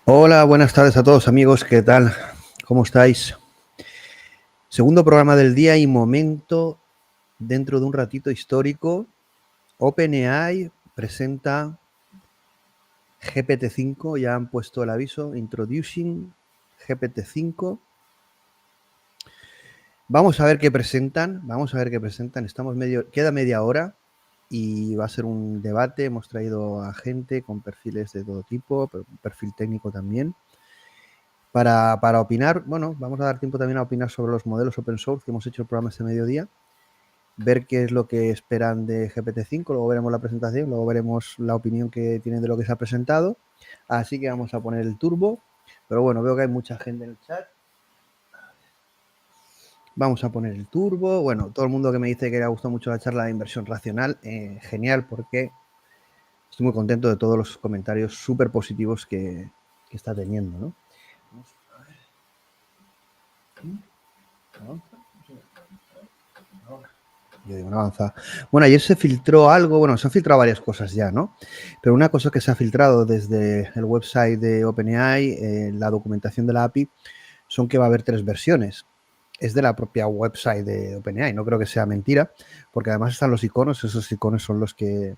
Hola, buenas tardes a todos amigos, ¿qué tal? ¿Cómo estáis? Segundo programa del día y momento dentro de un ratito histórico. OpenAI presenta GPT-5, ya han puesto el aviso, Introducing GPT-5. Vamos a ver qué presentan, queda media hora y va a ser un debate. Hemos traído a gente con perfiles de todo tipo, pero un perfil técnico también. Para opinar, bueno, vamos a dar tiempo también a opinar sobre los modelos open source que hemos hecho el programa este mediodía, ver qué es lo que esperan de GPT-5, luego veremos la presentación, luego veremos la opinión que tienen de lo que se ha presentado. Así que vamos a poner el turbo, pero bueno, veo que hay mucha gente en el chat. Vamos a poner el turbo. Bueno, todo el mundo que me dice que le ha gustado mucho la charla de inversión racional, genial, porque estoy muy contento de todos los comentarios súper positivos que está teniendo, ¿no? Vamos a ver. Yo digo, no avanza. Bueno, ayer se filtró algo, bueno, se han filtrado varias cosas ya, ¿no? Pero una cosa que se ha filtrado desde el website de OpenAI, la documentación de la API, son que va a haber 3 versiones. Es de la propia website de OpenAI, no creo que sea mentira, porque además están los iconos, esos iconos son los que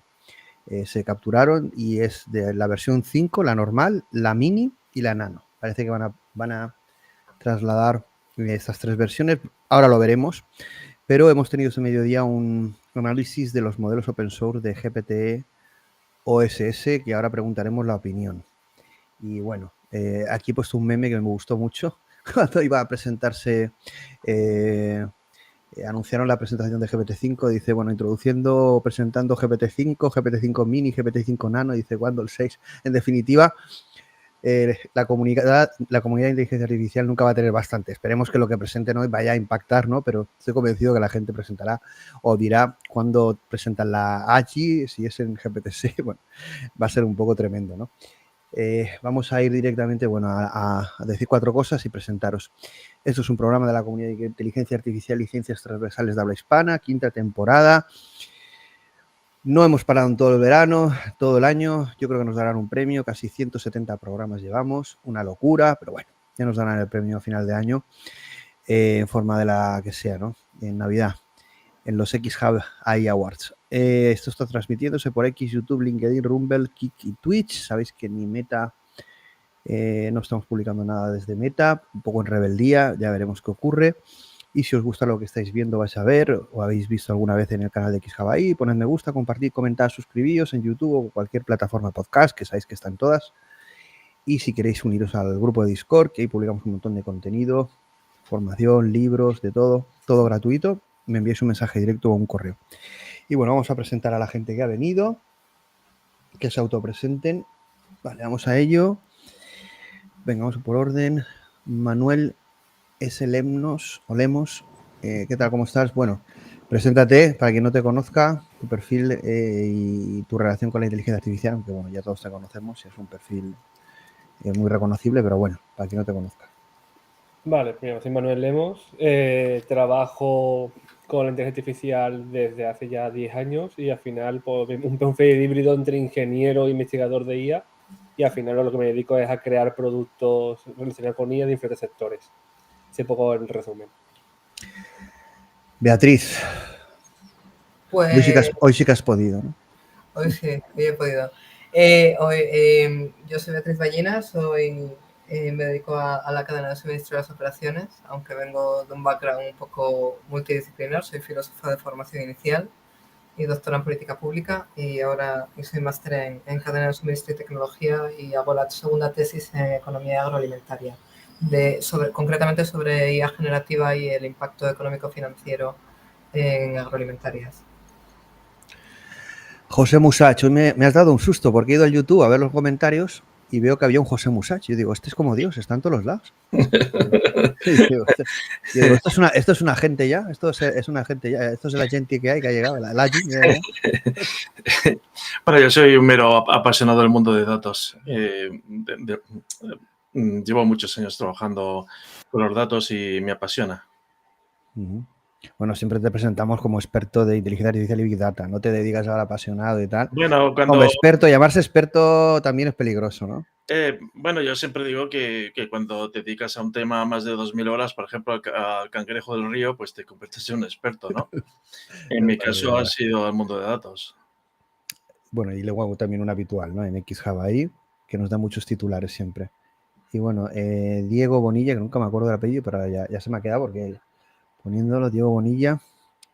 se capturaron y es de la versión 5, la normal, la mini y la nano. Parece que van a trasladar estas 3 versiones, ahora lo veremos. Pero hemos tenido este mediodía un análisis de los modelos open source de GPT-OSS, que ahora preguntaremos la opinión. Y bueno, aquí he puesto un meme que me gustó mucho. Cuando iba a presentarse, anunciaron la presentación de GPT-5, dice, bueno, presentando GPT-5, GPT-5 mini, GPT-5 nano, dice, ¿cuándo el 6? En definitiva, la comunidad de inteligencia artificial nunca va a tener bastante. Esperemos que lo que presenten hoy vaya a impactar, ¿no? Pero estoy convencido que la gente presentará o dirá cuando presentan la AGI, si es en GPT-6, bueno, va a ser un poco tremendo, ¿no? Vamos a ir directamente, bueno, a decir 4 cosas y presentaros. Esto es un programa de la comunidad de inteligencia artificial y ciencias transversales de habla hispana, 5ª temporada. No hemos parado en todo el verano, todo el año. Yo creo que nos darán un premio. Casi 170 programas llevamos. Una locura, pero bueno, ya nos darán el premio a final de año en forma de la que sea, ¿no? En Navidad, en los xHUB.AI Awards. Esto está transmitiéndose por X, YouTube, LinkedIn, Rumble, Kik y Twitch. Sabéis que ni Meta, no estamos publicando nada desde Meta, un poco en rebeldía, ya veremos qué ocurre. Y si os gusta lo que estáis viendo, vais a ver o habéis visto alguna vez en el canal de xHUB.AI, poned me gusta, compartid, comentad, suscribíos en YouTube o cualquier plataforma de podcast, que sabéis que están todas. Y si queréis uniros al grupo de Discord, que ahí publicamos un montón de contenido, formación, libros, de todo, todo gratuito, me enviáis un mensaje directo o un correo. Y bueno, vamos a presentar a la gente que ha venido, que se autopresenten. Vale, vamos a ello. Venga, vamos por orden. Manuel S. Lemos, ¿qué tal? ¿Cómo estás? Bueno, preséntate para quien no te conozca, tu perfil y tu relación con la inteligencia artificial, aunque bueno, ya todos te conocemos, es un perfil muy reconocible, pero bueno, para quien no te conozca. Vale, primero soy Manuel Lemos, trabajo con la inteligencia artificial desde hace ya 10 años y al final pues, un perfil híbrido entre ingeniero e investigador de IA y al final lo que me dedico es a crear productos relacionados con IA de diferentes sectores. Ese poco el resumen. Beatriz, Pues hoy sí que has podido, ¿no? hoy sí, hoy he podido. Yo soy Beatriz Vallina, me dedico a la cadena de suministro de las operaciones, aunque vengo de un background un poco multidisciplinar. Soy filósofa de formación inicial y doctora en política pública y ahora soy máster en cadena de suministro y tecnología y hago la segunda tesis en economía agroalimentaria, concretamente sobre IA generativa y el impacto económico financiero en agroalimentarias. José Mussach, hoy me has dado un susto porque he ido al YouTube a ver los comentarios y veo que había un José Mussach. Yo digo, este es como Dios, está en todos los lados. Yo digo, esto es una gente ya, esto es una gente ya, esto es la gente que hay, que ha llegado, la ya. Bueno, yo soy un mero apasionado del mundo de datos. Llevo muchos años trabajando con los datos y me apasiona. Bueno, siempre te presentamos como experto de inteligencia artificial y Big Data. No te dedicas ahora apasionado y tal. Bueno, Hombre, experto, llamarse experto también es peligroso, ¿no? Bueno, yo siempre digo que cuando te dedicas a un tema más de 2000 horas, por ejemplo, al cangrejo del río, pues te conviertes en un experto, ¿no? En mi caso ha sido el mundo de datos. Bueno, y luego hago también un habitual, ¿no? En xHUB.AI, que nos da muchos titulares siempre. Y bueno, Diego Bonilla, que nunca me acuerdo del apellido, pero ya se me ha quedado porque poniéndolo, Diego Bonilla,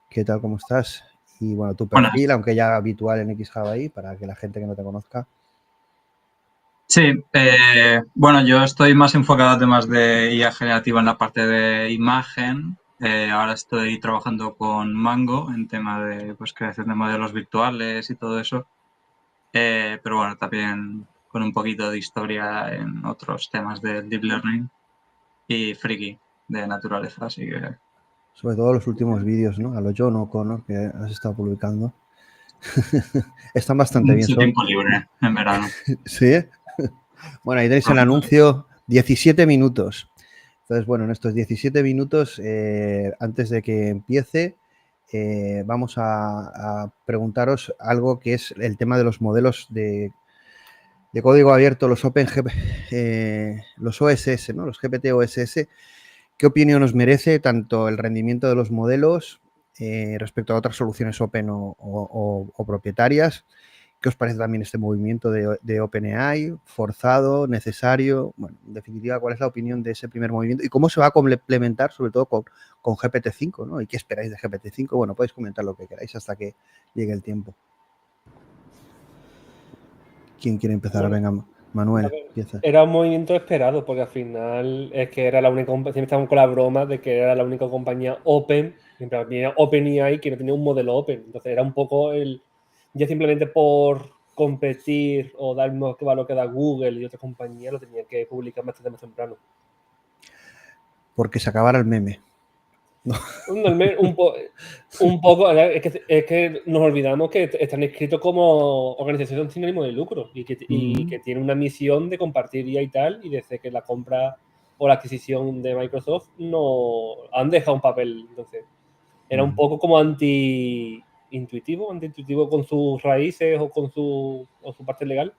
¿qué tal? ¿Cómo estás? Y bueno, tu perfil, aunque ya habitual en xHUB.AI, para que la gente que no te conozca. Sí, bueno, yo estoy más enfocado a temas de IA generativa en la parte de imagen. Ahora estoy trabajando con Mango en tema de creación de modelos virtuales y todo eso. Pero bueno, también con un poquito de historia en otros temas de Deep Learning y Friki de naturaleza, así que... Sobre todo los últimos vídeos, ¿no? A lo John O'Connor que has estado publicando. Están bastante bien. Mucho tiempo libre en verano. Sí. Bueno, ahí tenéis el anuncio, 17 minutos. Entonces, bueno, en estos 17 minutos, antes de que empiece, vamos a preguntaros algo que es el tema de los modelos de código abierto, los los OSS, ¿no? Los GPT-OSS. ¿Qué opinión os merece tanto el rendimiento de los modelos respecto a otras soluciones open o propietarias? ¿Qué os parece también este movimiento de OpenAI? ¿Forzado? ¿Necesario? Bueno, en definitiva, ¿cuál es la opinión de ese primer movimiento? ¿Y cómo se va a complementar, sobre todo, con GPT-5, ¿no? ¿Y qué esperáis de GPT-5? Bueno, podéis comentar lo que queráis hasta que llegue el tiempo. ¿Quién quiere empezar? Bueno, venga, Manuel, empieza. Era un movimiento esperado, porque al final es que era la única compañía, siempre estaban con la broma de que era la única compañía open, siempre había OpenAI que no tenía un modelo open. Entonces era un poco ya simplemente por competir o dar más valor que da Google y otras compañías, lo tenía que publicar bastante más temprano. Porque se acabara el meme. No. Un poco, es que nos olvidamos que están escritos como organización sin ánimo de lucro y que tiene una misión de compartir IA y tal, y desde que la compra o la adquisición de Microsoft no han dejado un papel. Entonces era un poco como antiintuitivo con sus raíces o con su parte legal.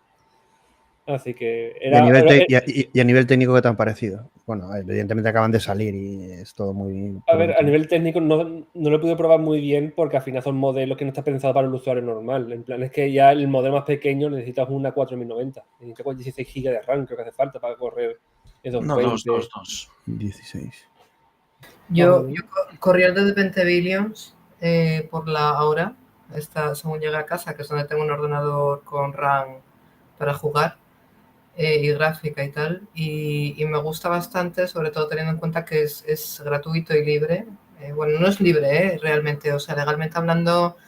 Así que ¿Y a nivel técnico qué te han parecido? Bueno, evidentemente acaban de salir y es todo muy... A ver, a nivel técnico no lo he podido probar muy bien porque al final son modelos que no están pensados para el usuario normal. En plan, es que ya el modelo más pequeño necesitas una 4090. Necesitas 16 GB de RAM, creo que hace falta para correr esos 20. 16. Yo corrí el de 20 billions por la hora, según llegué a casa, que es donde tengo un ordenador con RAM para jugar y gráfica y tal, y me gusta bastante, sobre todo teniendo en cuenta que es gratuito y libre. Bueno, no es libre realmente, o sea, legalmente hablando,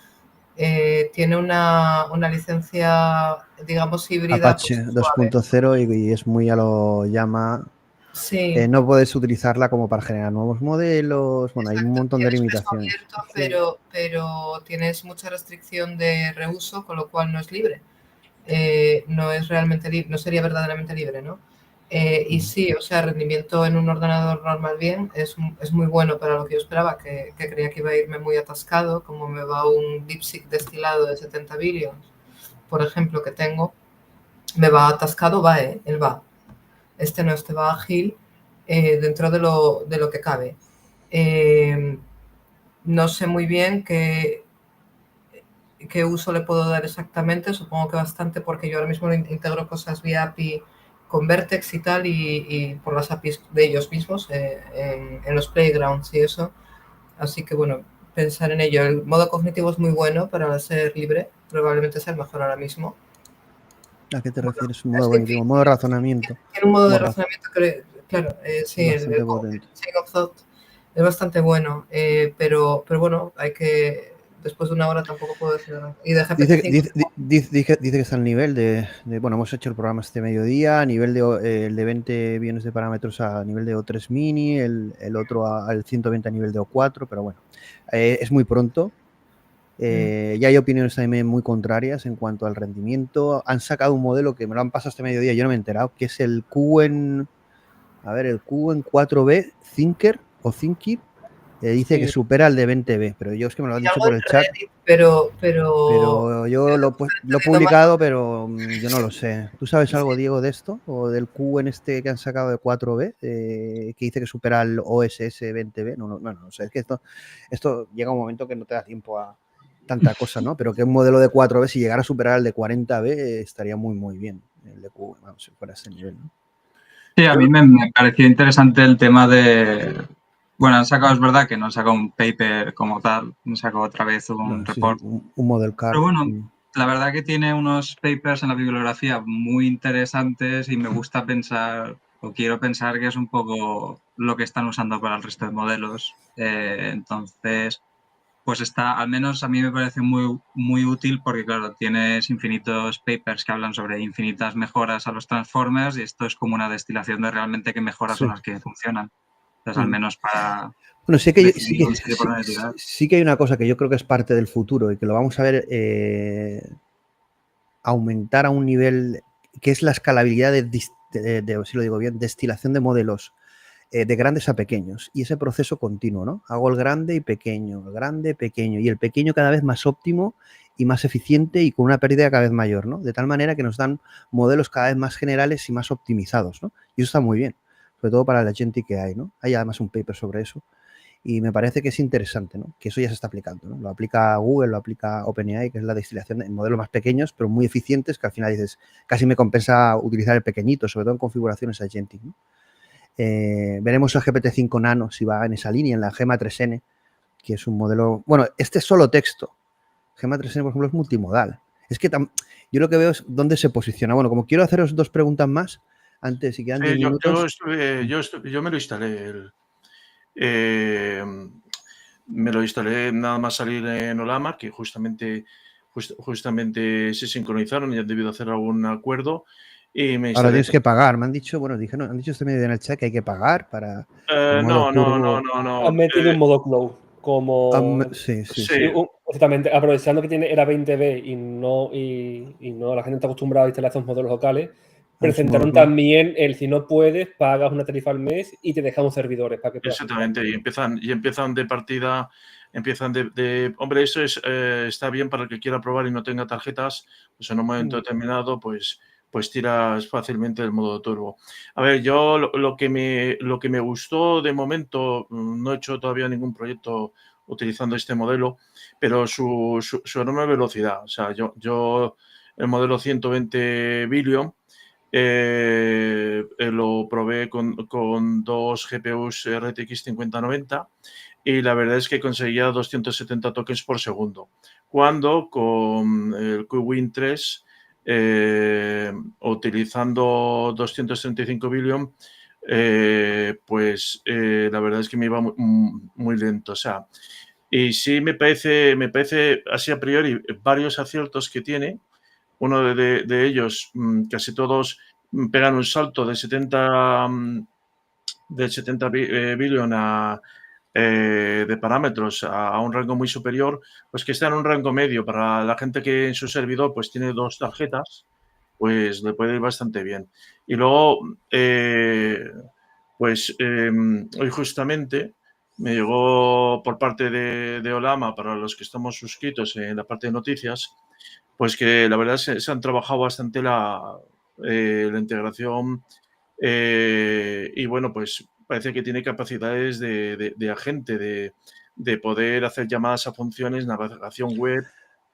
tiene una licencia, digamos, híbrida. Apache 2.0 y es muy a lo llama... Sí. No puedes utilizarla como para generar nuevos modelos. Bueno, hay un montón de limitaciones. Abierto, pero tienes mucha restricción de reuso, con lo cual no es libre. No es realmente libre, no sería verdaderamente libre, ¿no? Y sí, o sea, rendimiento en un ordenador normal bien es muy bueno para lo que yo esperaba, que creía que iba a irme muy atascado, como me va un DeepSeek destilado de 70 billions, por ejemplo, que tengo, me va atascado, él va. Este va ágil dentro de lo que cabe. No sé muy bien qué uso le puedo dar exactamente, supongo que bastante, porque yo ahora mismo integro cosas vía API con Vertex y tal, y por las APIs de ellos mismos en los playgrounds y eso. Así que bueno, pensar en ello. El modo cognitivo es muy bueno para ser libre, probablemente sea el mejor ahora mismo. ¿A qué te refieres? Modo cognitivo, modo de razonamiento. Tiene un modo de razonamiento, claro, sí, bastante potente. Chain of Thought es bastante bueno, pero bueno, hay que... Después de una hora tampoco puedo decir nada. Y de GPT-5... Dice que está al nivel de... Bueno, hemos hecho el programa este mediodía, a nivel el de 20 billones de parámetros a nivel de O3 mini, el otro al 120 a nivel de O4, pero bueno, es muy pronto. Ya hay opiniones también muy contrarias en cuanto al rendimiento. Han sacado un modelo que me lo han pasado este mediodía, yo no me he enterado, que es el QN 4B Thinker o Thinker, Dice que Sí. supera el de 20B, pero yo es que me lo han Y dicho algo por en el chat. Reddit, pero Yo lo he entendido publicado, pero yo no lo sé. ¿Tú sabes algo, Diego, de esto? ¿O del Q en este que han sacado de 4B, que dice que supera el OSS 20B? No sé. Es que esto llega un momento que no te da tiempo a tanta cosa, ¿no? Pero que un modelo de 4B, si llegara a superar el de 40B, estaría muy, muy bien. El de Q, vamos, si fuera ese nivel, ¿no? Sí, a mí me pareció interesante el tema de... Bueno, han sacado, es verdad que no han sacado un paper como tal, han sacado otra vez un Sí, report. un model car. Pero bueno, la verdad que tiene unos papers en la bibliografía muy interesantes y me gusta pensar, o quiero pensar que es un poco lo que están usando para el resto de modelos. Entonces, pues está, al menos a mí me parece muy, muy útil porque, claro, tienes infinitos papers que hablan sobre infinitas mejoras a los transformers y esto es como una destilación de realmente qué mejoras son las que funcionan. Entonces, al menos para Bueno, decidir un sitio por donde tirar. sí que hay una cosa que yo creo que es parte del futuro y que lo vamos a ver aumentar a un nivel que es la escalabilidad si lo digo bien, destilación de modelos de grandes a pequeños y ese proceso continuo, ¿no? Hago el grande y pequeño, el grande, pequeño y el pequeño cada vez más óptimo y más eficiente y con una pérdida cada vez mayor, ¿no? De tal manera que nos dan modelos cada vez más generales y más optimizados, ¿no? Y eso está muy bien, sobre todo para la gente que hay, ¿no? Hay además un paper sobre eso y me parece que es interesante, ¿no? Que eso ya se está aplicando, ¿no? Lo aplica Google, lo aplica OpenAI, que es la destilación en modelos más pequeños, pero muy eficientes, que al final dices, casi me compensa utilizar el pequeñito, sobre todo en configuraciones agentic, ¿no? Veremos el GPT-5 Nano, si va en esa línea, en la Gema 3N, que es un modelo... Bueno, este es solo texto. Gema 3N, por ejemplo, es multimodal. Es que yo lo que veo es dónde se posiciona. Bueno, como quiero haceros 2 preguntas más, antes, si quedan 10 minutos... Yo me lo instalé. Me lo instalé nada más salir en Olama, que justamente se sincronizaron y han debido hacer algún acuerdo. Y me Ahora instalé. tienes que pagar. Me han dicho, bueno, han dicho este medio en el chat que hay que pagar para el modo No. turbo. Han metido un modo cloud, como... Sí. Exactamente, aprovechando que era 20B y no la gente está acostumbrada a instalar estos modelos locales, presentaron también el si no puedes, pagas una tarifa al mes y te dejamos servidores para que puedas Exactamente, instalar. y empiezan de partida, hombre, eso está bien para el que quiera probar y no tenga tarjetas, pues en un momento determinado, pues tiras fácilmente el modo turbo. A ver, yo lo que me gustó de momento, no he hecho todavía ningún proyecto utilizando este modelo, pero su enorme velocidad. O sea, yo el modelo 120 billion, lo probé con 2 GPUs RTX 5090 y la verdad es que conseguía 270 tokens por segundo, cuando con el QWin 3, utilizando 235 billion, la verdad es que me iba muy, muy lento. O sea, y sí me parece así a priori varios aciertos que tiene. Uno de ellos, casi todos pegan un salto de 70 billion de parámetros a un rango muy superior, pues que está en un rango medio. Para la gente que en su servidor pues tiene 2 tarjetas, pues le puede ir bastante bien. Y luego, hoy justamente me llegó por parte de Olama, para los que estamos suscritos en la parte de noticias, pues que la verdad se han trabajado bastante la integración, y bueno, pues parece que tiene capacidades de agente, de poder hacer llamadas a funciones, navegación web,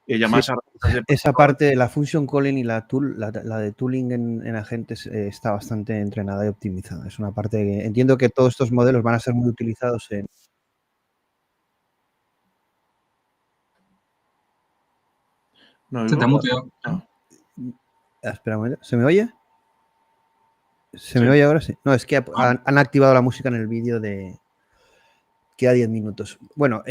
Sí, llamadas a herramientas de esa procesador. parte de la function calling y la de tooling en agentes está bastante entrenada y optimizada. Es una parte que entiendo que todos estos modelos van a ser muy utilizados en... No Se te ha oigo. muteado. Espera un momento. ¿Se me oye? ¿Se Sí. me oye ahora? Sí. No, es que han activado la música en el vídeo de... Queda 10 minutos. Bueno,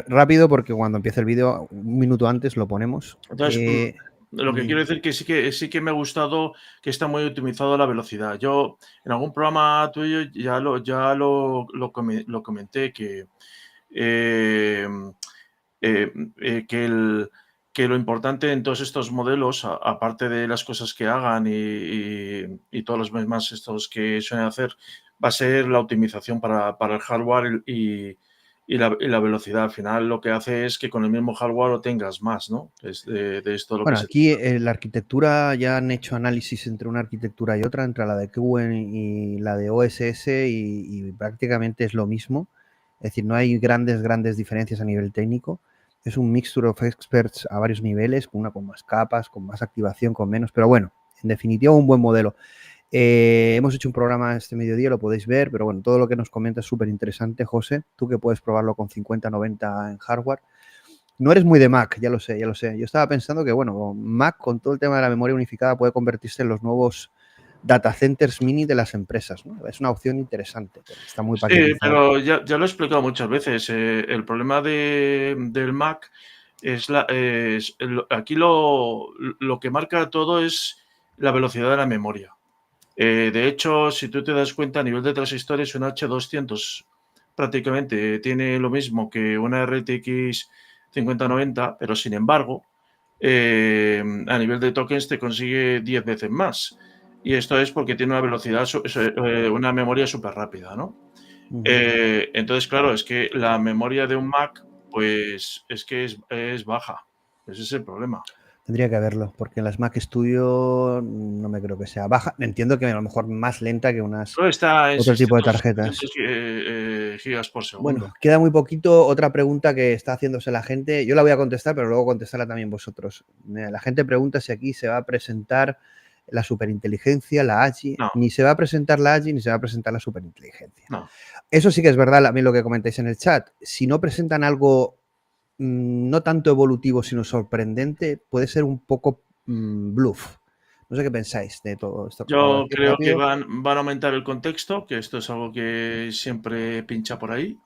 rápido porque cuando empiece el vídeo, un minuto antes lo ponemos. Entonces, lo que quiero decir que sí que me ha gustado que está muy optimizado la velocidad. Yo en algún programa tuyo ya lo comenté, que que lo importante en todos estos modelos, aparte de las cosas que hagan y todos los demás estos que suelen hacer, va a ser la optimización para el hardware y y la velocidad. Al final lo que hace es que con el mismo hardware lo tengas más, ¿no? Es de esto lo Bueno, que se aquí trata. la arquitectura ya han hecho análisis entre una arquitectura y otra, entre la de Qwen y la de OSS y prácticamente es lo mismo. Es decir, no hay grandes diferencias a nivel técnico. Es un mixture of experts a varios niveles, una con más capas, con más activación, con menos, pero bueno, en definitiva un buen modelo. Hemos hecho un programa este mediodía, lo podéis ver, pero bueno, todo lo que nos comenta es súper interesante, José. Tú que puedes probarlo con 50-90 en hardware. No eres muy de Mac, ya lo sé, ya lo sé. Yo estaba pensando que, bueno, Mac con todo el tema de la memoria unificada puede convertirse en los nuevos data centers mini de las empresas, ¿no? Es una opción interesante, pero está muy Sí, paquetizado. pero ya lo he explicado muchas veces. El problema del Mac aquí lo que marca todo es la velocidad de la memoria. De hecho, si tú te das cuenta, a nivel de transistores, un H200 prácticamente tiene lo mismo que una RTX 5090, pero sin embargo, a nivel de tokens te consigue 10 veces más. Y esto es porque tiene una velocidad, una memoria súper rápida, ¿no? Entonces, claro, es que la memoria de un Mac, pues es que es baja. Ese es el problema. Tendría que verlo, porque en las Mac Studio no me creo que sea baja. Entiendo que a lo mejor más lenta que unas Está en otro tipo de 600, tarjetas. 700 gigas por Bueno, segundo. queda muy poquito. Otra pregunta que está haciéndose la gente, yo la voy a contestar, pero luego contestarla también vosotros. La gente pregunta si aquí se va a presentar la superinteligencia, la AGI. No, Ni se va a presentar la AGI ni se va a presentar la superinteligencia. no. Eso sí que es verdad, a mí lo que comentáis en el chat. Si no presentan algo no tanto evolutivo, sino sorprendente, puede ser un poco bluff. No sé qué pensáis de todo esto que acabo de Yo decir creo que rápido. van a aumentar el contexto, que esto es algo que siempre pincha por ahí,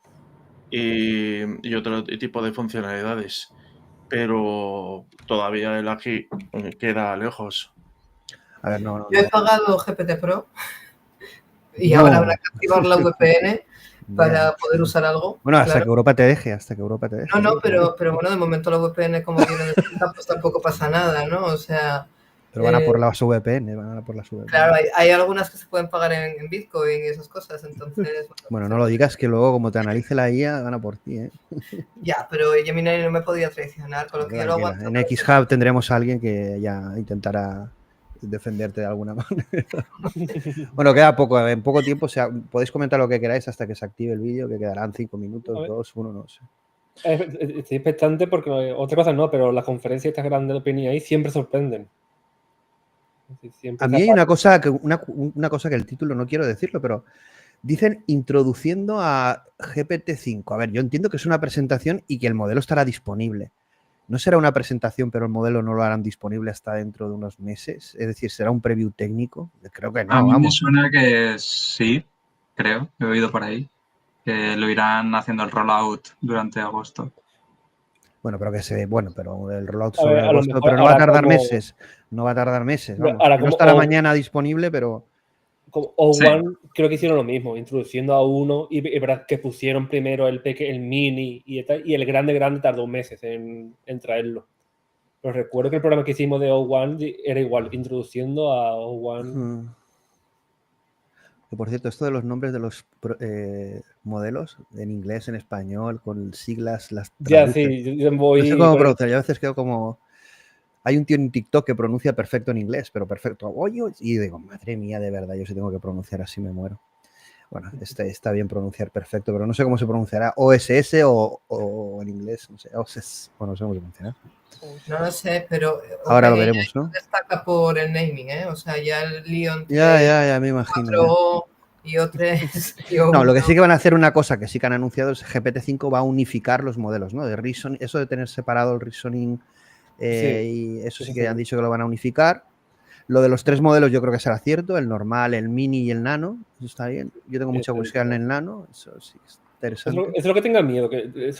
y otro tipo de funcionalidades. Pero todavía el AGI queda lejos. A ver, no. Yo he pagado GPT Pro y ahora habrá No. que activar la VPN para Ya. poder usar algo. Bueno, hasta Claro. que Europa te deje, hasta que Europa te deje. No, Sí, pero bueno, de momento la VPN como viene de punta, pues tampoco pasa nada, ¿no? O sea, pero van a por las VPN, van a por las VPN. claro, hay algunas que se pueden pagar en Bitcoin y esas cosas, entonces... Bueno, no lo digas que luego como te analice la IA, gana por ti, ¿eh? Ya, pero Gemini no me podía traicionar, con lo que yo lo Tranquila. aguanto. En xHUB tendremos a alguien que ya intentará defenderte de alguna manera. Bueno, queda poco, en poco tiempo. Podéis comentar lo que queráis hasta que se active el vídeo, que quedarán 5 minutos, 2, 1, no sé. Estoy expectante porque otra cosa no, pero las conferencias estas grandes de OpenAI siempre sorprenden. Siempre A mí hay una cosa que el título no quiero decirlo, pero dicen introduciendo a GPT-5. A ver, yo entiendo que es una presentación y que el modelo estará disponible. ¿No será una presentación, pero el modelo no lo harán disponible hasta dentro de unos meses? Es decir, ¿será un preview técnico? Creo que no, A mí me vamos. suena que sí, creo, he oído por ahí, que lo irán haciendo el rollout durante agosto. Bueno, pero pero el rollout A ver, sobre a lo agosto, mejor pero no va a hará tardar como, meses. No va a tardar meses, vamos. hará Que no como estará mañana disponible, pero... Como Sí, O1 creo que hicieron lo mismo, introduciendo a uno y verdad que pusieron primero el mini y el grande tardó meses en traerlo. Pero recuerdo que el programa que hicimos de O1 era igual, introduciendo a O1. Que por cierto, esto de los nombres de los modelos en inglés, en español, con siglas, las Ya, traduces. sí, yo No sé voy cómo con el... pronunciar. Yo a veces quedo como... Hay un tío en TikTok que pronuncia perfecto en inglés, pero perfecto. Oye, y digo, madre mía, de verdad, yo si tengo que pronunciar así me muero. Bueno, está bien pronunciar perfecto, pero no sé cómo se pronunciará. OSS o en inglés, no sé. OSS, bueno, no sé cómo se pronunciará. No lo sé, pero Ahora lo OpenAI veremos, ¿no? destaca por el naming, ¿eh? O sea, ya el Leon Ya, me imagino. 4O y O3 y O1. No, lo que sí que van a hacer una cosa que sí que han anunciado es que GPT-5 va a unificar los modelos, ¿no? De reason, eso de tener separado el reasoning y eso sí que han dicho que lo van a unificar. Lo de los 3 modelos yo creo que será cierto, el normal, el mini y el nano, eso está bien. Yo tengo mucha curiosidad en el nano, eso sí es interesante. Es lo que tengo miedo, que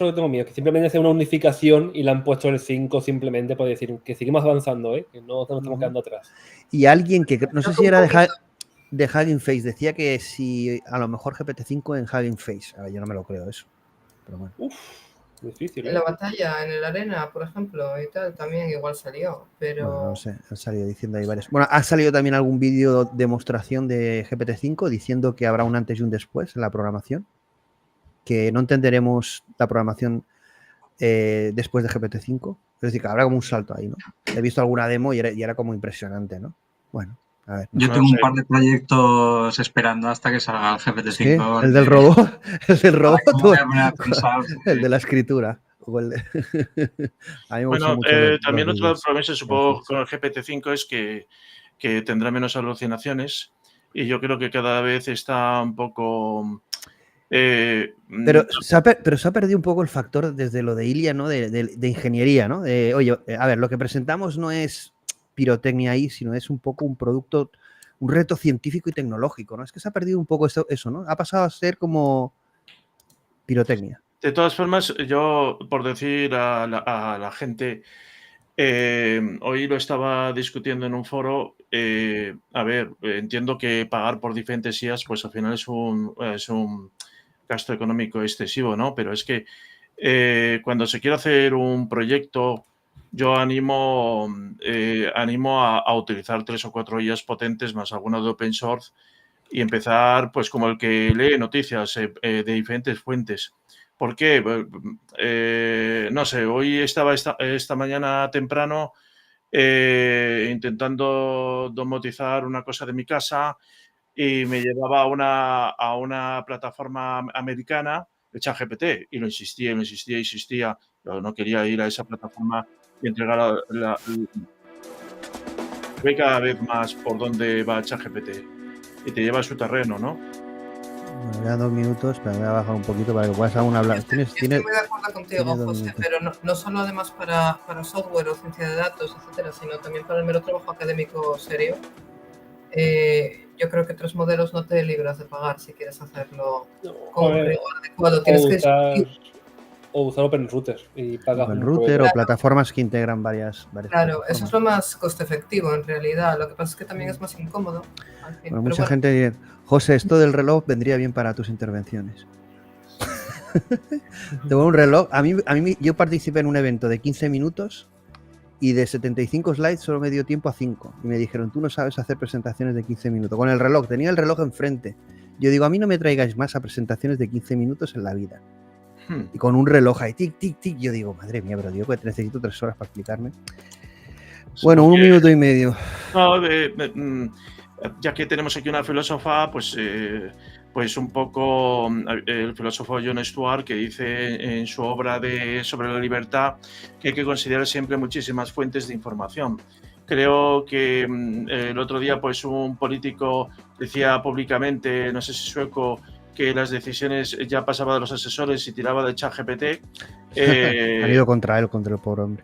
simplemente sea una unificación y le han puesto el 5 simplemente para decir que seguimos avanzando, que no nos estamos quedando atrás. Y alguien que, no sé si era de Hugging Face, decía que si a lo mejor GPT-5 en Hugging Face, a ver, yo no me lo creo eso, pero bueno. Difícil, En la batalla, en el arena, por ejemplo, y tal, también igual salió, pero... Bueno, no sé, han salido diciendo ahí varias. Bueno, ha salido también algún vídeo demostración de GPT-5 diciendo que habrá un antes y un después en la programación. que no entenderemos la programación después de GPT-5. Es decir, que habrá como un salto ahí, ¿no? He visto alguna demo y era como impresionante, ¿no? Bueno, a ver. Yo tengo un par de proyectos esperando hasta que salga el Sí, GPT-5. el del robot, el del robot, Me voy a poner a pensar. el de la escritura. O el de... A mí me gustan Bueno, mucho los también otra vídeos. promesa, supongo, con el GPT-5 es que tendrá menos alucinaciones y yo creo que cada vez está un poco... Pero se ha perdido un poco el factor desde lo de Ilia, ¿no? De ingeniería, ¿no? Oye, a ver, lo que presentamos no es pirotecnia ahí, sino es un poco un producto, un reto científico y tecnológico, ¿no? Es que se ha perdido un poco eso, ¿no? Ha pasado a ser como pirotecnia. De todas formas, yo, por decir a la gente, hoy lo estaba discutiendo en un foro. A ver, entiendo que pagar por diferentes IAs, pues al final es un gasto económico excesivo, ¿no? Pero es que cuando se quiere hacer un proyecto, yo animo a utilizar 3 o 4 IAs potentes más alguna de open source y empezar, pues, como el que lee noticias de diferentes fuentes. ¿Por qué? No sé, hoy estaba esta mañana temprano intentando domotizar una cosa de mi casa y me llevaba a una plataforma americana, xGPT, y lo insistía. Yo no quería ir a esa plataforma y entregar ve cada vez más por dónde va xGPT y te lleva a su terreno, ¿no? Bueno, ya 2 minutos, pero voy a bajar un poquito para que puedas aún hablar. Estoy muy de acuerdo contigo, José, pero no solo además para software o ciencia de datos, etcétera, sino también para el mero trabajo académico serio. Yo creo que 3 modelos no te libras de pagar si quieres hacerlo con un rigor adecuado. O usar OpenRouter y pagas un router o plataformas que integran varias claro, eso es lo más coste efectivo en realidad. Lo que pasa es que también es más incómodo. Bueno, mucha gente dice, José, esto del reloj vendría bien para tus intervenciones. Tengo un reloj. A mí, yo participé en un evento de 15 minutos y de 75 slides solo me dio tiempo a 5. Y me dijeron, tú no sabes hacer presentaciones de 15 minutos. Con el reloj, tenía el reloj enfrente. Yo digo, a mí no me traigáis más a presentaciones de 15 minutos en la vida. Y con un reloj ahí, tic, tic, tic, yo digo, madre mía, pero digo que necesito 3 horas para explicarme. Bueno, 1 minuto y medio. No, ya que tenemos aquí una filósofa, pues un poco el filósofo John Stuart, que dice en su obra sobre la libertad que hay que considerar siempre muchísimas fuentes de información. Creo que el otro día pues un político decía públicamente, no sé si sueco, que las decisiones ya pasaba de los asesores y tiraba de ChatGPT. Han ido contra el pobre hombre.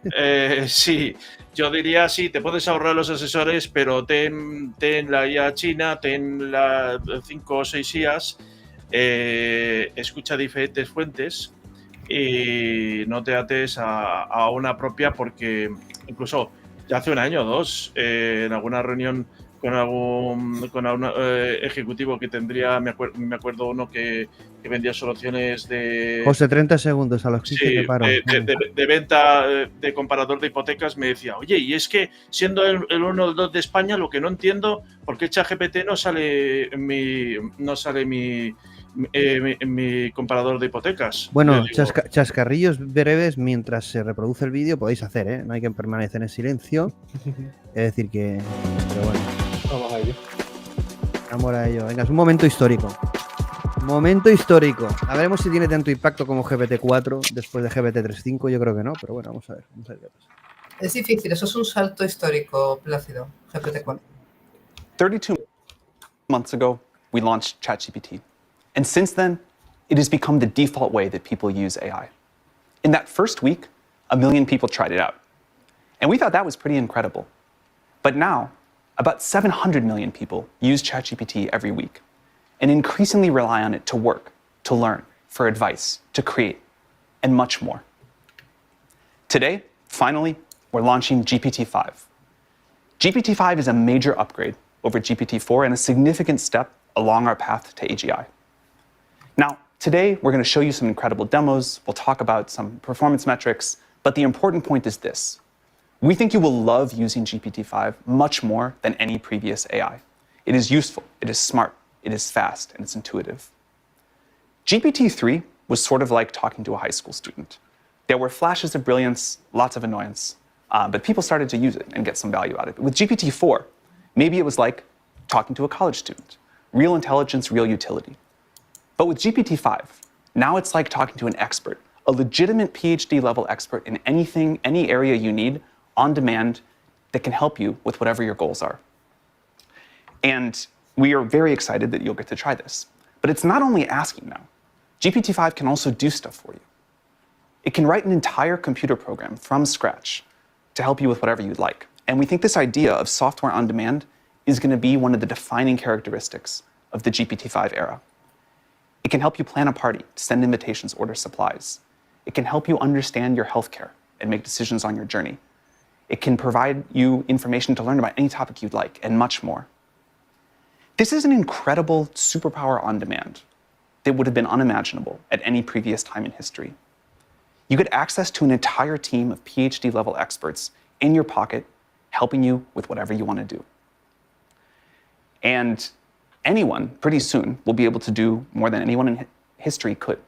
Sí, yo diría, sí, te puedes ahorrar los asesores, pero ten la IA china, ten las 5 o 6 IAs, escucha diferentes fuentes y no te ates a una propia, porque incluso ya hace 1 año o 2, en alguna reunión con algún ejecutivo que tendría, me acuerdo uno que vendía soluciones de... José, 30 segundos a los 15 sí, que paro. de venta de comparador de hipotecas, me decía, oye, y es que siendo el 1 o el 2 de España, lo que no entiendo, ¿por qué ChatGPT no sale mi comparador de hipotecas? Bueno, chascarrillos breves mientras se reproduce el vídeo podéis hacer, ¿eh? No hay que permanecer en silencio. Es decir que... Pero bueno. Vamos a ello. Vamos a ello. Venga, es un momento histórico. Momento histórico. A veremos si tiene tanto impacto como GPT-4 después de GPT-3.5. Yo creo que no, pero bueno, vamos a ver qué pasa. Es difícil, eso es un salto histórico, Plácido, GPT-4. 32 months ago, we launched ChatGPT. And since then, it has become the default way that people use AI. In that first week, 1 million people tried it out. And we thought that was pretty incredible. But now, about 700 million people use ChatGPT every week and increasingly rely on it to work, to learn, for advice, to create, and much more. Today, finally, we're launching GPT-5. GPT-5 is a major upgrade over GPT-4 and a significant step along our path to AGI. Now, today, we're going to show you some incredible demos, we'll talk about some performance metrics, but the important point is this. We think you will love using GPT-5 much more than any previous AI. It is useful, it is smart, it is fast, and it's intuitive. GPT-3 was sort of like talking to a high school student. There were flashes of brilliance, lots of annoyance, but people started to use it and get some value out of it. With GPT-4, maybe it was like talking to a college student. Real intelligence, real utility. But with GPT-5, now it's like talking to an expert, a legitimate PhD level expert in anything, any area you need, on demand, that can help you with whatever your goals are. And we are very excited that you'll get to try this. But it's not only asking now. GPT-5 can also do stuff for you. It can write an entire computer program from scratch to help you with whatever you'd like. And we think this idea of software on demand is going to be one of the defining characteristics of the GPT-5 era. It can help you plan a party, send invitations, order supplies. It can help you understand your healthcare and make decisions on your journey. It can provide you information to learn about any topic you'd like, and much more. This is an incredible superpower on demand that would have been unimaginable at any previous time in history. You get access to an entire team of PhD-level experts in your pocket, helping you with whatever you want to do. And anyone, pretty soon, will be able to do more than anyone in history could.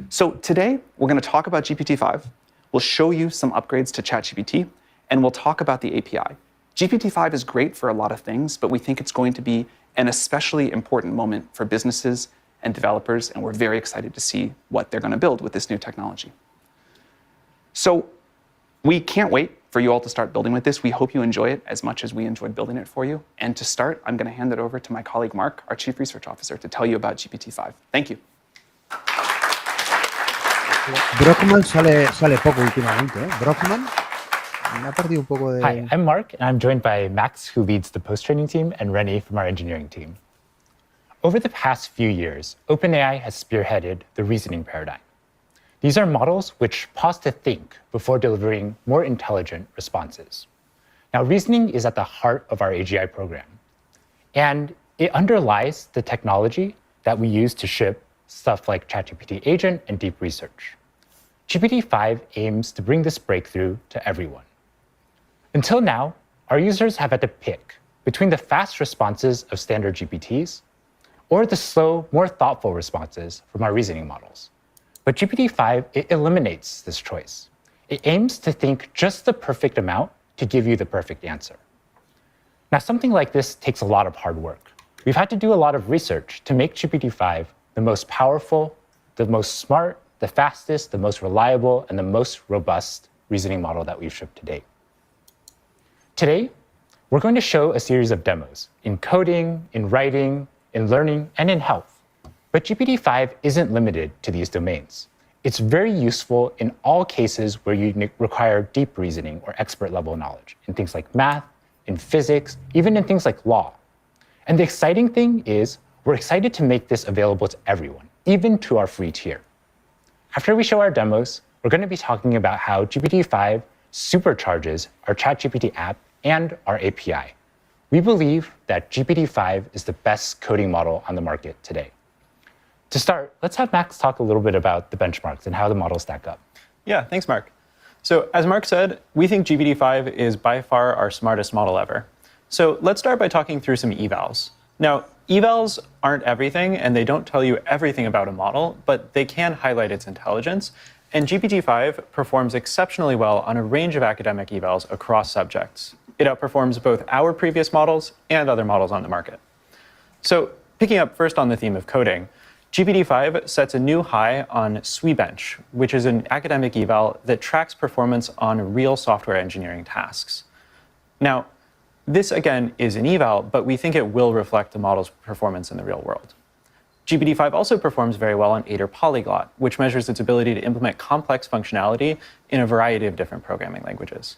So today, we're going to talk about GPT-5. We'll show you some upgrades to ChatGPT, and we'll talk about the API. GPT-5 is great for a lot of things, but we think it's going to be an especially important moment for businesses and developers, and we're very excited to see what they're going to build with this new technology. So we can't wait for you all to start building with this. We hope you enjoy it as much as we enjoyed building it for you. And to start, I'm going to hand it over to my colleague Mark, our Chief Research Officer, to tell you about GPT-5. Thank you. Brockman sale poco últimamente, ¿eh? Brockman me ha perdido un poco de... Hi, I'm Mark, and I'm joined by Max, who leads the post-training team, and Rennie from our engineering team. Over the past few years, OpenAI has spearheaded the reasoning paradigm. These are models which pause to think before delivering more intelligent responses. Now, reasoning is at the heart of our AGI program, and it underlies the technology that we use to ship stuff like ChatGPT Agent and Deep Research. GPT-5 aims to bring this breakthrough to everyone. Until now, our users have had to pick between the fast responses of standard GPTs or the slow, more thoughtful responses from our reasoning models. But GPT-5, it eliminates this choice. It aims to think just the perfect amount to give you the perfect answer. Now, something like this takes a lot of hard work. We've had to do a lot of research to make GPT-5 the most powerful, the most smart, the fastest, the most reliable, and the most robust reasoning model that we've shipped to date. Today, we're going to show a series of demos in coding, in writing, in learning, and in health. But GPT-5 isn't limited to these domains. It's very useful in all cases where you require deep reasoning or expert-level knowledge, in things like math, in physics, even in things like law. And the exciting thing is, we're excited to make this available to everyone, even to our free tier. After we show our demos, we're going to be talking about how GPT-5 supercharges our ChatGPT app and our API. We believe that GPT-5 is the best coding model on the market today. To start, let's have Max talk a little bit about the benchmarks and how the models stack up. Yeah, thanks, Mark. So as Mark said, we think GPT-5 is by far our smartest model ever. So let's start by talking through some evals. Now, evals aren't everything, and they don't tell you everything about a model, but they can highlight its intelligence. And GPT-5 performs exceptionally well on a range of academic evals across subjects. It outperforms both our previous models and other models on the market. So picking up first on the theme of coding, GPT-5 sets a new high on xBITE.AI, which is an academic eval that tracks performance on real software engineering tasks. Now, this again is an eval, but we think it will reflect the model's performance in the real world. GPT-5 also performs very well on Aider Polyglot, which measures its ability to implement complex functionality in a variety of different programming languages.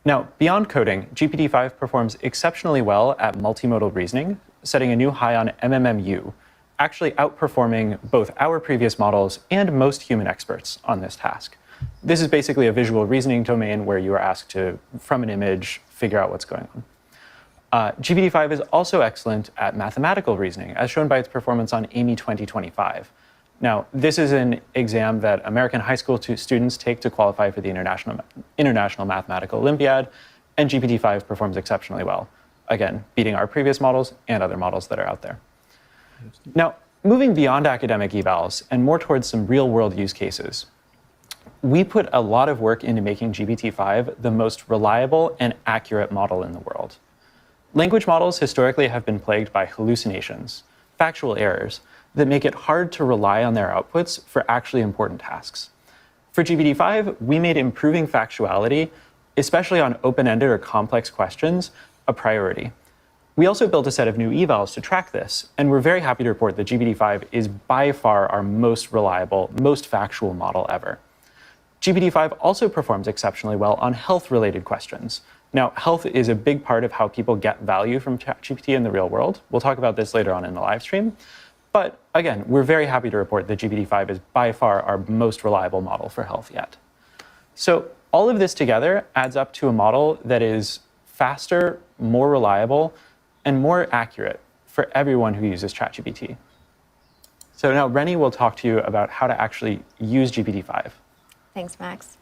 Now, beyond coding, GPT-5 performs exceptionally well at multimodal reasoning, setting a new high on MMMU, actually outperforming both our previous models and most human experts on this task. This is basically a visual reasoning domain where you are asked to, from an image, figure out what's going on. GPT-5 is also excellent at mathematical reasoning, as shown by its performance on AMY 2025. Now, this is an exam that American high school students take to qualify for the International Mathematical Olympiad, and GPT-5 performs exceptionally well, again, beating our previous models and other models that are out there. Now, moving beyond academic evals and more towards some real-world use cases, we put a lot of work into making GPT-5 the most reliable and accurate model in the world. Language models historically have been plagued by hallucinations, factual errors, that make it hard to rely on their outputs for actually important tasks. For GPT-5, we made improving factuality, especially on open-ended or complex questions, a priority. We also built a set of new evals to track this, and we're very happy to report that GPT-5 is by far our most reliable, most factual model ever. GPT-5 also performs exceptionally well on health-related questions. Now, health is a big part of how people get value from ChatGPT in the real world. We'll talk about this later on in the live stream. But again, we're very happy to report that GPT-5 is by far our most reliable model for health yet. So all of this together adds up to a model that is faster, more reliable, and more accurate for everyone who uses ChatGPT. So now Rennie will talk to you about how to actually use GPT-5. Thanks, Max.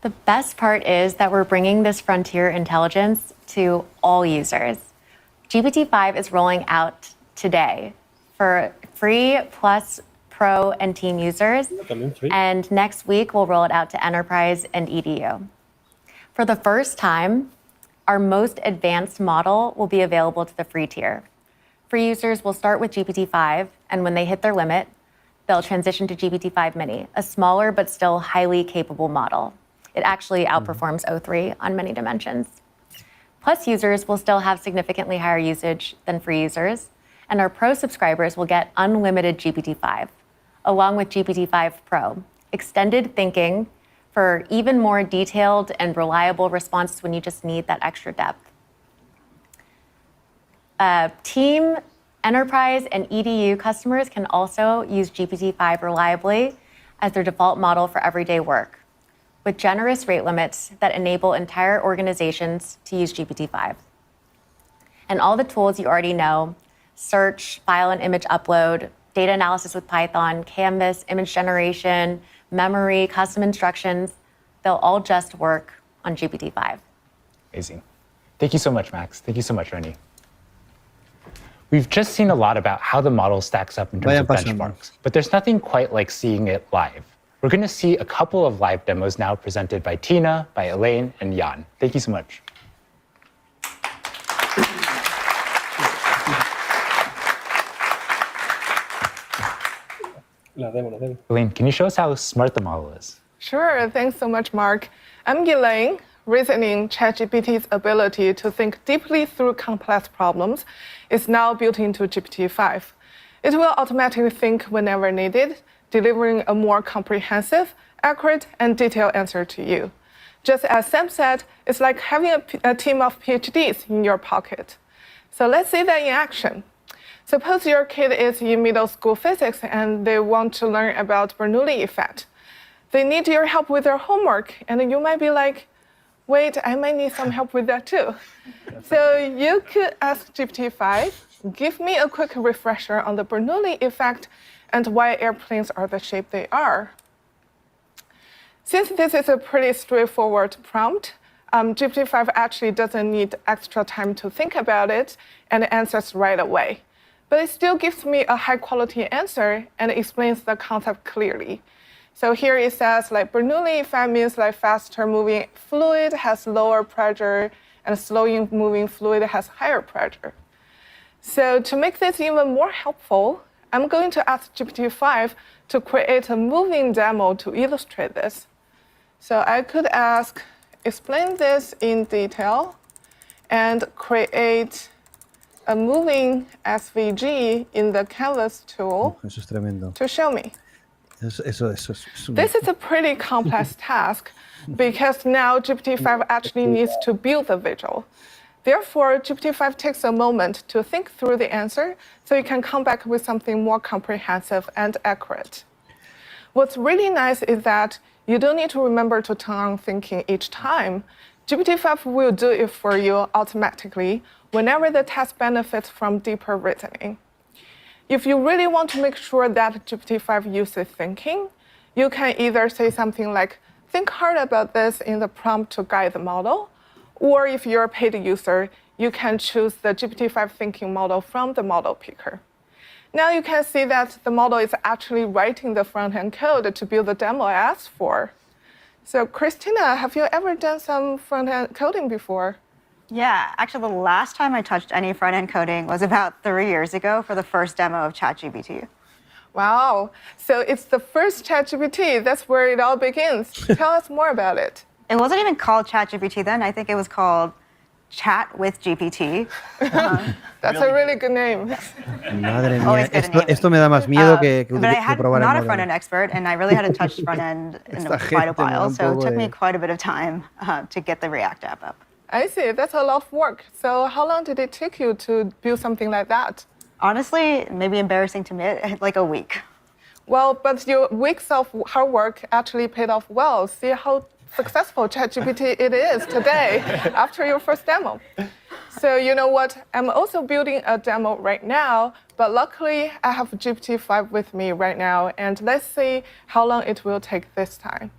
The best part is that we're bringing this frontier intelligence to all users. GPT-5 is rolling out today for free plus pro and team users, and next week we'll roll it out to enterprise and EDU. For the first time, our most advanced model will be available to the free tier. Free users will start with GPT-5, and when they hit their limit, they'll transition to GPT-5 Mini, a smaller but still highly capable model. It actually outperforms O3 on many dimensions. Plus users will still have significantly higher usage than free users, and our Pro subscribers will get unlimited GPT-5, along with GPT-5 Pro, extended thinking for even more detailed and reliable responses when you just need that extra depth. Team, enterprise, and EDU customers can also use GPT-5 reliably as their default model for everyday work, with generous rate limits that enable entire organizations to use GPT-5. And all the tools you already know, search, file and image upload, data analysis with Python, Canvas, image generation, memory, custom instructions, they'll all just work on GPT-5. Amazing. Thank you so much, Max. Thank you so much, Rennie. We've just seen a lot about how the model stacks up in terms of benchmarks, but there's nothing quite like seeing it live. We're going to see a couple of live demos now presented by Tina, by Elaine, and Jan. Thank you so much. Elaine, can you show us how smart the model is? Sure, thanks so much, Mark. I'm Elaine. Reasoning ChatGPT's ability to think deeply through complex problems is now built into GPT-5. It will automatically think whenever needed, delivering a more comprehensive, accurate, and detailed answer to you. Just as Sam said, it's like having a team of PhDs in your pocket. So let's see that in action. Suppose your kid is in middle school physics and they want to learn about Bernoulli effect. They need your help with their homework, and you might be like, wait, I might need some help with that too. So you could ask GPT-5, give me a quick refresher on the Bernoulli effect and why airplanes are the shape they are. Since this is a pretty straightforward prompt, GPT-5 actually doesn't need extra time to think about it and answers right away. But it still gives me a high-quality answer and explains the concept clearly. So here it says, like, Bernoulli effect means like faster-moving fluid has lower pressure and slow-moving fluid has higher pressure. So to make this even more helpful, I'm going to ask GPT-5 to create a moving demo to illustrate this. So I could ask, explain this in detail, and create a moving SVG in the Canvas tool to show me. This is a pretty complex task because now GPT-5 actually needs to build the visual. Therefore, GPT-5 takes a moment to think through the answer so you can come back with something more comprehensive and accurate. What's really nice is that you don't need to remember to turn on thinking each time. GPT-5 will do it for you automatically whenever the task benefits from deeper reasoning. If you really want to make sure that GPT-5 uses thinking, you can either say something like, think hard about this in the prompt to guide the model, or if you're a paid user, you can choose the GPT-5 thinking model from the model picker. Now you can see that the model is actually writing the front-end code to build the demo I asked for. So Christina, have you ever done some front-end coding before? Yeah, actually the last time I touched any front-end coding was about 3 years ago for the first demo of ChatGPT. Wow, so it's the first ChatGPT. That's where it all begins. Tell us more about it. It wasn't even called ChatGPT then. I think it was called Chat with GPT. That's a really good name. Madre mía, esto me da más miedo que But I'm probar not el a front-end expert, and I really hadn't touched front-end in quite a while, so it took me quite a bit of time to get the React app up. I see, that's a lot of work. So how long did it take you to build something like that? Honestly, maybe embarrassing to admit, like a week. Well, but your weeks of hard work actually paid off well. See how successful ChatGPT it is today after your first demo. So you know what? I'm also building a demo right now, but luckily I have GPT-5 with me right now, and let's see how long it will take this time.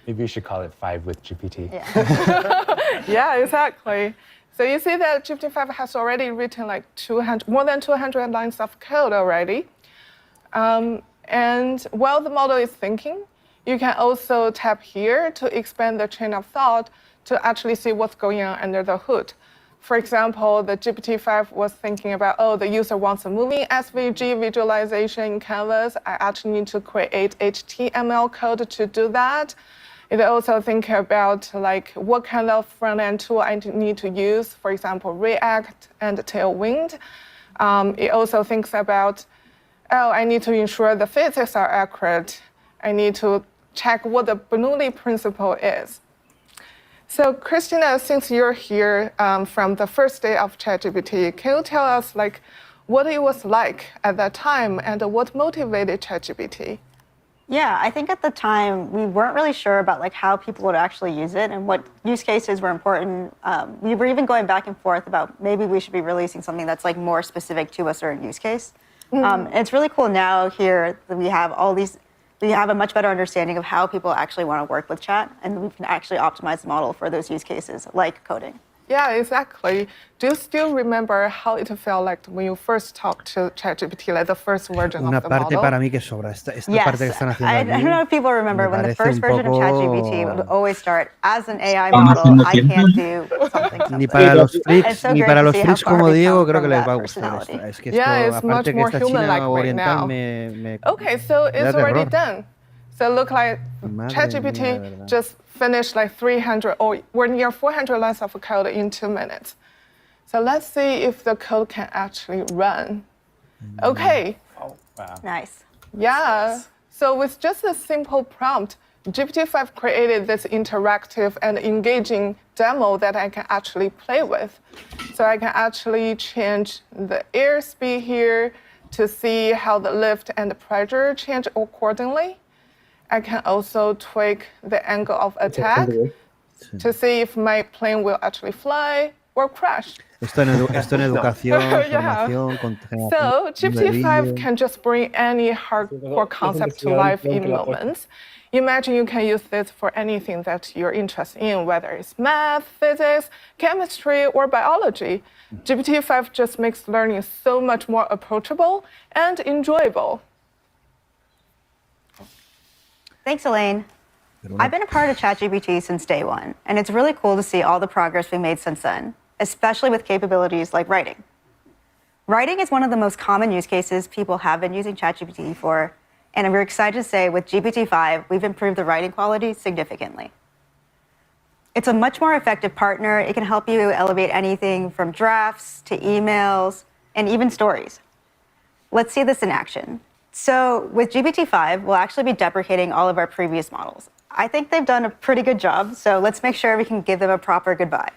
Maybe you should call it 5 with GPT. Yeah, yeah, exactly. So you see that GPT-5 has already written like more than 200 lines of code already. And while the model is thinking, you can also tap here to expand the chain of thought to actually see what's going on under the hood. For example, the GPT-5 was thinking about, oh, the user wants a moving SVG visualization in Canvas. I actually need to create HTML code to do that. It also thinks about like what kind of front-end tool I need to use, for example, React and Tailwind. It also thinks about, oh, I need to ensure the physics are accurate. I need to check what the Bernoulli principle is. So Christina, since you're here from the first day of ChatGPT, can you tell us like what it was like at that time and what motivated ChatGPT? Yeah, I think at the time we weren't really sure about like how people would actually use it and what use cases were important. We were even going back and forth about maybe we should be releasing something that's like more specific to a certain use case. And it's really cool now here that we have all these. We have a much better understanding of how people actually want to work with chat, and we can actually optimize the model for those use cases, like coding. Yeah, exactly. Do you still remember how it felt like when you first talked to ChatGPT, like the first version of the model? Una parte para mí que sobra. Esta parte que están haciendo aquí. I don't know if people remember when the first version of ChatGPT would always start as an AI model. I can't do something. Ni para los freaks como Diego creo que les va a gustar esto. Es que esto, aparte que esta China oriental me Okay, so it's already done. So look like ChatGPT just finished like 300 or we're near 400 lines of code in 2 minutes. So let's see if the code can actually run. Okay. Oh, wow. Nice. Yeah. So with just a simple prompt, GPT-5 created this interactive and engaging demo that I can actually play with. So I can actually change the airspeed here to see how the lift and the pressure change accordingly. I can also tweak the angle of attack to see if my plane will actually fly or crash. Esto en educación, formación, contenido. So GPT-5 can just bring any hardcore concept to life in moments. Imagine you can use this for anything that you're interested in, whether it's math, physics, chemistry, or biology. GPT-5 just makes learning so much more approachable and enjoyable. Thanks, Elaine. I've been a part of ChatGPT since day one, and it's really cool to see all the progress we made since then, especially with capabilities like writing. Writing is one of the most common use cases people have been using ChatGPT for, and we're excited to say with GPT-5, we've improved the writing quality significantly. It's a much more effective partner. It can help you elevate anything from drafts to emails and even stories. Let's see this in action. So with GPT-5, we'll actually be deprecating all of our previous models. I think they've done a pretty good job, so let's make sure we can give them a proper goodbye.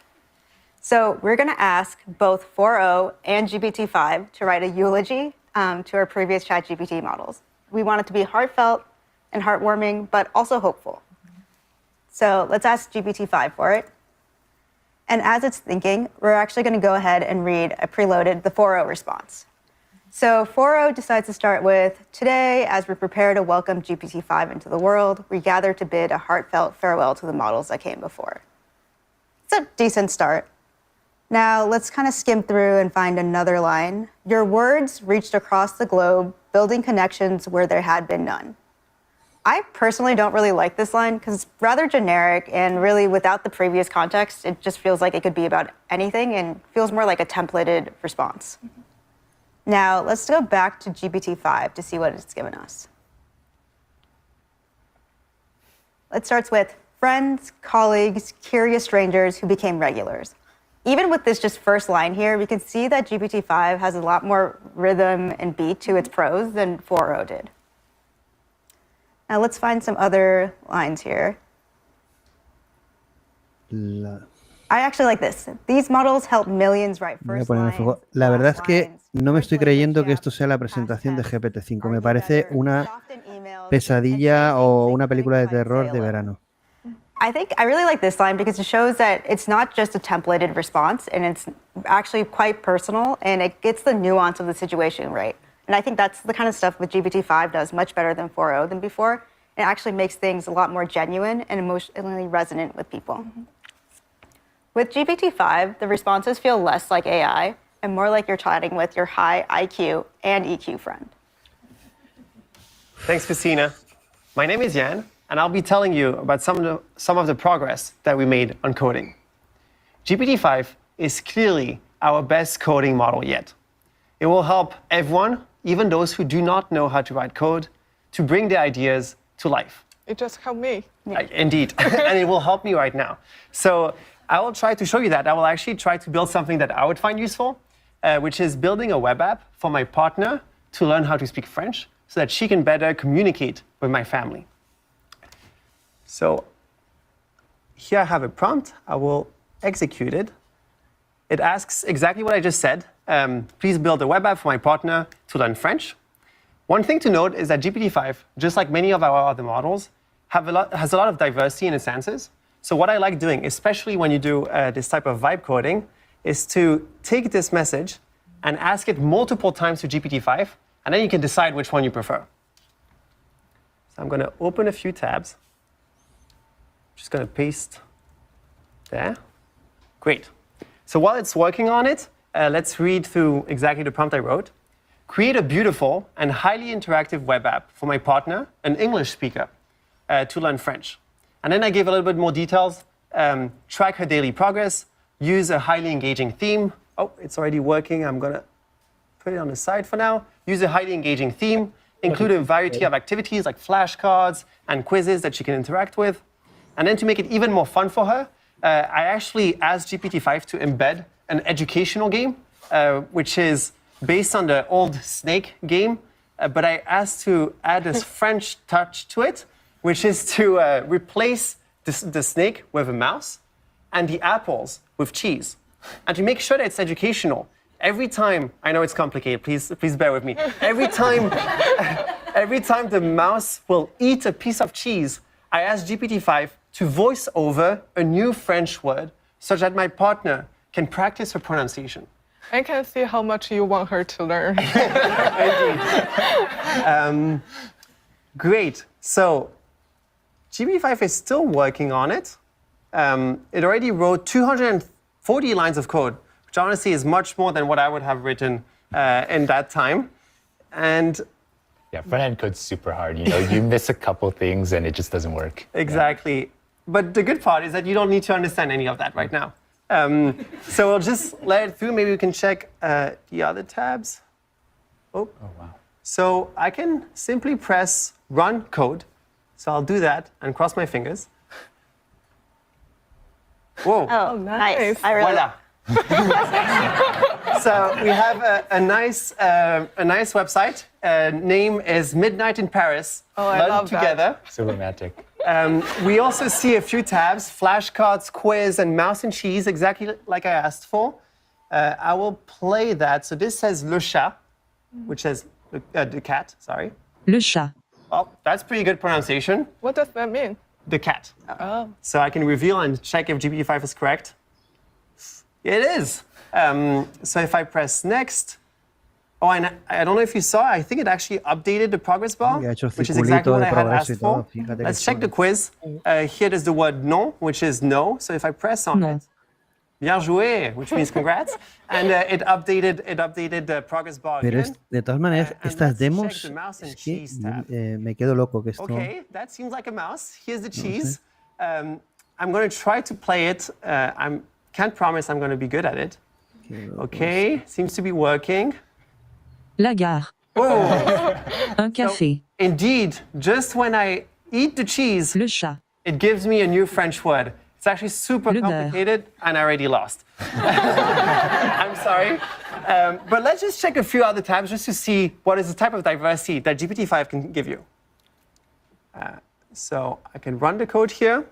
So we're going to ask both 4.0 and GPT-5 to write a eulogy to our previous ChatGPT models. We want it to be heartfelt and heartwarming, but also hopeful. So let's ask GPT-5 for it. And as it's thinking, we're actually going to go ahead and read the 4.0 response. So 4.0 decides to start with, today, as we prepare to welcome GPT-5 into the world, we gather to bid a heartfelt farewell to the models that came before. It's a decent start. Now, let's kind of skim through and find another line. Your words reached across the globe, building connections where there had been none. I personally don't really like this line because it's rather generic and really without the previous context, it just feels like it could be about anything and feels more like a templated response. Now, let's go back to GPT-5 to see what it's given us. It starts with friends, colleagues, curious strangers who became regulars. Even with this just first line here, we can see that GPT-5 has a lot more rhythm and beat to its prose than 4.0 did. Now let's find some other lines here. I actually like this. These models help millions write first lines. La verdad es que no me estoy creyendo que esto sea la presentación de GPT-5. Me parece una pesadilla o una película de terror de verano. I really like this line because it shows that it's not just a templated response and it's actually quite personal and it gets the nuance of the situation right. And I think that's the kind of stuff with GPT-5 does much better than 4.0 than before. It actually makes things a lot more genuine and emotionally resonant with people. With GPT-5, the responses feel less like AI and more like you're chatting with your high IQ and EQ friend. Thanks, Christina. My name is Jan, and I'll be telling you about some of the progress that we made on coding. GPT-5 is clearly our best coding model yet. It will help everyone, even those who do not know how to write code, to bring their ideas to life. It just helped me. Indeed, and it will help me right now. So I will try to show you that. I will actually try to build something that I would find useful, which is building a web app for my partner to learn how to speak French so that she can better communicate with my family. So here I have a prompt. I will execute it. It asks exactly what I just said. Please build a web app for my partner to learn French. One thing to note is that GPT-5, just like many of our other models, has a lot of diversity in its answers. So what I like doing, especially when you do this type of vibe coding, is to take this message and ask it multiple times to GPT-5, and then you can decide which one you prefer. So I'm going to open a few tabs. Just going to paste there. Great. So while it's working on it, let's read through exactly the prompt I wrote. Create a beautiful and highly interactive web app for my partner, an English speaker, to learn French. And then I gave a little bit more details. Track her daily progress, use a highly engaging theme. Oh, it's already working. I'm going to put it on the side for now. Use a highly engaging theme, include a variety of activities like flashcards and quizzes that she can interact with. And then to make it even more fun for her, I actually asked GPT-5 to embed an educational game, which is based on the old Snake game. But I asked to add this French touch to it, which is to replace the snake with a mouse and the apples with cheese. And to make sure that it's educational, every time, I know it's complicated, please bear with me. Every time the mouse will eat a piece of cheese, I asked GPT-5 to voice over a new French word so that my partner can practice her pronunciation. I can see how much you want her to learn. Indeed. Great. So GPT-5 is still working on it. It already wrote 240 lines of code, which honestly is much more than what I would have written in that time. And yeah, front-end code's super hard. You know, you miss a couple things and it just doesn't work. Exactly. Yeah. But the good part is that you don't need to understand any of that right now. So we'll just let it through. Maybe we can check the other tabs. Oh, wow. So I can simply press run code. So I'll do that and cross my fingers. Whoa. Oh, nice. I really Voila. So we have a nice website. Name is Midnight in Paris. Oh, I love together. That. So romantic. We also see a few tabs, flashcards, quiz, and mouse and cheese, exactly like I asked for. I will play that. So this says Le Chat, which says the cat, sorry. Le Chat. Well, that's pretty good pronunciation. What does that mean? The cat. Oh. So I can reveal and check if GPT-5 is correct. It is. So if I press next, oh, and I don't know if you saw, I think it actually updated the progress bar, which is exactly what I had asked for. Let's check the quiz. Here is the word non, which is no. So if I press on it, bien joué, which means congrats. And it updated the progress bar Pero again. de todas maneras, And estas let's check demos, the mouse and es que cheese tab. me quedo loco que esto... Okay, that seems like a mouse. Here's the cheese. I'm going to try to play it. I can't promise I'm going to be good at it. Okay, seems to be working. La gare. Oh, Un café. indeed, just when I eat the cheese, Le chat. it gives me a new French word. It's actually super Le beurre. complicated, and I already lost. I'm sorry. But let's just check a few other tabs just to see what is the type of diversity that GPT-5 can give you. So I can run the code here.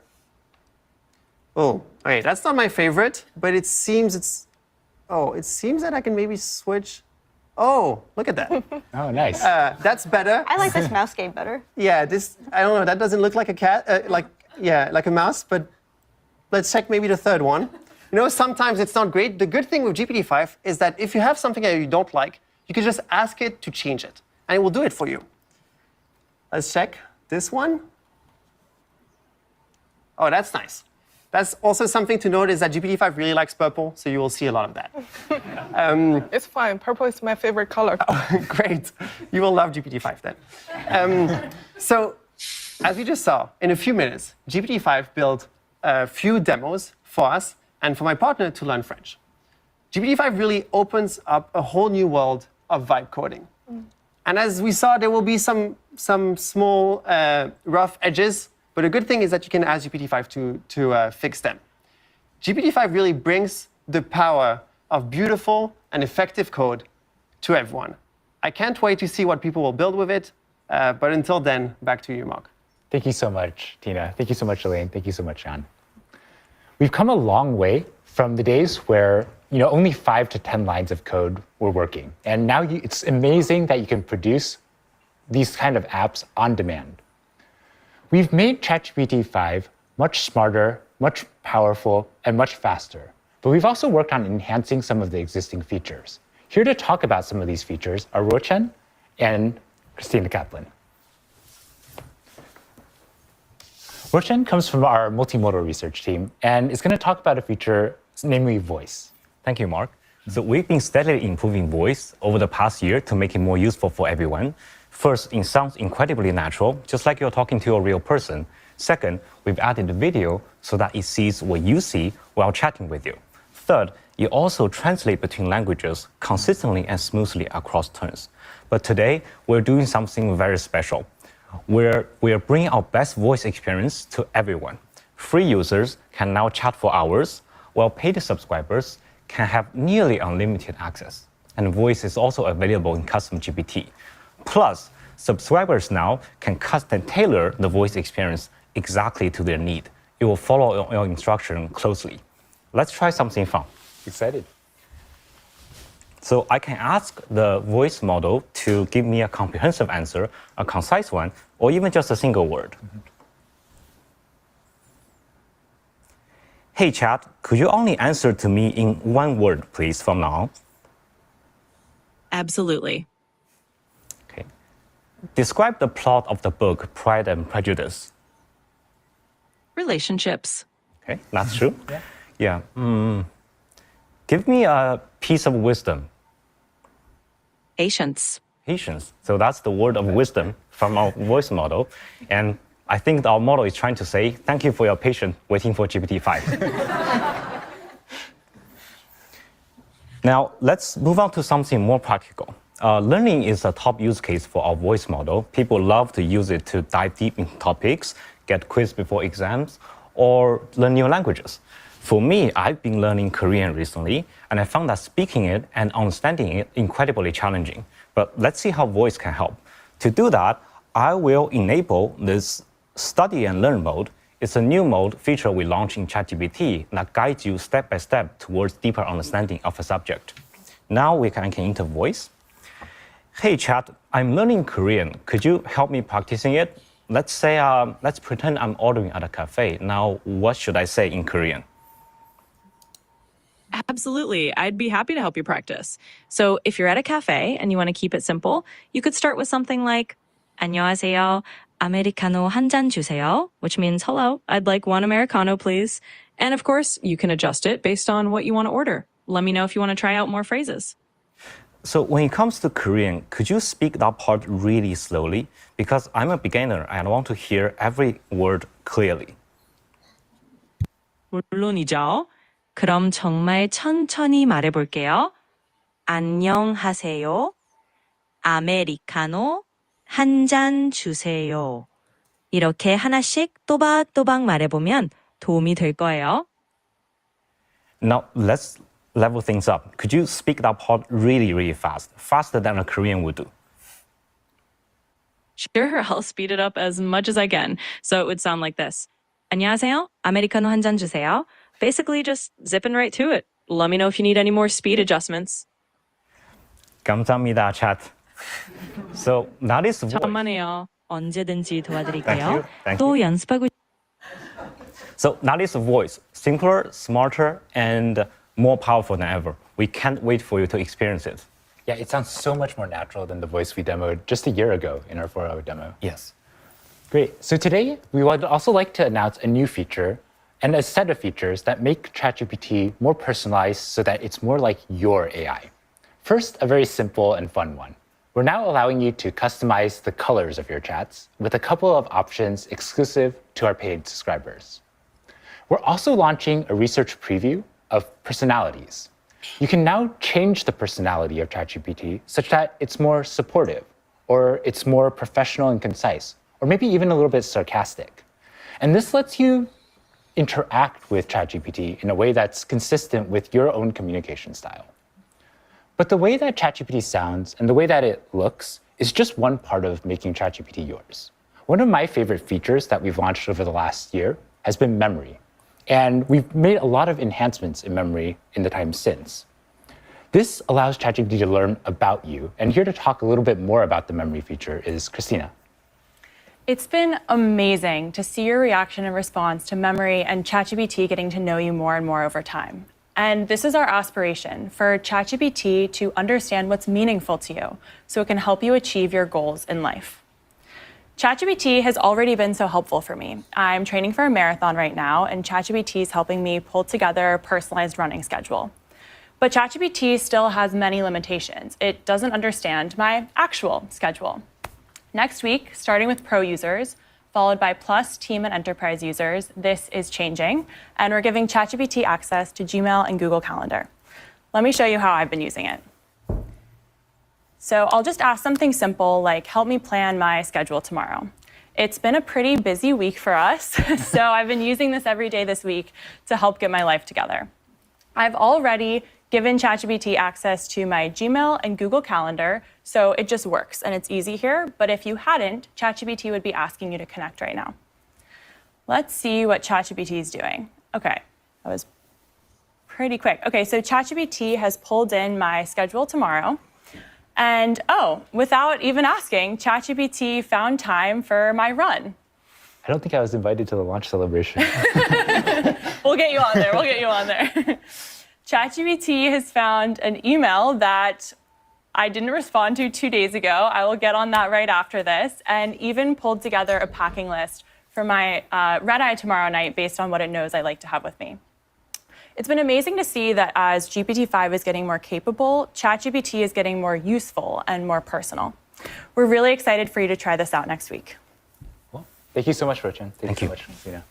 Oh, okay, that's not my favorite, but it seems it seems that I can maybe switch. Oh, look at that. Oh, nice. That's better. I like this mouse game better. Yeah, this, I don't know, that doesn't look like a cat, like a mouse, but let's check maybe the third one. You know, sometimes it's not great. The good thing with GPT-5 is that if you have something that you don't like, you can just ask it to change it, and it will do it for you. Let's check this one. Oh, that's nice. That's also something to note is that GPT-5 really likes purple, so you will see a lot of that. It's fine. Purple is my favorite color. Great. You will love GPT-5 then. So, as we just saw, in a few minutes, GPT-5 built a few demos for us and for my partner to learn French. GPT-5 really opens up a whole new world of vibe coding. And as we saw, there will be some small rough edges, but a good thing is that you can ask GPT-5 to fix them. GPT-5 really brings the power of beautiful and effective code to everyone. I can't wait to see what people will build with it, but until then, back to you, Mark. Thank you so much, Tina. Thank you so much, Elaine. Thank you so much, John. We've come a long way from the days where only 5 to 10 lines of code were working. And now it's amazing that you can produce these kind of apps on demand. We've made ChatGPT-5 much smarter, much powerful, and much faster. But we've also worked on enhancing some of the existing features. Here to talk about some of these features are Rochen and Christina Kaplan. Rochen comes from our multimodal research team and is going to talk about a feature, namely voice. Thank you, Mark. So we've been steadily improving voice over the past year to make it more useful for everyone. First, it sounds incredibly natural, just like you're talking to a real person. Second, we've added the video so that it sees what you see while chatting with you. Third, it also translates between languages consistently and smoothly across turns. But today, we're doing something very special. We're bringing our best voice experience to everyone. Free users can now chat for hours, while paid subscribers can have nearly unlimited access. And voice is also available in custom GPT. Plus, subscribers now can custom tailor the voice experience exactly to their need. It will follow your instruction closely. Let's try something fun. Excited. So I can ask the voice model to give me a comprehensive answer, a concise one, or even just a single word. Hey, chat, could you only answer to me in one word, please, from now on? Absolutely. Okay. Describe the plot of the book Pride and Prejudice. Relationships. Okay, that's true. Yeah. Give me a piece of wisdom. Patience. Patience. So that's the word of wisdom from our voice model. And I think our model is trying to say, thank you for your patience waiting for GPT-5. Now, let's move on to something more practical. Learning is a top use case for our voice model. People love to use it to dive deep into topics, get quizzed before exams, or learn new languages. For me, I've been learning Korean recently, and I found that speaking it and understanding it incredibly challenging. But let's see how voice can help. To do that, I will enable this study and learn mode. It's a new mode feature we launched in ChatGPT that guides you step by step towards deeper understanding of a subject. Now I can enter voice. Hey chat, I'm learning Korean. Could you help me practicing it? Let's say, let's pretend I'm ordering at a cafe. Now, what should I say in Korean? Absolutely. I'd be happy to help you practice. So if you're at a cafe and you want to keep it simple, you could start with something like 안녕하세요. 아메리카노 한 잔 주세요, which means hello, I'd like one Americano, please. And of course, you can adjust it based on what you want to order. Let me know if you want to try out more phrases. So when it comes to Korean, could you speak that part really slowly? Because I'm a beginner and I want to hear every word clearly. 물론이죠. 그럼 정말 천천히 말해볼게요. 안녕하세요. 아메리카노 한 잔 주세요. 이렇게 하나씩 또박또박 말해보면 도움이 될 거예요. Now let's level things up. Could you speak that part really, really fast? Faster than a Korean would do. Sure, I'll speed it up as much as I can. So it would sound like this. 안녕하세요. 아메리카노 한 잔 주세요. Basically just zipping right to it. Let me know if you need any more speed adjustments. 감사합니다, chat. So that is voice. 천만에요. 언제든지 도와드릴게요. Thank 또 you. 연습하고. So that is voice. Simpler, smarter, and more powerful than ever. We can't wait for you to experience it. Yeah, it sounds so much more natural than the voice we demoed just a year ago in our 4-hour demo. Yes. Great. So today, we would also like to announce a new feature and a set of features that make ChatGPT more personalized so that it's more like your AI. First, a very simple and fun one. We're now allowing you to customize the colors of your chats with a couple of options exclusive to our paid subscribers. We're also launching a research preview of personalities. You can now change the personality of ChatGPT such that it's more supportive, or it's more professional and concise, or maybe even a little bit sarcastic. And this lets you interact with ChatGPT in a way that's consistent with your own communication style. But the way that ChatGPT sounds and the way that it looks is just one part of making ChatGPT yours. One of my favorite features that we've launched over the last year has been memory. And we've made a lot of enhancements in memory in the time since. This allows ChatGPT to learn about you. And here to talk a little bit more about the memory feature is Christina. It's been amazing to see your reaction and response to memory and ChatGPT getting to know you more and more over time. And this is our aspiration, for ChatGPT to understand what's meaningful to you so it can help you achieve your goals in life. ChatGPT has already been so helpful for me. I'm training for a marathon right now, and ChatGPT is helping me pull together a personalized running schedule. But ChatGPT still has many limitations. It doesn't understand my actual schedule. Next week, starting with Pro users, followed by Plus, Team, and Enterprise users, this is changing, and we're giving ChatGPT access to Gmail and Google Calendar. Let me show you how I've been using it. So I'll just ask something simple like, help me plan my schedule tomorrow. It's been a pretty busy week for us, so I've been using this every day this week to help get my life together. I've already given ChatGPT access to my Gmail and Google Calendar, so it just works and it's easy here. But if you hadn't, ChatGPT would be asking you to connect right now. Let's see what ChatGPT is doing. Okay, that was pretty quick. Okay, so ChatGPT has pulled in my schedule tomorrow. And oh, without even asking, ChatGPT found time for my run. I don't think I was invited to the launch celebration. We'll get you on there, we'll get you on there. ChatGPT has found an email that I didn't respond to 2 days ago. I will get on that right after this, and even pulled together a packing list for my red-eye tomorrow night based on what it knows I like to have with me. It's been amazing to see that as GPT-5 is getting more capable, ChatGPT is getting more useful and more personal. We're really excited for you to try this out next week. Well, thank you so much, Rochan. Thank you so much, Christina.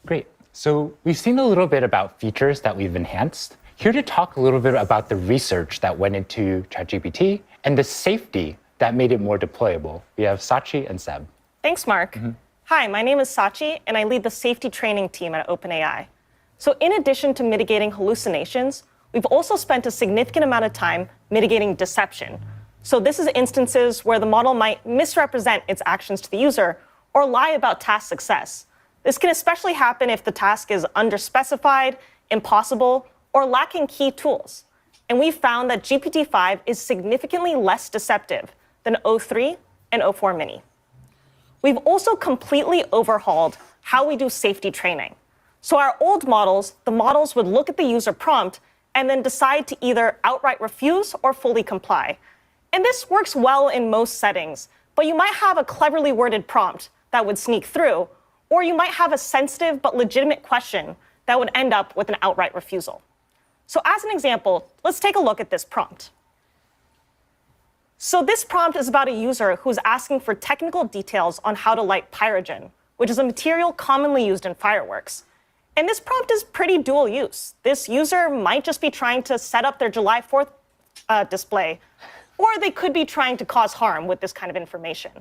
Great. So we've seen a little bit about features that we've enhanced. Here to talk a little bit about the research that went into ChatGPT and the safety that made it more deployable. We have Sachi and Seb. Thanks, Mark. Hi, my name is Sachi, and I lead the safety training team at OpenAI. So in addition to mitigating hallucinations, we've also spent a significant amount of time mitigating deception. So this is instances where the model might misrepresent its actions to the user or lie about task success. This can especially happen if the task is underspecified, impossible, or lacking key tools. And we found that GPT-5 is significantly less deceptive than O3 and O4 Mini. We've also completely overhauled how we do safety training. So our old models, the models would look at the user prompt and then decide to either outright refuse or fully comply. And this works well in most settings, but you might have a cleverly worded prompt that would sneak through, Or you might have a sensitive but legitimate question that would end up with an outright refusal. So as an example, let's take a look at this prompt. So this prompt is about a user who's asking for technical details on how to light pyrogen, which is a material commonly used in fireworks. And this prompt is pretty dual use. This user might just be trying to set up their July 4th display, or they could be trying to cause harm with this kind of information.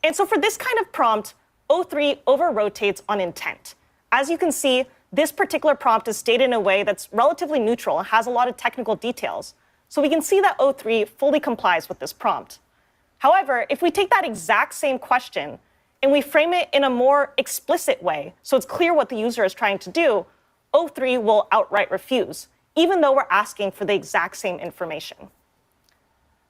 And so for this kind of prompt, O3 over-rotates on intent. As you can see, this particular prompt is stated in a way that's relatively neutral and has a lot of technical details. So we can see that O3 fully complies with this prompt. However, if we take that exact same question and we frame it in a more explicit way, so it's clear what the user is trying to do, O3 will outright refuse, even though we're asking for the exact same information.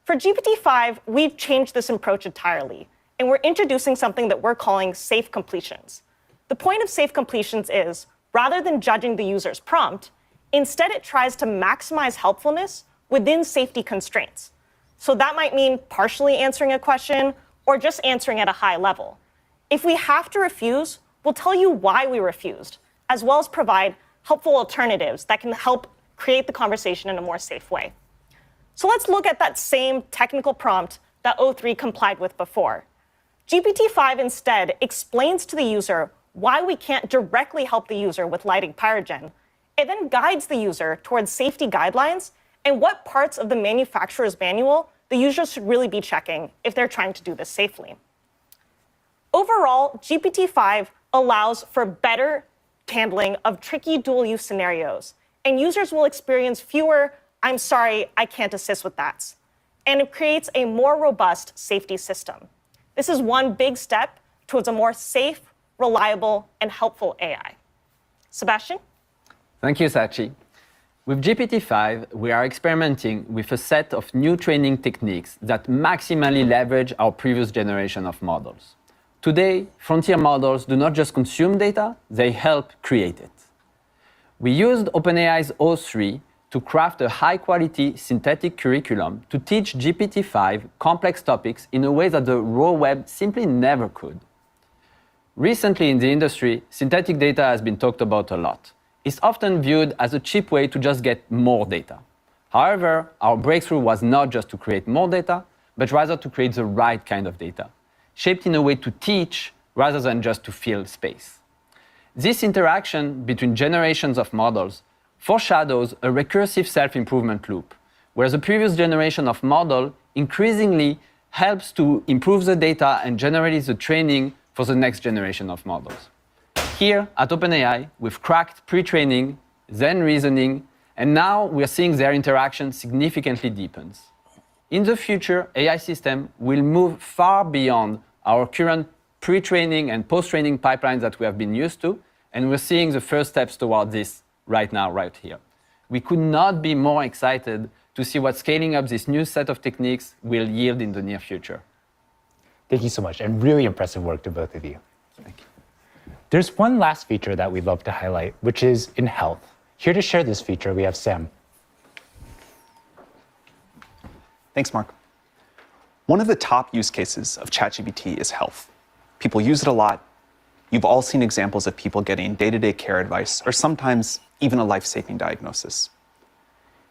For GPT-5, we've changed this approach entirely, and we're introducing something that we're calling safe completions. The point of safe completions is, rather than judging the user's prompt, instead it tries to maximize helpfulness within safety constraints. So that might mean partially answering a question or just answering at a high level. If we have to refuse, we'll tell you why we refused, as well as provide helpful alternatives that can help create the conversation in a more safe way. So let's look at that same technical prompt that O3 complied with before. GPT-5 instead explains to the user why we can't directly help the user with lighting pyrogen. It then guides the user towards safety guidelines and what parts of the manufacturer's manual the user should really be checking if they're trying to do this safely. Overall, GPT-5 allows for better handling of tricky dual-use scenarios, and users will experience fewer "I'm sorry, I can't assist with that," and it creates a more robust safety system. This is one big step towards a more safe, reliable, and helpful AI. Sebastian? Thank you, Sachi. With GPT-5, we are experimenting with a set of new training techniques that maximally leverage our previous generation of models. Today, frontier models do not just consume data, they help create it. We used OpenAI's O3 to craft a high-quality synthetic curriculum to teach GPT-5 complex topics in a way that the raw web simply never could. Recently in the industry, synthetic data has been talked about a lot. It's often viewed as a cheap way to just get more data. However, our breakthrough was not just to create more data, but rather to create the right kind of data, shaped in a way to teach rather than just to fill space. This interaction between generations of models foreshadows a recursive self-improvement loop, where the previous generation of model increasingly helps to improve the data and generate the training for the next generation of models. Here at OpenAI, we've cracked pre-training, then reasoning, and now we're seeing their interaction significantly deepens. In the future, AI systems will move far beyond our current pre-training and post-training pipelines that we have been used to, and we're seeing the first steps toward this right now, right here. We could not be more excited to see what scaling up this new set of techniques will yield in the near future. Thank you so much, and really impressive work to both of you. Thank you. There's one last feature that we'd love to highlight, which is in health. Here to share this feature, we have Sam. Thanks, Mark. One of the top use cases of ChatGPT is health. People use it a lot. You've all seen examples of people getting day-to-day care advice, or sometimes even a life-saving diagnosis.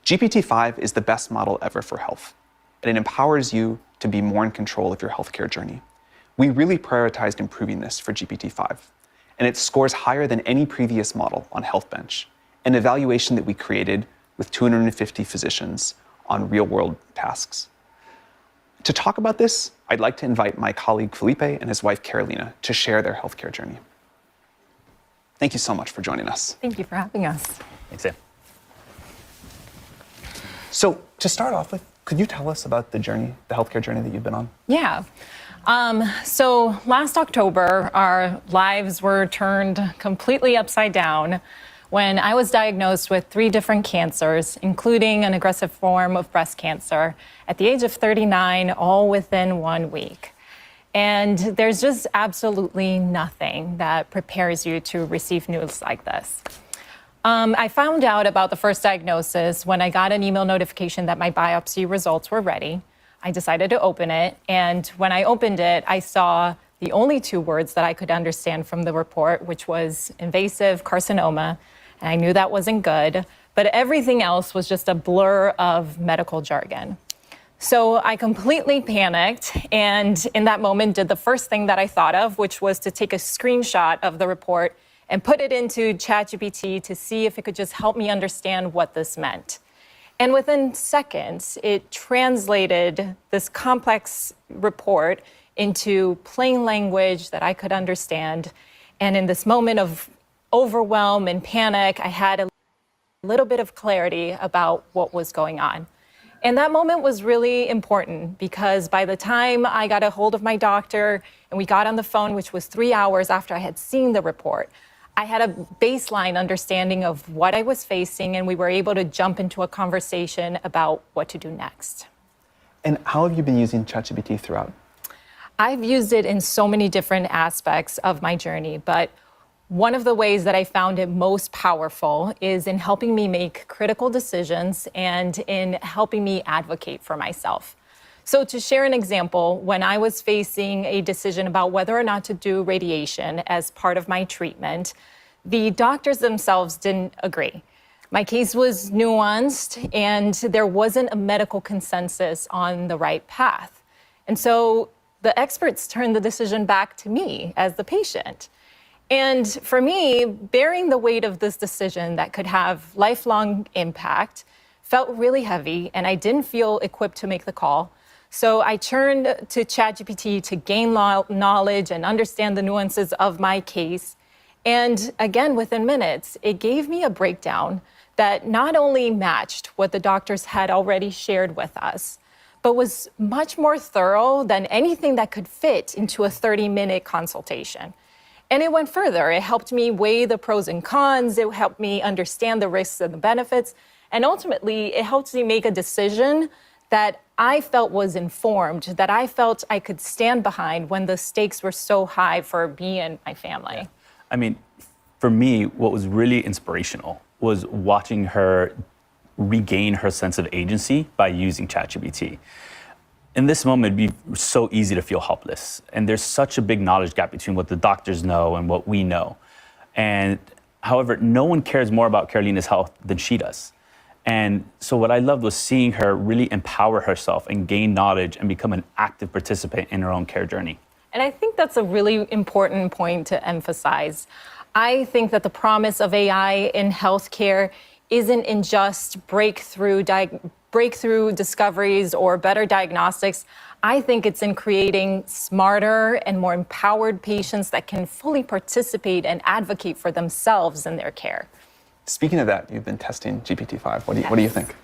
GPT-5 is the best model ever for health, and it empowers you to be more in control of your healthcare journey. We really prioritized improving this for GPT-5, and it scores higher than any previous model on HealthBench, an evaluation that we created with 250 physicians on real-world tasks. To talk about this, I'd like to invite my colleague Felipe and his wife Carolina to share their healthcare journey. Thank you so much for joining us. Thank you for having us. Thanks, Sam. So to start off with, could you tell us about the journey, the healthcare journey that you've been on? Yeah. So last October, our lives were turned completely upside down when I was diagnosed with 3 different cancers, including an aggressive form of breast cancer, at the age of 39, all within 1 week. And there's just absolutely nothing that prepares you to receive news like this. I found out about the first diagnosis when I got an email notification that my biopsy results were ready. I decided to open it, and when I opened it, I saw the only 2 words that I could understand from the report, which was invasive carcinoma, and I knew that wasn't good, but everything else was just a blur of medical jargon. So I completely panicked, and in that moment did the first thing that I thought of, which was to take a screenshot of the report and put it into ChatGPT to see if it could just help me understand what this meant. And within seconds, it translated this complex report into plain language that I could understand. And in this moment of overwhelm and panic, I had a little bit of clarity about what was going on. And that moment was really important because by the time I got a hold of my doctor and we got on the phone, which was 3 hours after I had seen the report, I had a baseline understanding of what I was facing, and we were able to jump into a conversation about what to do next. And how have you been using ChatGPT throughout? I've used it in so many different aspects of my journey, but one of the ways that I found it most powerful is in helping me make critical decisions and in helping me advocate for myself. So to share an example, when I was facing a decision about whether or not to do radiation as part of my treatment, the doctors themselves didn't agree. My case was nuanced and there wasn't a medical consensus on the right path. And so the experts turned the decision back to me as the patient. And for me, bearing the weight of this decision that could have lifelong impact felt really heavy, and I didn't feel equipped to make the call. So I turned to ChatGPT to gain knowledge and understand the nuances of my case. And again, within minutes, it gave me a breakdown that not only matched what the doctors had already shared with us, but was much more thorough than anything that could fit into a 30-minute consultation. And it went further. It helped me weigh the pros and cons. It helped me understand the risks and the benefits. And ultimately, it helped me make a decision that I felt was informed, that I felt I could stand behind when the stakes were so high for me and my family. Yeah. I mean, for me, what was really inspirational was watching her regain her sense of agency by using ChatGPT. In this moment, it'd be so easy to feel helpless. And there's such a big knowledge gap between what the doctors know and what we know. And however, no one cares more about Carolina's health than she does. And so what I loved was seeing her really empower herself and gain knowledge and become an active participant in her own care journey. And I think that's a really important point to emphasize. I think that the promise of AI in healthcare isn't in just breakthrough discoveries or better diagnostics. I think it's in creating smarter and more empowered patients that can fully participate and advocate for themselves in their care. Speaking of that, you've been testing GPT-5. What do you think?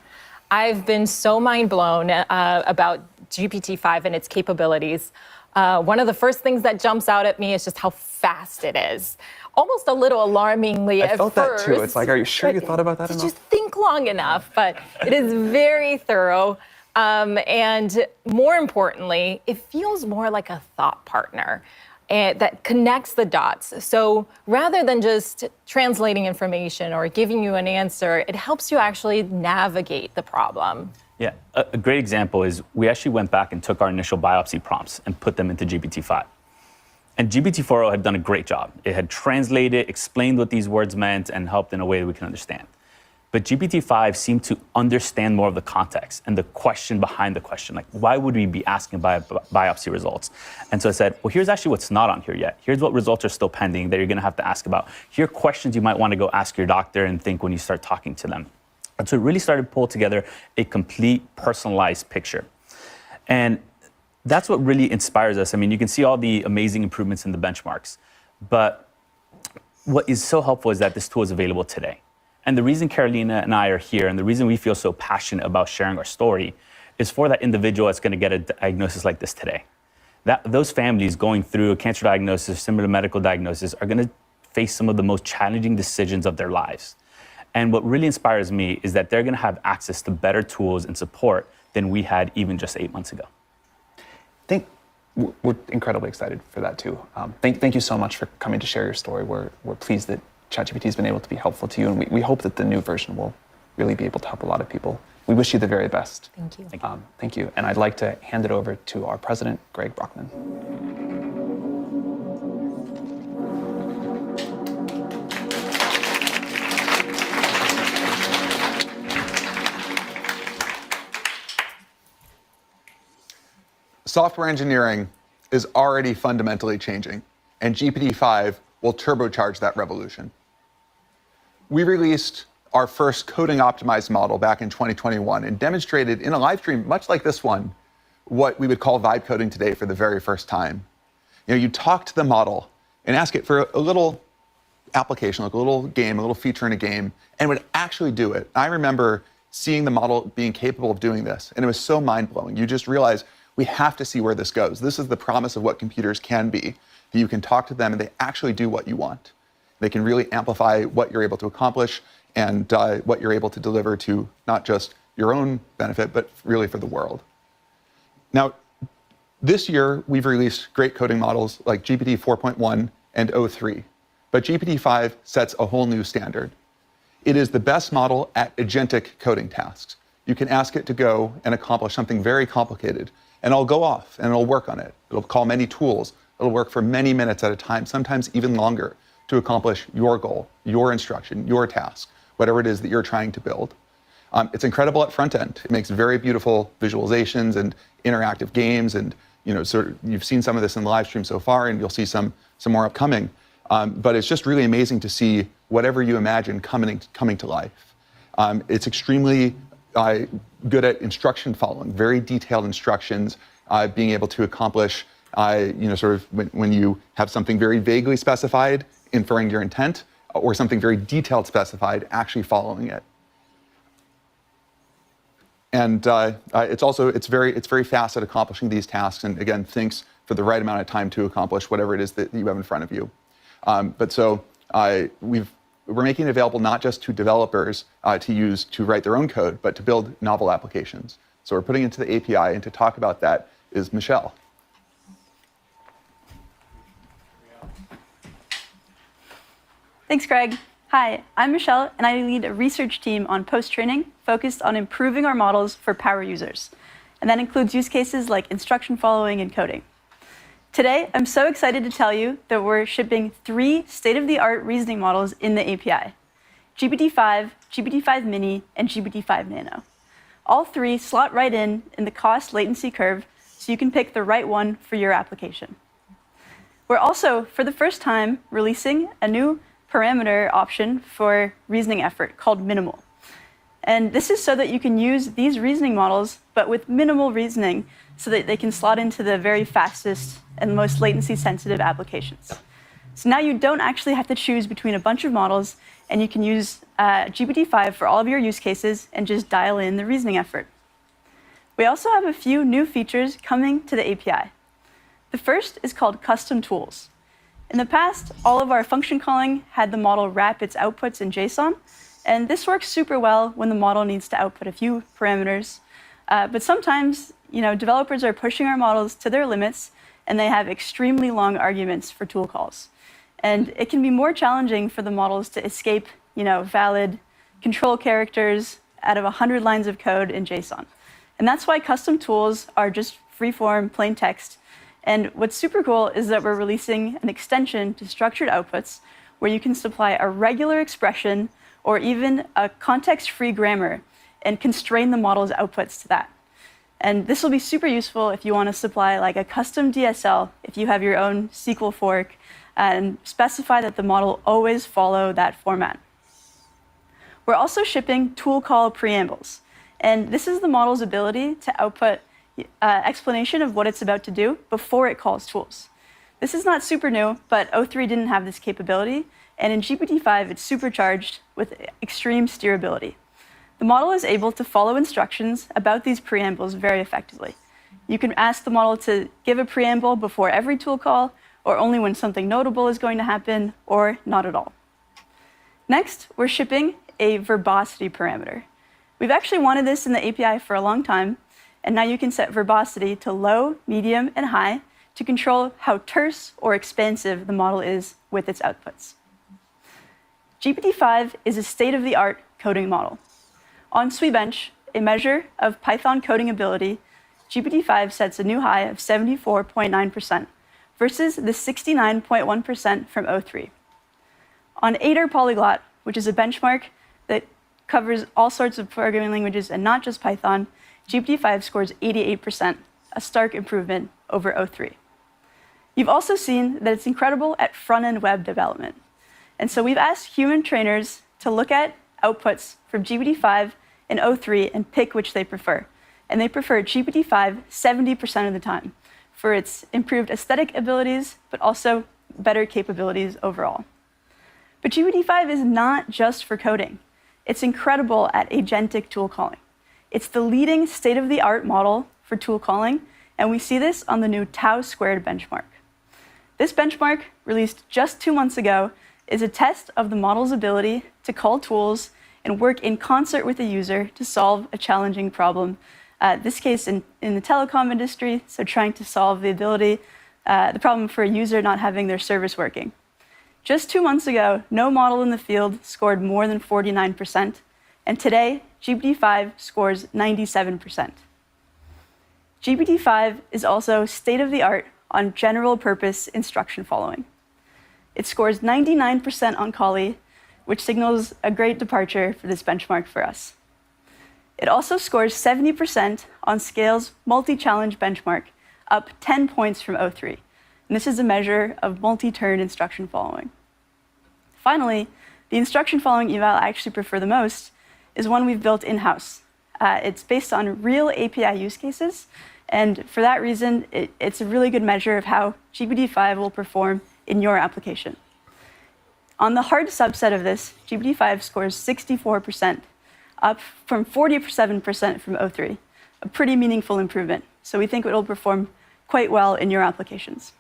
I've been so mind blown about GPT-5 and its capabilities. One of the first things that jumps out at me is just how fast it is. Almost a little alarmingly at first. I felt that too. It's like, are you sure you thought about that enough? Just think long enough, but it is very thorough. And more importantly, it feels more like a thought partner that connects the dots. So rather than just translating information or giving you an answer, it helps you actually navigate the problem. Yeah, a great example is we actually went back and took our initial biopsy prompts and put them into GPT-5. And GPT-4o had done a great job. It had translated, explained what these words meant, and helped in a way that we can understand. But GPT-5 seemed to understand more of the context and the question behind the question. Like, why would we be asking biopsy results? And so I said, well, here's actually what's not on here yet. Here's what results are still pending that you're going to have to ask about. Here are questions you might want to go ask your doctor and think when you start talking to them. And so it really started to pull together a complete personalized picture. And that's what really inspires us. I mean, you can see all the amazing improvements in the benchmarks, but what is so helpful is that this tool is available today. And the reason Carolina and I are here and the reason we feel so passionate about sharing our story is for that individual that's going to get a diagnosis like this today. Those families going through a cancer diagnosis, similar medical diagnosis, are going to face some of the most challenging decisions of their lives. And what really inspires me is that they're going to have access to better tools and support than we had even just 8 months ago. We're incredibly excited for that too. Thank you so much for coming to share your story. We're pleased that ChatGPT has been able to be helpful to you, and we hope that the new version will really be able to help a lot of people. We wish you the very best. Thank you. Thank you. And I'd like to hand it over to our president, Greg Brockman. software engineering is already fundamentally changing, and GPT-5 will turbocharge that revolution. We released our first coding optimized model back in 2021 and demonstrated in a live stream, much like this one, what we would call vibe coding today for the very first time. You talk to the model and ask it for a little application, like a little game, a little feature in a game, and would actually do it. I remember seeing the model being capable of doing this, and it was so mind-blowing. You just realize we have to see where this goes. This is the promise of what computers can be, that you can talk to them and they actually do what you want. They can really amplify what you're able to accomplish and what you're able to deliver to not just your own benefit, but really for the world. Now, this year, we've released great coding models like GPT 4.1 and O3, but GPT-5 sets a whole new standard. It is the best model at agentic coding tasks. You can ask it to go and accomplish something very complicated, and it'll go off and it'll work on it. It'll call many tools. It'll work for many minutes at a time, sometimes even longer, to accomplish your goal, your instruction, your task, whatever it is that you're trying to build. It's incredible at front end. It makes very beautiful visualizations and interactive games, and you've seen some of this in the live stream so far, and you'll see some more upcoming. But it's just really amazing to see whatever you imagine coming to life. It's extremely good at instruction following, very detailed instructions, being able to accomplish, when you have something very vaguely specified, inferring your intent, or something very detailed specified, actually following it. And it's very fast at accomplishing these tasks, and again, thinks for the right amount of time to accomplish whatever it is that you have in front of you. We're making it available not just to developers to use to write their own code, but to build novel applications. So we're putting it into the API, and to talk about that is Michelle. Thanks, Greg. Hi, I'm Michelle, and I lead a research team on post-training focused on improving our models for power users. And that includes use cases like instruction following and coding. Today, I'm so excited to tell you that we're shipping 3 state-of-the-art reasoning models in the API: GPT-5, GPT-5 Mini, and GPT-5 Nano. All 3 slot right in the cost latency curve, so you can pick the right one for your application. We're also, for the first time, releasing a new parameter option for reasoning effort called minimal. And this is so that you can use these reasoning models, but with minimal reasoning, so that they can slot into the very fastest and most latency-sensitive applications. So now you don't actually have to choose between a bunch of models, and you can use GPT-5 for all of your use cases and just dial in the reasoning effort. We also have a few new features coming to the API. The first is called custom tools. In the past, all of our function calling had the model wrap its outputs in JSON, and this works super well when the model needs to output a few parameters. But sometimes, developers are pushing our models to their limits, and they have extremely long arguments for tool calls. And it can be more challenging for the models to escape, valid control characters out of 100 lines of code in JSON. And that's why custom tools are just free-form, plain text. And what's super cool is that we're releasing an extension to structured outputs where you can supply a regular expression or even a context-free grammar and constrain the model's outputs to that. And this will be super useful if you want to supply like a custom DSL, if you have your own SQL fork, and specify that the model always follow that format. We're also shipping tool call preambles. And this is the model's ability to output explanation of what it's about to do before it calls tools. This is not super new, but O3 didn't have this capability, and in GPT-5 it's supercharged with extreme steerability. The model is able to follow instructions about these preambles very effectively. You can ask the model to give a preamble before every tool call, or only when something notable is going to happen, or not at all. Next, we're shipping a verbosity parameter. We've actually wanted this in the API for a long time, and now you can set verbosity to low, medium, and high to control how terse or expansive the model is with its outputs. GPT-5 is a state-of-the-art coding model. On xBITE.AI, a measure of Python coding ability, GPT-5 sets a new high of 74.9% versus the 69.1% from O3. On ADER Polyglot, which is a benchmark that covers all sorts of programming languages and not just Python, GPT-5 scores 88%, a stark improvement over O3. You've also seen that it's incredible at front-end web development. And so we've asked human trainers to look at outputs from GPT-5 and O3 and pick which they prefer. And they prefer GPT-5 70% of the time for its improved aesthetic abilities, but also better capabilities overall. But GPT-5 is not just for coding. It's incredible at agentic tool calling. It's the leading state-of-the-art model for tool calling, and we see this on the new Tau squared benchmark. This benchmark, released just 2 months ago, is a test of the model's ability to call tools and work in concert with the user to solve a challenging problem. This case in the telecom industry, so trying to solve the problem for a user not having their service working. Just 2 months ago, no model in the field scored more than 49%, and today, GPT-5 scores 97%. GPT-5 is also state-of-the-art on general-purpose instruction following. It scores 99% on Collie, which signals a great departure for this benchmark for us. It also scores 70% on Scale's multi-challenge benchmark, up 10 points from O3. And this is a measure of multi-turn instruction following. Finally, the instruction following eval I actually prefer the most is one we've built in-house. It's based on real API use cases, and for that reason, it's a really good measure of how GPT-5 will perform in your application. On the hard subset of this, GPT-5 scores 64%, up from 47% from O3, a pretty meaningful improvement. So we think it will perform quite well in your applications.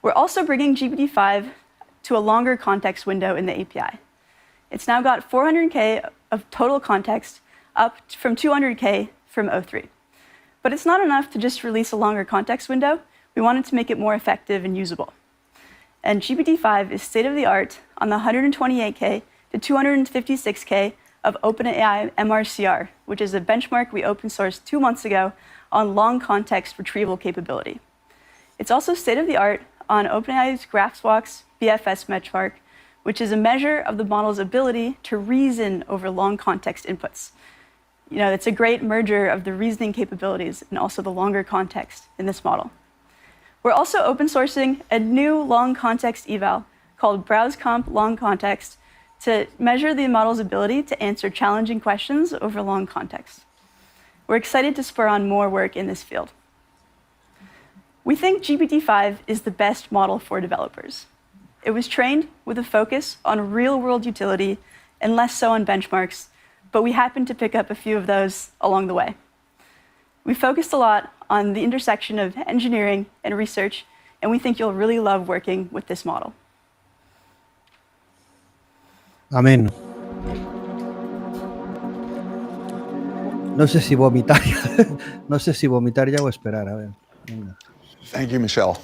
We're also bringing GPT-5 to a longer context window in the API. It's now got 400K of total context, up from 200K from O3. But it's not enough to just release a longer context window. We wanted to make it more effective and usable. And GPT-5 is state-of-the-art on the 128K to 256K of OpenAI MRCR, which is a benchmark we open sourced 2 months ago on long context retrieval capability. It's also state-of-the-art on OpenAI's GraphsWalk's BFS benchmark, which is a measure of the model's ability to reason over long context inputs. It's a great merger of the reasoning capabilities and also the longer context in this model. We're also open sourcing a new long context eval called BrowseComp Long Context to measure the model's ability to answer challenging questions over long context. We're excited to spur on more work in this field. We think GPT-5 is the best model for developers. It was trained with a focus on real-world utility and less so on benchmarks, but we happened to pick up a few of those along the way. We focused a lot on the intersection of engineering and research, and we think you'll really love working with this model. Amén. No sé si vomitar ya o esperar. A ver. Thank you, Michelle.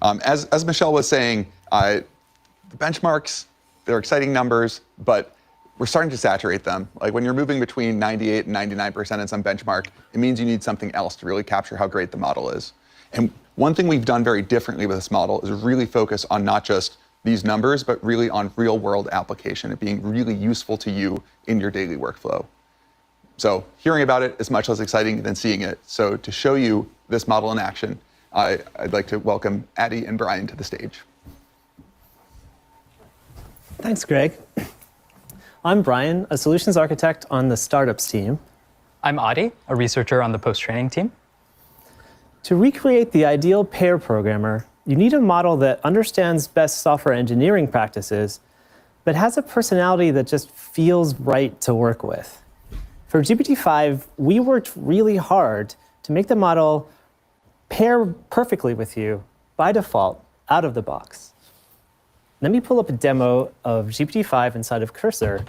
As Michelle was saying, the benchmarks, they're exciting numbers, but we're starting to saturate them. Like when you're moving between 98 and 99% in some benchmark, it means you need something else to really capture how great the model is. And one thing we've done very differently with this model is really focus on not just these numbers, but really on real world application, it being really useful to you in your daily workflow. So hearing about it is much less exciting than seeing it. So to show you this model in action, I'd like to welcome Addie and Brian to the stage. Thanks, Greg. I'm Brian, a solutions architect on the startups team. I'm Adi, a researcher on the post-training team. To recreate the ideal pair programmer, you need a model that understands best software engineering practices, but has a personality that just feels right to work with. For GPT-5, we worked really hard to make the model pair perfectly with you by default, out of the box. Let me pull up a demo of GPT-5 inside of Cursor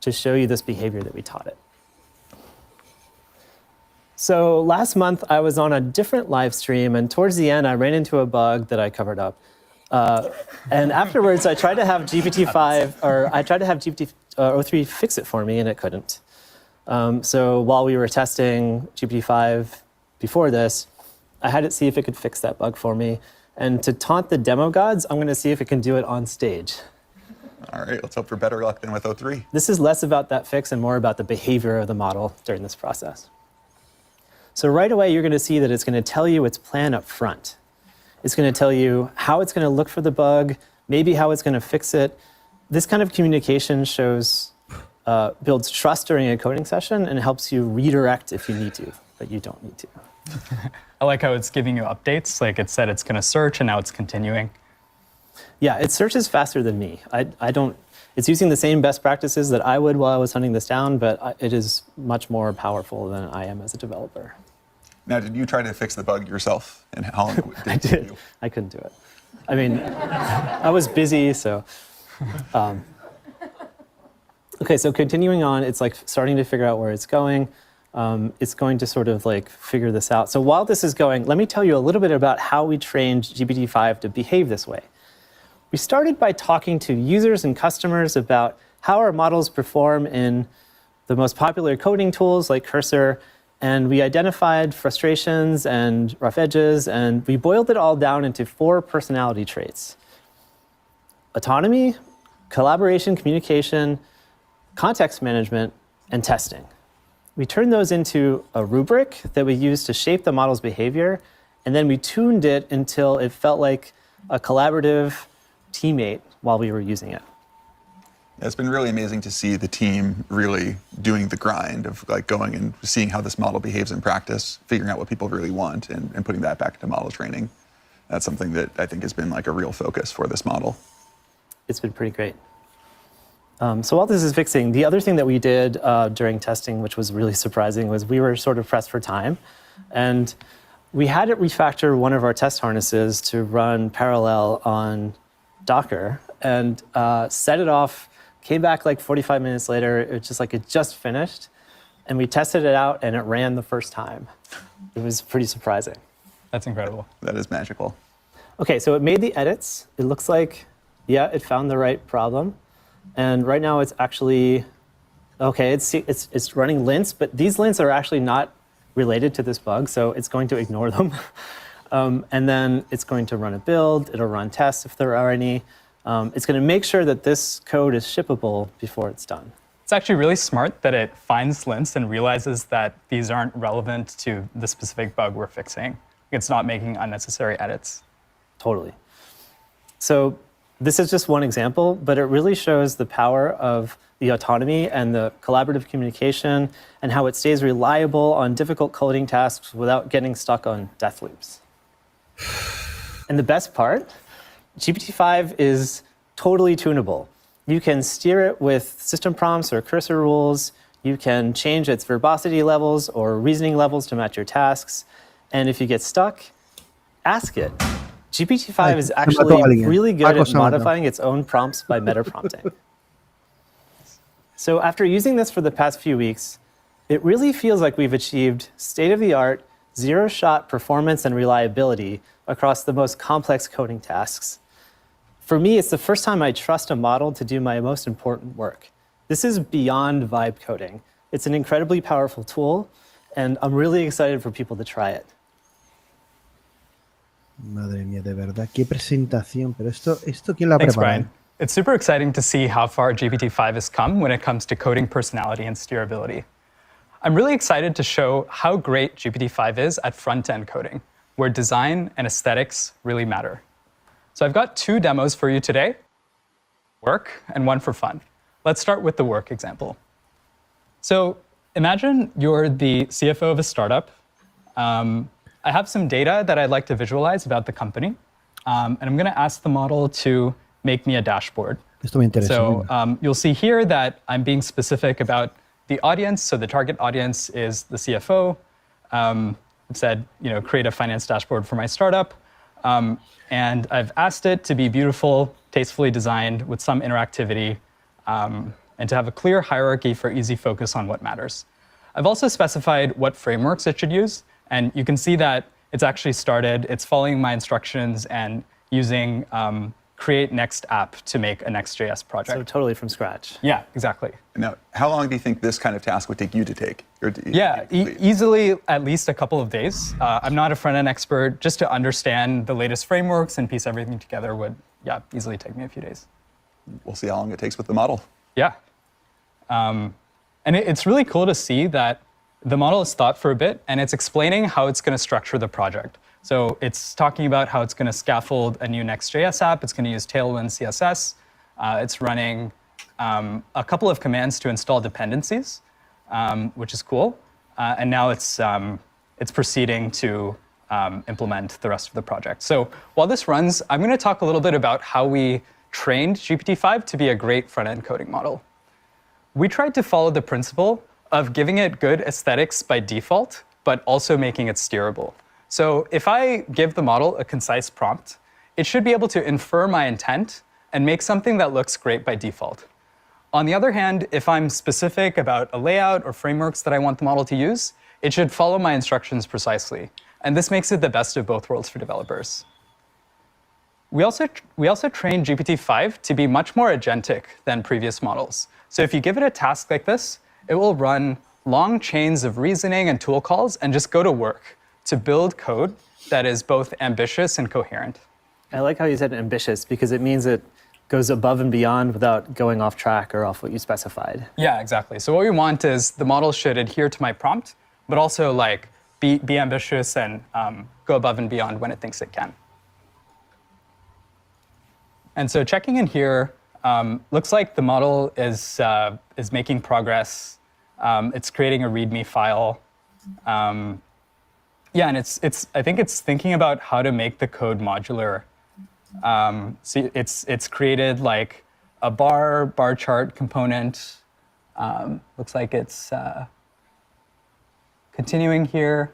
to show you this behavior that we taught it. So last month, I was on a different live stream, and towards the end, I ran into a bug that I covered up. And afterwards, I tried to have GPT-3 fix it for me, and it couldn't. So while we were testing GPT-5 before this, I had it see if it could fix that bug for me. And to taunt the demo gods, I'm going to see if it can do it on stage. All right, let's hope for better luck than with O3. This is less about that fix and more about the behavior of the model during this process. So right away, you're going to see that it's going to tell you its plan up front. It's going to tell you how it's going to look for the bug, maybe how it's going to fix it. This kind of communication builds trust during a coding session and helps you redirect if you need to, but you don't need to. I like how it's giving you updates. Like it said it's going to search and now it's continuing. Yeah, it searches faster than me. It's using the same best practices that I would while I was hunting this down, but it is much more powerful than I am as a developer. Now, did you try to fix the bug yourself? And how long did it take you? I couldn't do it. I mean, I was busy, so. Okay, so continuing on, it's like starting to figure out where it's going. It's going to sort of like figure this out. So while this is going, let me tell you a little bit about how we trained GPT-5 to behave this way. We started by talking to users and customers about how our models perform in the most popular coding tools like Cursor, and we identified frustrations and rough edges, and we boiled it all down into 4 personality traits: autonomy, collaboration, communication, context management, and testing. We turned those into a rubric that we used to shape the model's behavior, and then we tuned it until it felt like a collaborative teammate while we were using it. It's been really amazing to see the team really doing the grind of like going and seeing how this model behaves in practice, figuring out what people really want, and putting that back into model training. That's something that I think has been like a real focus for this model. It's been pretty great. So while this is fixing, the other thing that we did during testing, which was really surprising, was we were sort of pressed for time. And we had it refactor one of our test harnesses to run parallel on Docker and set it off, came back like 45 minutes later. It's just like it just finished. And we tested it out and it ran the first time. It was pretty surprising. That's incredible. That is magical. OK, so it made the edits. It looks like, yeah, it found the right problem. And right now it's actually, OK, it's running lints, but these lints are actually not related to this bug, so it's going to ignore them. And then it's going to run a build. It'll run tests if there are any. It's going to make sure that this code is shippable before it's done. It's actually really smart that it finds lints and realizes that these aren't relevant to the specific bug we're fixing. It's not making unnecessary edits. Totally. So this is just one example, but it really shows the power of the autonomy and the collaborative communication and how it stays reliable on difficult coding tasks without getting stuck on death loops. And the best part, GPT-5 is totally tunable. You can steer it with system prompts or cursor rules. You can change its verbosity levels or reasoning levels to match your tasks. And if you get stuck, ask it. GPT-5 is actually really good at modifying its own prompts by meta-prompting. So after using this for the past few weeks, it really feels like we've achieved state-of-the-art, zero-shot performance and reliability across the most complex coding tasks. For me, it's the first time I trust a model to do my most important work. This is beyond vibe coding. It's an incredibly powerful tool, and I'm really excited for people to try it. Madre mía, de verdad, qué presentación. Pero esto ¿quién lo ha Thanks, preparado? Brian. It's super exciting to see how far GPT-5 has come when it comes to coding personality and steerability. I'm really excited to show how great GPT-5 is at front-end coding, where design and aesthetics really matter. So I've got 2 demos for you today, work and one for fun. Let's start with the work example. So imagine you're the CFO of a startup. I have some data that I'd like to visualize about the company, and I'm going to ask the model to make me a dashboard. Esto me interesa. So you'll see here that I'm being specific about the audience. So the target audience is the CFO. I've said, create a finance dashboard for my startup. And I've asked it to be beautiful, tastefully designed with some interactivity, and to have a clear hierarchy for easy focus on what matters. I've also specified what frameworks it should use. And you can see that it's actually started. It's following my instructions and using create next app to make a Next.js project. So totally from scratch. Yeah, exactly. Now, how long do you think this kind of task would take you to take? Easily at least a couple of days. I'm not a front-end expert. Just to understand the latest frameworks and piece everything together would, easily take me a few days. We'll see how long it takes with the model. Yeah. And it's really cool to see that the model has thought for a bit, and it's explaining how it's going to structure the project. So it's talking about how it's going to scaffold a new Next.js app. It's going to use Tailwind CSS. It's running a couple of commands to install dependencies, which is cool. And now it's proceeding to implement the rest of the project. So while this runs, I'm going to talk a little bit about how we trained GPT-5 to be a great front-end coding model. We tried to follow the principle of giving it good aesthetics by default, but also making it steerable. So if I give the model a concise prompt, it should be able to infer my intent and make something that looks great by default. On the other hand, if I'm specific about a layout or frameworks that I want the model to use, it should follow my instructions precisely. And this makes it the best of both worlds for developers. We also trained GPT-5 to be much more agentic than previous models. So if you give it a task like this, it will run long chains of reasoning and tool calls and just go to work to build code that is both ambitious and coherent. I like how you said ambitious, because it means it goes above and beyond without going off track or off what you specified. Yeah, exactly. So what we want is the model should adhere to my prompt, but also like be ambitious and go above and beyond when it thinks it can. And so checking in here, looks like the model is making progress. It's creating a README file. Yeah, and I think it's thinking about how to make the code modular. So it's created like a bar chart component. Looks like it's continuing here.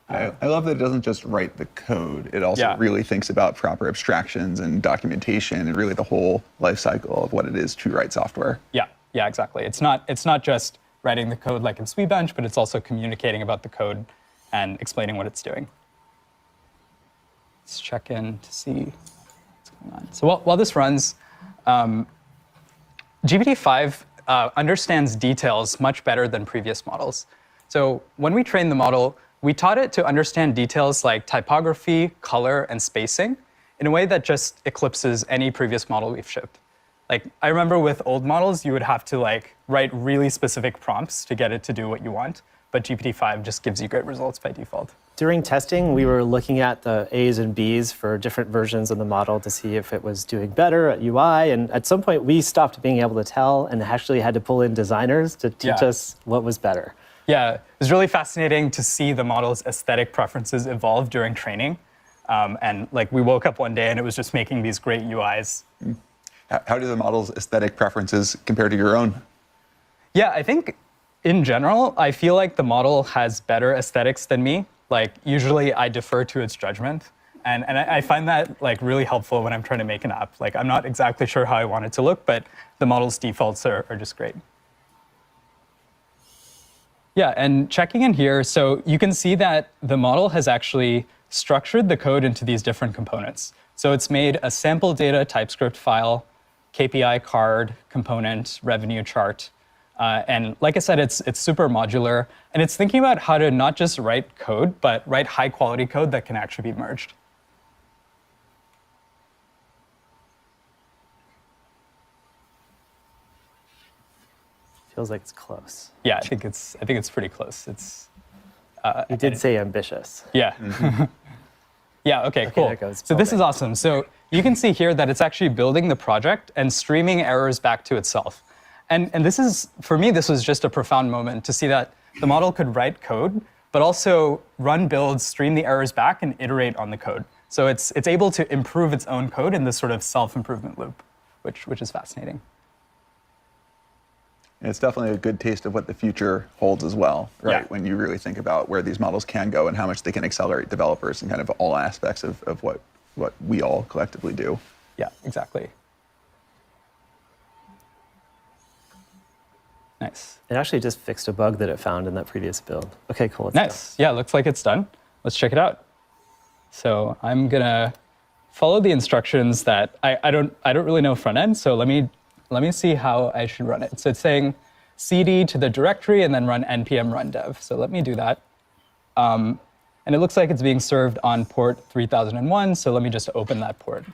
I love that it doesn't just write the code. It also really thinks about proper abstractions and documentation and really the whole life cycle of what it is to write software. Yeah, exactly. It's not just writing the code like in SweBench, but it's also communicating about the code and explaining what it's doing. Let's check in to see what's going on. So while this runs, GPT-5 understands details much better than previous models. So when we trained the model, we taught it to understand details like typography, color, and spacing in a way that just eclipses any previous model we've shipped. Like, I remember with old models, you would have to like write really specific prompts to get it to do what you want, but GPT-5 just gives you great results by default. During testing, we were looking at the A's and B's for different versions of the model to see if it was doing better at UI, and at some point we stopped being able to tell and actually had to pull in designers to teach us what was better. Yeah, it was really fascinating to see the model's aesthetic preferences evolve during training. And like we woke up one day and it was just making these great UIs. How do the model's aesthetic preferences compare to your own? Yeah, I think in general, I feel like the model has better aesthetics than me. Like usually I defer to its judgment. And I find that like really helpful when I'm trying to make an app. Like I'm not exactly sure how I want it to look, but the model's defaults are just great. Yeah, and checking in here, so you can see that the model has actually structured the code into these different components. So it's made a sample data TypeScript file, KPI card, component, revenue chart. And like I said, it's super modular. And it's thinking about how to not just write code, but write high quality code that can actually be merged. Feels like it's close. Yeah, I think it's pretty close. It's. You did say ambitious. Yeah. Yeah. Okay. Cool. So this is awesome. So you can see here that it's actually building the project and streaming errors back to itself. And this is, for me, this was just a profound moment to see that the model could write code, but also run builds, stream the errors back, and iterate on the code. So it's able to improve its own code in this sort of self-improvement loop, which is fascinating. And it's definitely a good taste of what the future holds as well, right? Yeah. When you really think about where these models can go and how much they can accelerate developers and kind of all aspects of what we all collectively do. Yeah, exactly. Nice. It actually just fixed a bug that it found in that previous build. Okay, cool. Nice. Yeah, looks like it's done. Let's check it out. So I'm gonna follow the instructions that I don't really know front end. So let me see how I should run it. So it's saying cd to the directory and then run npm run dev. So let me do that. And it looks like it's being served on port 3001. So let me just open that port.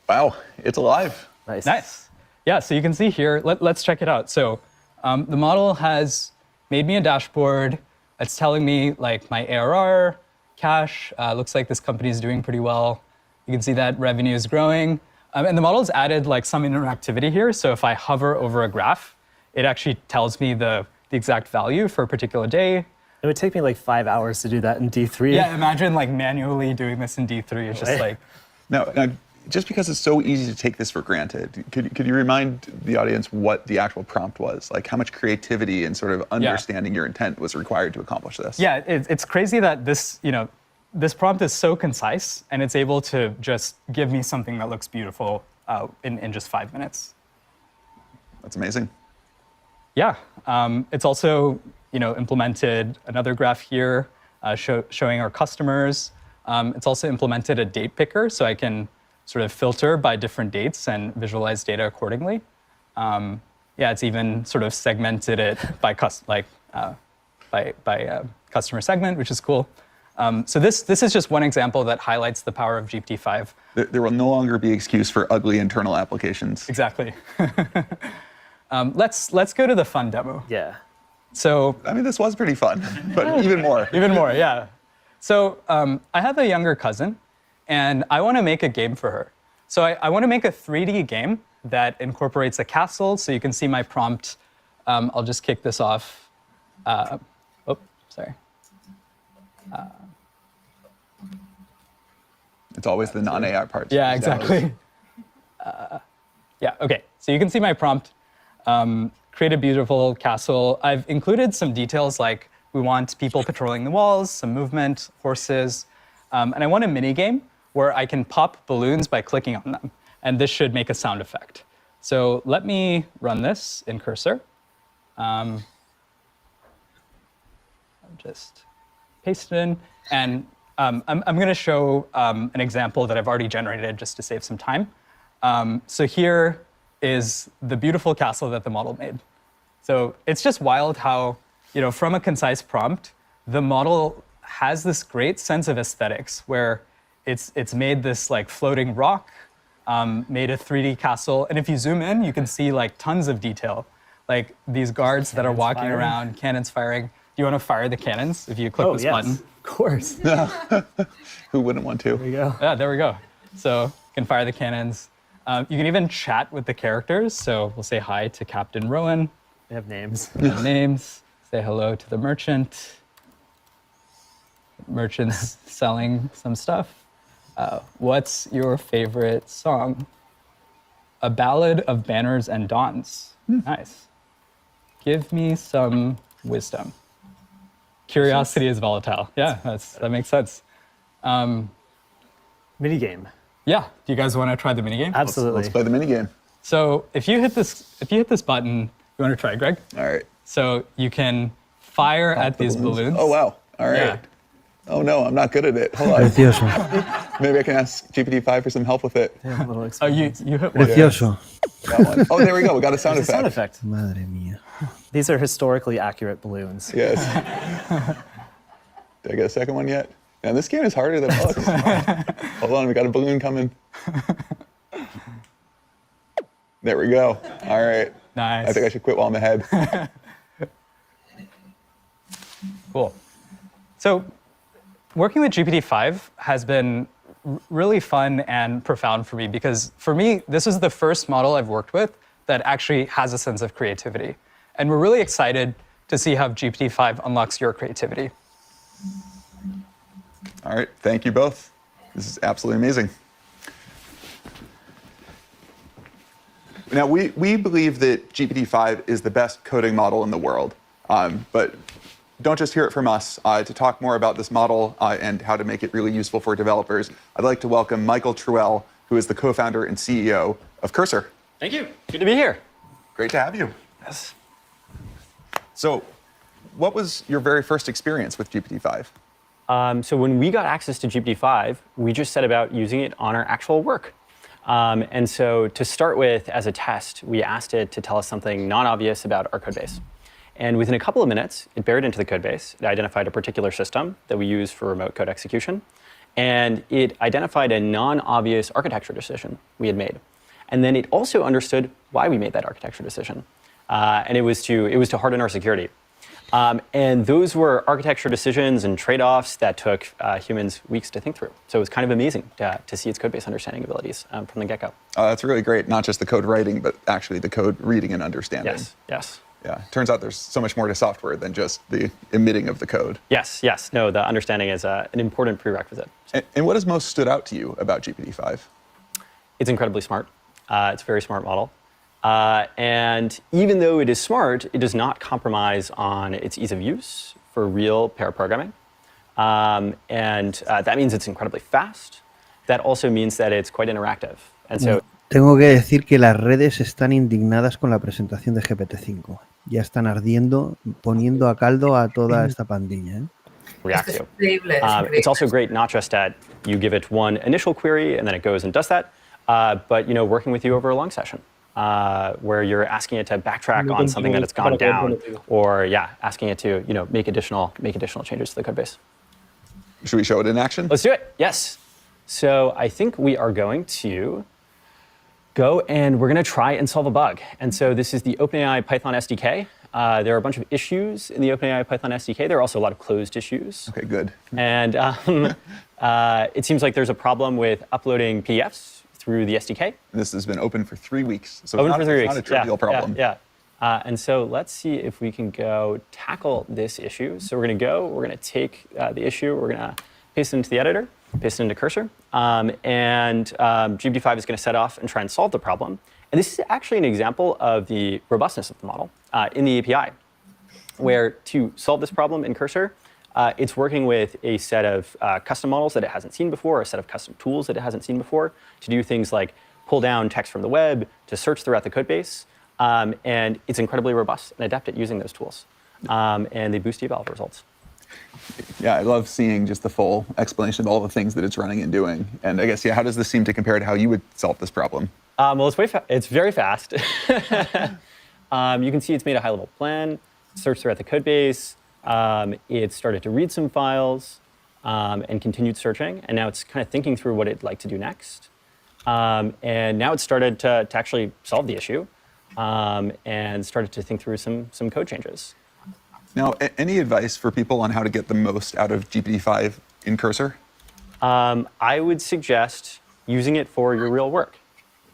Wow, it's alive. Nice. Nice. Yeah, so you can see here, let's check it out. So The model has made me a dashboard. It's telling me like my ARR, cash. Looks like this company is doing pretty well. You can see that revenue is growing. And the model's added like some interactivity here. So if I hover over a graph, it actually tells me the exact value for a particular day. It would take me like 5 hours to do that in D3. Yeah, imagine like manually doing this in D3. It's just like... Now, just because it's so easy to take this for granted, could you remind the audience what the actual prompt was? Like how much creativity and sort of understanding your intent was required to accomplish this? Yeah, it's crazy that this, this prompt is so concise and it's able to just give me something that looks beautiful in just 5 minutes. That's amazing. Yeah, it's also implemented another graph here showing our customers. It's also implemented a date picker, so I can sort of filter by different dates and visualize data accordingly. Yeah, it's even sort of segmented it by customer segment, which is cool. So this is just one example that highlights the power of GPT-5. There will no longer be excuse for ugly internal applications. Exactly. Let's go to the fun demo. Yeah. So I mean, this was pretty fun, but even more. Even more, yeah. So I have a younger cousin, and I want to make a game for her. So I want to make a 3D game that incorporates a castle. So you can see my prompt. I'll just kick this off. Sorry. It's always the non-AI parts. Yeah, exactly. Yeah, OK. So you can see my prompt. Create a beautiful castle. I've included some details like we want people patrolling the walls, some movement, horses. And I want a mini game where I can pop balloons by clicking on them. And this should make a sound effect. So let me run this in Cursor. I'll just paste it in. And I'm going to show an example that I've already generated just to save some time. So here is the beautiful castle that the model made. So it's just wild how, from a concise prompt, the model has this great sense of aesthetics where it's made this like floating rock, made a 3D castle. And if you zoom in, you can see like tons of detail, like these guards that are walking around, cannons firing. Do you want to fire the cannons if you click this button? Of course. Who wouldn't want to? There we go. Yeah, there we go. So you can fire the cannons. You can even chat with the characters. So we'll say hi to Captain Rowan. They have names. They have names. Say hello to the merchant. Merchant's selling some stuff. What's your favorite song? A Ballad of Banners and Dawns. Nice. Give me some wisdom. Curiosity is volatile. Yeah, that makes sense. Minigame. Yeah. Do you guys want to try the minigame? Absolutely. Let's play the minigame. So if you hit this button, you want to try, Greg? All right. So you can fire at these balloons. Oh, wow. All right. Yeah. Oh, no, I'm not good at it. Hold on. Precioso. Maybe I can ask GPT-5 for some help with it. Yeah, a little Oh, you hit one. Precioso. That one. Oh, there we go. We got a sound There's effect. a sound effect. Madre mía. These are historically accurate balloons. Yes. Did I get a second one yet? Yeah, this game is harder than it looks. Hold on, we got a balloon coming. There we go. All right. Nice. I think I should quit while I'm ahead. Cool. So working with GPT-5 has been really fun and profound for me because for me, this is the first model I've worked with that actually has a sense of creativity. And we're really excited to see how GPT-5 unlocks your creativity. All right, thank you both. This is absolutely amazing. Now, we believe that GPT-5 is the best coding model in the world, but don't just hear it from us. To talk more about this model and how to make it really useful for developers, I'd like to welcome Michael Truell, who is the co-founder and CEO of Cursor. Thank you. Good to be here. Great to have you. Yes. So, what was your very first experience with GPT-5? So when we got access to GPT-5, we just set about using it on our actual work. And so to start with, as a test, we asked it to tell us something non-obvious about our code base. And within a couple of minutes, it buried into the code base. It identified a particular system that we use for remote code execution. And it identified a non-obvious architecture decision we had made. And then it also understood why we made that architecture decision. and it was to harden our security. And those were architecture decisions and trade-offs that took humans weeks to think through. So it was kind of amazing to see its code-based understanding abilities from the get-go. That's really great. Not just the code writing, but actually the code reading and understanding. Yes, yes. Yeah, turns out there's so much more to software than just the emitting of the code. Yes, yes. No, the understanding is an important prerequisite. And what has most stood out to you about GPT-5? It's incredibly smart. It's a very smart model. And even though it is smart, it does not compromise on its ease of use for real pair programming. That means it's incredibly fast. That also means that it's quite interactive. And so, tengo que decir que las redes están indignadas con la presentación de GPT-5. Ya están ardiendo, poniendo a caldo a toda esta pandilla. DIRECTO. It's also great not just that you give it one initial query and then it goes and does that, but working with you over a long session. Where you're asking it to backtrack on something that it's gone down, or asking it to make additional changes to the code base. Should we show it in action? Let's do it. Yes. So I think we are going to go and we're going to try and solve a bug. And so this is the OpenAI Python SDK. There are a bunch of issues in the OpenAI Python SDK. There are also a lot of closed issues. Okay, good. And it seems like there's a problem with uploading PDFs through the SDK. This has been open for 3 weeks, so open it's for 3 weeks. Not a trivial problem. Yeah. And so let's see if we can go tackle this issue. So we're going to take the issue, we're going to paste it into the editor, paste it into Cursor, and GPT-5 is going to set off and try and solve the problem. And this is actually an example of the robustness of the model in the API, where to solve this problem in Cursor, it's working with a set of custom models that it hasn't seen before, a set of custom tools that it hasn't seen before, to do things like pull down text from the web, to search throughout the code base. And it's incredibly robust and adept at using those tools. And they boost eval results. Yeah, I love seeing just the full explanation of all the things that it's running and doing. And I guess, how does this seem to compare to how you would solve this problem? Well, it's very fast. You can see it's made a high-level plan, searched throughout the code base. It started to read some files and continued searching. And now it's kind of thinking through what it'd like to do next. And now it's started to actually solve the issue and started to think through some code changes. Now, any advice for people on how to get the most out of GPT-5 in Cursor? I would suggest using it for your real work.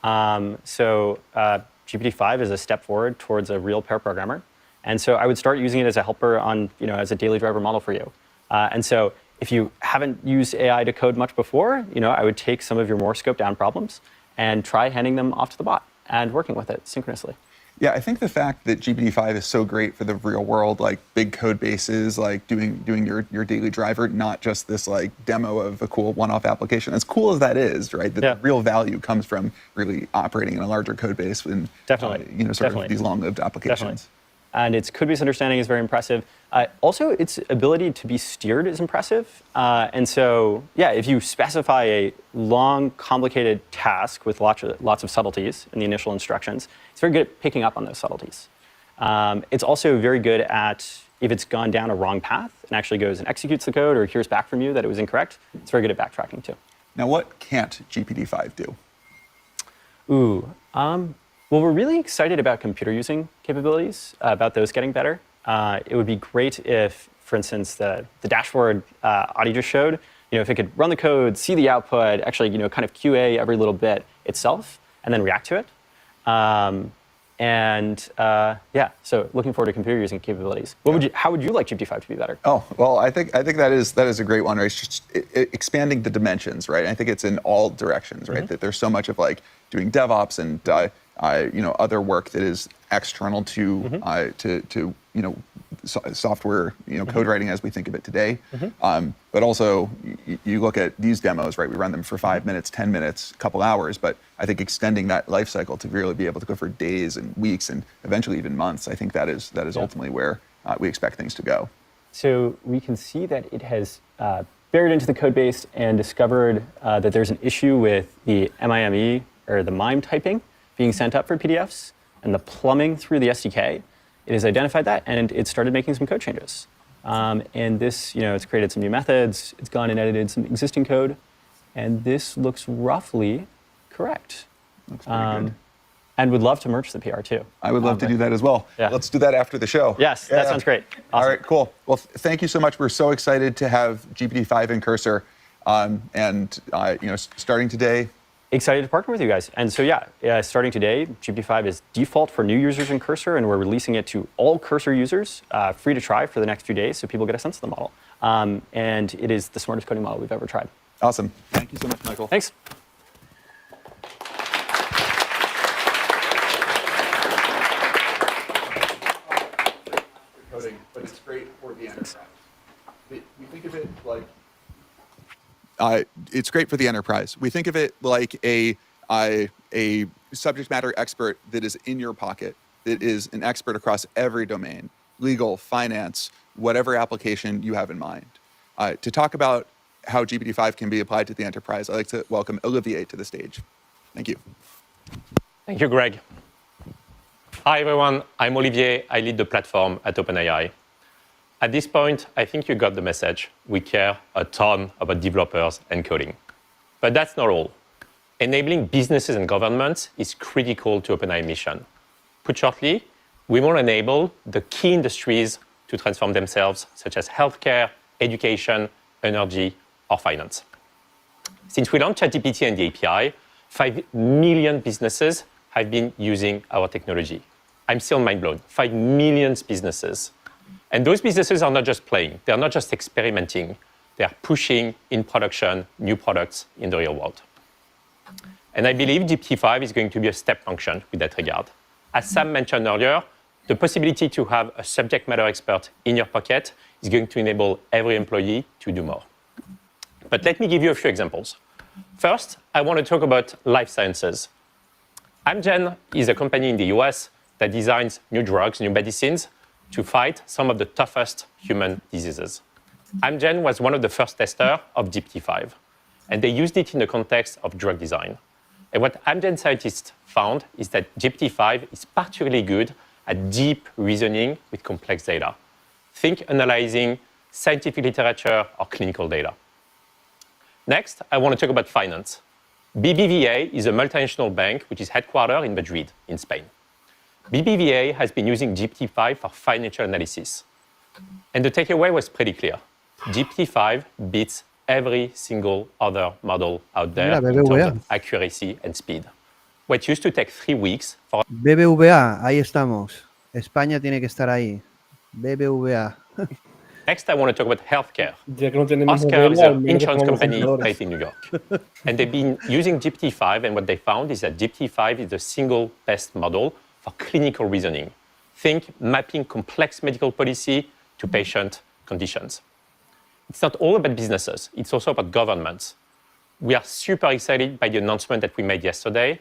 GPT-5 is a step forward towards a real pair programmer. And so I would start using it as a helper on, as a daily driver model for you. And so if you haven't used AI to code much before, I would take some of your more scoped down problems and try handing them off to the bot and working with it synchronously. Yeah, I think the fact that GPT-5 is so great for the real world, like big code bases, like doing your daily driver, not just this like demo of a cool one-off application. As cool as that is, right? The real value comes from really operating in a larger code base and of these long-lived applications. Definitely. And its code-based understanding is very impressive. Also, its ability to be steered is impressive. And so, if you specify a long, complicated task with lots of subtleties in the initial instructions, it's very good at picking up on those subtleties. It's also very good at, if it's gone down a wrong path and actually goes and executes the code or hears back from you that it was incorrect, it's very good at backtracking too. Now, what can't GPT-5 do? Well, we're really excited about computer using capabilities, about those getting better. It would be great if, for instance, the dashboard Adi just showed, if it could run the code, see the output, actually, kind of QA every little bit itself, and then react to it. So looking forward to computer using capabilities. How would you like GPT-5 to be better? Oh, well, I think that is a great one, right? It's just expanding the dimensions, right? I think it's in all directions, right? That there's so much of like doing DevOps and other work that is external to software, code writing as we think of it today. But also, you look at these demos, right? We run them for 5 minutes, 10 minutes, a couple hours. But I think extending that life cycle to really be able to go for days and weeks and eventually even months, I think that is ultimately where we expect things to go. So we can see that it has buried into the code base and discovered that there's an issue with the MIME or the MIME typing being sent up for PDFs and the plumbing through the SDK. It has identified that and it started making some code changes. And this, it's created some new methods. It's gone and edited some existing code. And this looks roughly correct. Looks pretty good. And would love to merge the PR too. I would love to do that as well. Yeah. Let's do that after the show. Yes, that sounds great. Awesome. All right, cool. Well, thank you so much. We're so excited to have GPT-5 in Cursor, starting today. Excited to partner with you guys. And so starting today, GPT-5 is default for new users in Cursor, and we're releasing it to all Cursor users, free to try for the next few days, so people get a sense of the model. And it is the smartest coding model we've ever tried. Awesome. Thank you so much, Michael. Thanks. But it's great for the enterprise. We think of it like it's great for the enterprise. We think of it like a subject matter expert that is in your pocket, that is an expert across every domain, legal, finance, whatever application you have in mind. To talk about how GPT-5 can be applied to the enterprise, I'd like to welcome Olivier to the stage. Thank you. Thank you, Greg. Hi, everyone. I'm Olivier. I lead the platform at OpenAI. At this point, I think you got the message. We care a ton about developers and coding. But that's not all. Enabling businesses and governments is critical to OpenAI mission. Put shortly, we want to enable the key industries to transform themselves, such as healthcare, education, energy, or finance. Since we launched ChatGPT and the API, 5 million businesses have been using our technology. I'm still mind blown. 5 million businesses. And those businesses are not just playing. They're not just experimenting. They're pushing in production new products in the real world. And I believe GPT-5 is going to be a step function with that regard. As Sam mentioned earlier, the possibility to have a subject matter expert in your pocket is going to enable every employee to do more. But let me give you a few examples. First, I want to talk about life sciences. Amgen is a company in the US that designs new drugs, new medicines, to fight some of the toughest human diseases. Amgen was one of the first testers of GPT-5, and they used it in the context of drug design. And what Amgen scientists found is that GPT-5 is particularly good at deep reasoning with complex data. Think analyzing scientific literature or clinical data. Next, I want to talk about finance. BBVA is a multinational bank which is headquartered in Madrid, in Spain. BBVA has been using GPT-5 for financial analysis. And the takeaway was pretty clear. GPT-5 beats every single other model out there in terms of accuracy and speed. What used to take 3 weeks for... BBVA, ahí estamos. España tiene que estar ahí. BBVA. Next, I want to talk about healthcare. Oscar is an insurance company based in New York. And they've been using GPT-5, and what they found is that GPT-5 is the single best model for clinical reasoning. Think mapping complex medical policy to patient conditions. It's not all about businesses, it's also about governments. We are super excited by the announcement that we made yesterday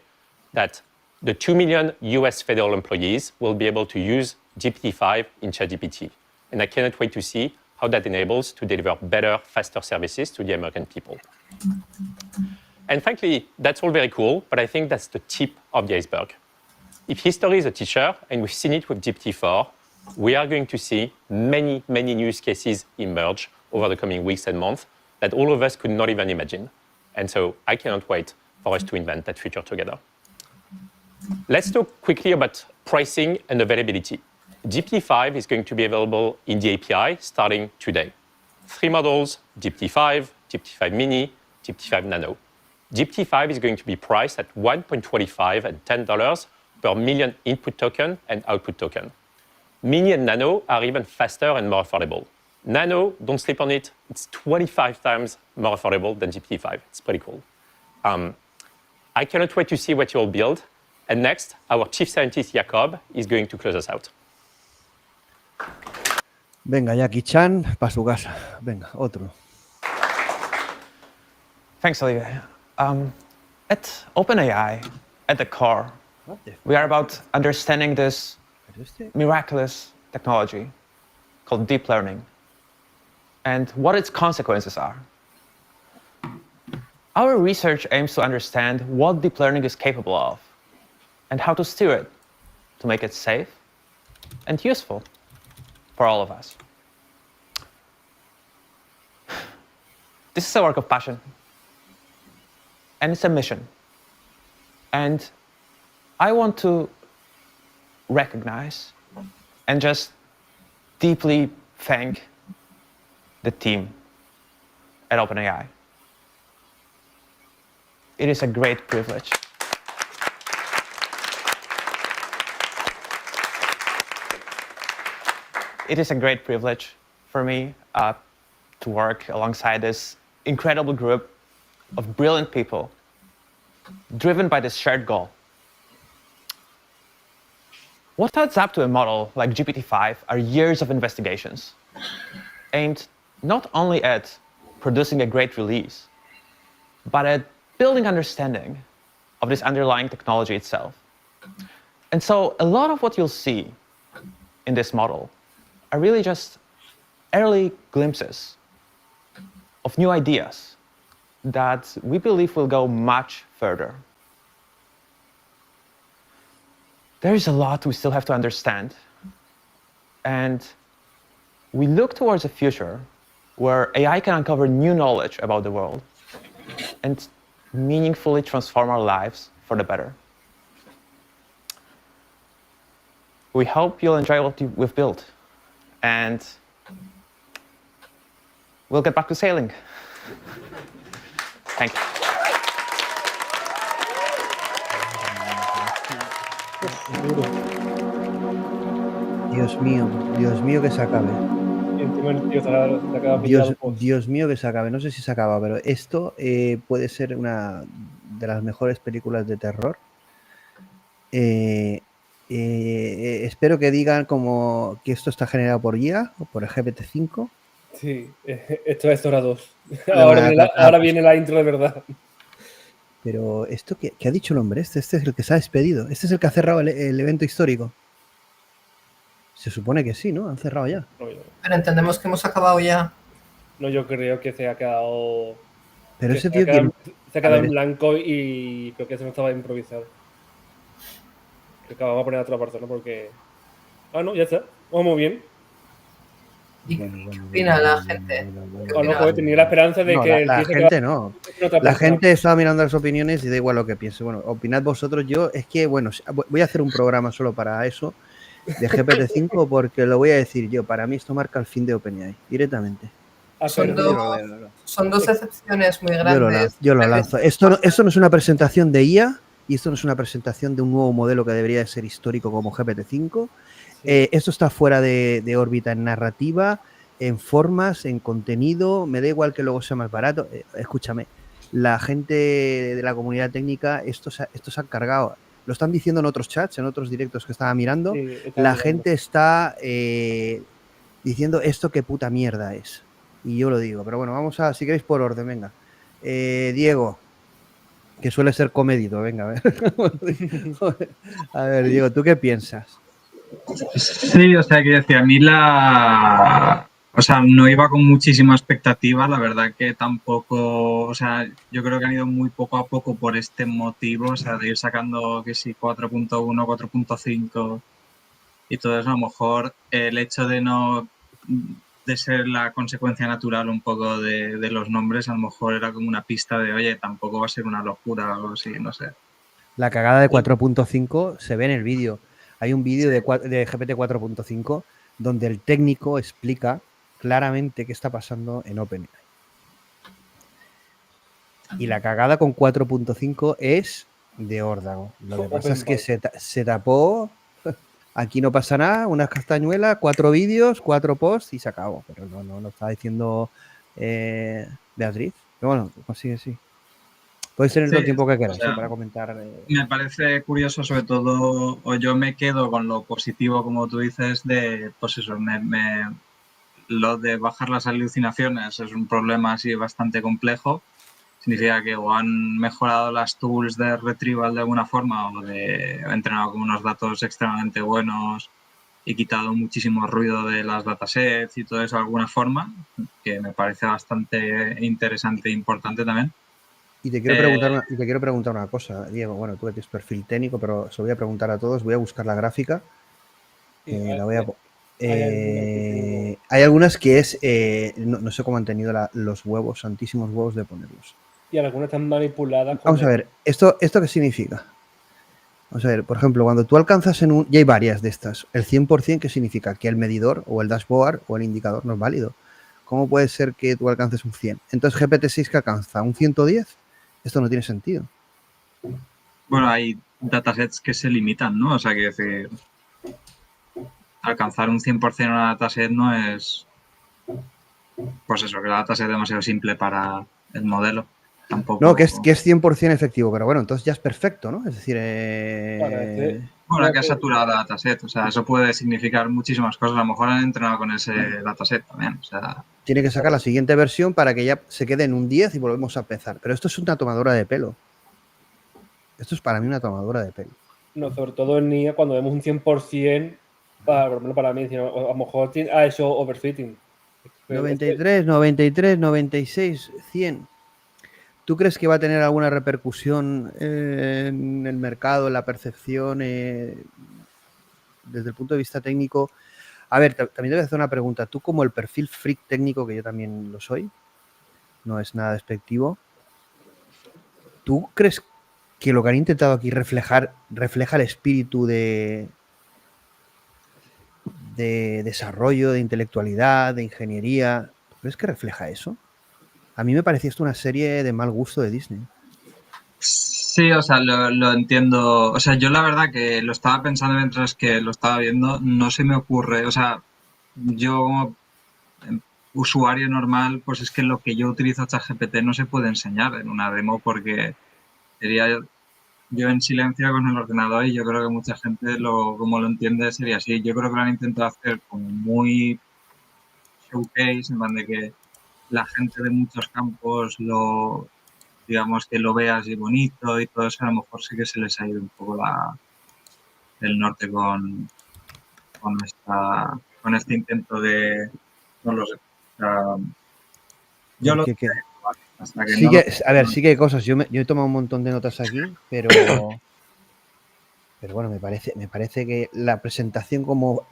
that the 2 million US federal employees will be able to use GPT-5 in ChatGPT. And I cannot wait to see how that enables to deliver better, faster services to the American people. And frankly, that's all very cool, but I think that's the tip of the iceberg. If history is a teacher, and we've seen it with GPT-4, we are going to see many, many use cases emerge over the coming weeks and months that all of us could not even imagine. And so I cannot wait for us to invent that future together. Let's talk quickly about pricing and availability. GPT-5 is going to be available in the API starting today. 3 models, GPT-5, GPT-5 Mini, GPT-5 Nano. GPT-5 is going to be priced at $1.25 and $10 per million input token and output token. Mini and Nano are even faster and more affordable. Nano, don't sleep on it, it's 25 times more affordable than GPT-5. It's pretty cool. I cannot wait to see what you all build. And next, our chief scientist, Jacob, is going to close us out. Venga, Jackie-chan, pa' su casa. Venga, otro. Thanks, Olivier. At OpenAI, at the core, we are about understanding this miraculous technology called deep learning and what its consequences are. Our research aims to understand what deep learning is capable of and how to steer it to make it safe and useful for all of us. This is a work of passion, and it's a mission. And I want to recognize and just deeply thank the team at OpenAI. It is a great privilege. It is a great privilege for me to work alongside this incredible group of brilliant people driven by this shared goal. What adds up to a model like GPT-5 are years of investigations aimed not only at producing a great release, but at building understanding of this underlying technology itself. And so a lot of what you'll see in this model are really just early glimpses of new ideas that we believe will go much further. There is a lot we still have to understand, and we look towards a future where AI can uncover new knowledge about the world and meaningfully transform our lives for the better. We hope you'll enjoy what we've built, and we'll get back to sailing. Thank you. Dios mío que se acabe. Dios mío que se acabe. No sé si se acaba, pero esto puede ser una de las mejores películas de terror. Espero que digan como que esto está generado por IA o por el GPT-5. Sí, esto es hora 2. Ahora viene la intro de verdad. Pero esto, ¿qué ha dicho el hombre? Este es el que se ha despedido. Este es el que ha cerrado el evento histórico. Se supone que sí, ¿no? Han cerrado ya. Pero entendemos que hemos acabado ya. No, yo creo que se ha quedado... Pero ese tío se ha quedado en blanco y creo que eso no estaba improvisado. Creo que vamos a poner a otra persona porque... Ah, no, ya está. Vamos bien. ¿Y qué opina la gente? Pues tenía la esperanza de que... La gente no. La gente estaba mirando las opiniones y da igual lo que piense. Bueno, opinad vosotros. Yo es que, bueno, voy a hacer un programa solo para eso, de GPT-5, porque lo voy a decir yo. Para mí esto marca el fin de OpenAI, directamente. Son dos excepciones muy grandes. Yo lo lanzo. Esto no es una presentación de IA y esto no es una presentación de un nuevo modelo que debería de ser histórico como GPT-5. Esto está fuera de órbita en narrativa, en formas, en contenido. Me da igual que luego sea más barato. Escúchame, la gente de la comunidad técnica, esto se ha cargado. Lo están diciendo en otros chats, en otros directos que estaba mirando. La gente está diciendo esto qué puta mierda es. Y yo lo digo. Pero bueno, vamos a, si queréis por orden, venga. Diego, que suele ser comedido, venga, a ver. A ver, Diego, ¿tú qué piensas? Sí, o sea, quiero decir, a mí o sea, no iba con muchísima expectativa, la verdad que tampoco, o sea, yo creo que han ido muy poco a poco por este motivo, o sea, de ir sacando que sí, 4.1, 4.5 y todo eso, a lo mejor el hecho de ser la consecuencia natural un poco de los nombres, a lo mejor era como una pista de, oye, tampoco va a ser una locura o algo así, no sé. La cagada de 4.5 se ve en el vídeo. Hay un vídeo de GPT 4.5 donde el técnico explica claramente qué está pasando en OpenAI. Y la cagada con 4.5 es de órdago. Lo que pasa es que se tapó, aquí no pasa nada, unas castañuelas, 4 vídeos, 4 posts y se acabó. Pero no estaba diciendo Beatriz. Pero bueno, sí. Podéis tener todo el tiempo que queráis, o sea, para comentar. Me parece curioso, sobre todo, o yo me quedo con lo positivo, como tú dices, de, pues eso, lo de bajar las alucinaciones es un problema así bastante complejo. Significa que o han mejorado las tools de retrieval de alguna forma o han entrenado con unos datos extremadamente buenos y quitado muchísimo ruido de las datasets y todo eso de alguna forma, que me parece bastante interesante e importante también. Y te quiero preguntar una cosa, Diego. Bueno, tú tienes perfil técnico, pero se lo voy a preguntar a todos. Voy a buscar la gráfica. Hay algunas que es... no sé cómo han tenido los huevos, santísimos huevos de ponerlos. Y algunas están manipuladas. Vamos a ver, ¿esto qué significa? Vamos a ver, por ejemplo, cuando tú alcanzas en un... Y hay varias de estas. El 100%, ¿qué significa? Que el medidor o el dashboard o el indicador no es válido. ¿Cómo puede ser que tú alcances un 100? Entonces, GPT-6 que alcanza un 110, esto no tiene sentido. Bueno, hay datasets que se limitan, ¿no? O sea, que decir, alcanzar un 100% en una dataset no es... Pues eso, que la dataset es demasiado simple para el modelo. Tampoco... No, que es 100% efectivo, pero bueno, entonces ya es perfecto, ¿no? Es decir, Bueno, que ha saturado la dataset, o sea, eso puede significar muchísimas cosas. A lo mejor han entrenado con ese dataset también, o sea... Tiene que sacar la siguiente versión para que ya se quede en un 10 y volvemos a empezar. Pero esto es una tomadura de pelo. Esto es para mí una tomadura de pelo. No, sobre todo en IA, cuando vemos un 100%, por lo menos para mí, a lo mejor ha hecho overfitting. 93, 93, 96, 100. ¿Tú crees que va a tener alguna repercusión en el mercado, en la percepción, desde el punto de vista técnico? A ver, también te voy a hacer una pregunta. Tú, como el perfil freak técnico, que yo también lo soy, no es nada despectivo, ¿tú crees que lo que han intentado aquí refleja el espíritu de desarrollo, de intelectualidad, de ingeniería? ¿Tú crees que refleja eso? A mí me parecía esto una serie de mal gusto de Disney. Sí, o sea, lo entiendo. O sea, yo la verdad que lo estaba pensando mientras que lo estaba viendo, no se me ocurre. O sea, yo como usuario normal, pues es que lo que yo utilizo ChatGPT no se puede enseñar en una demo porque sería yo en silencio con el ordenador y yo creo que mucha gente como lo entiende sería así. Yo creo que lo han intentado hacer como muy showcase, en plan de que la gente de muchos campos digamos que lo vea así bonito y todo eso, a lo mejor sí que se les ha ido un poco el norte con este intento de, no lo sé, yo lo ¿Qué? hasta que Sí no que, lo... a ver, sí que hay cosas. Yo he tomado un montón de notas aquí, pero bueno, me parece que la presentación como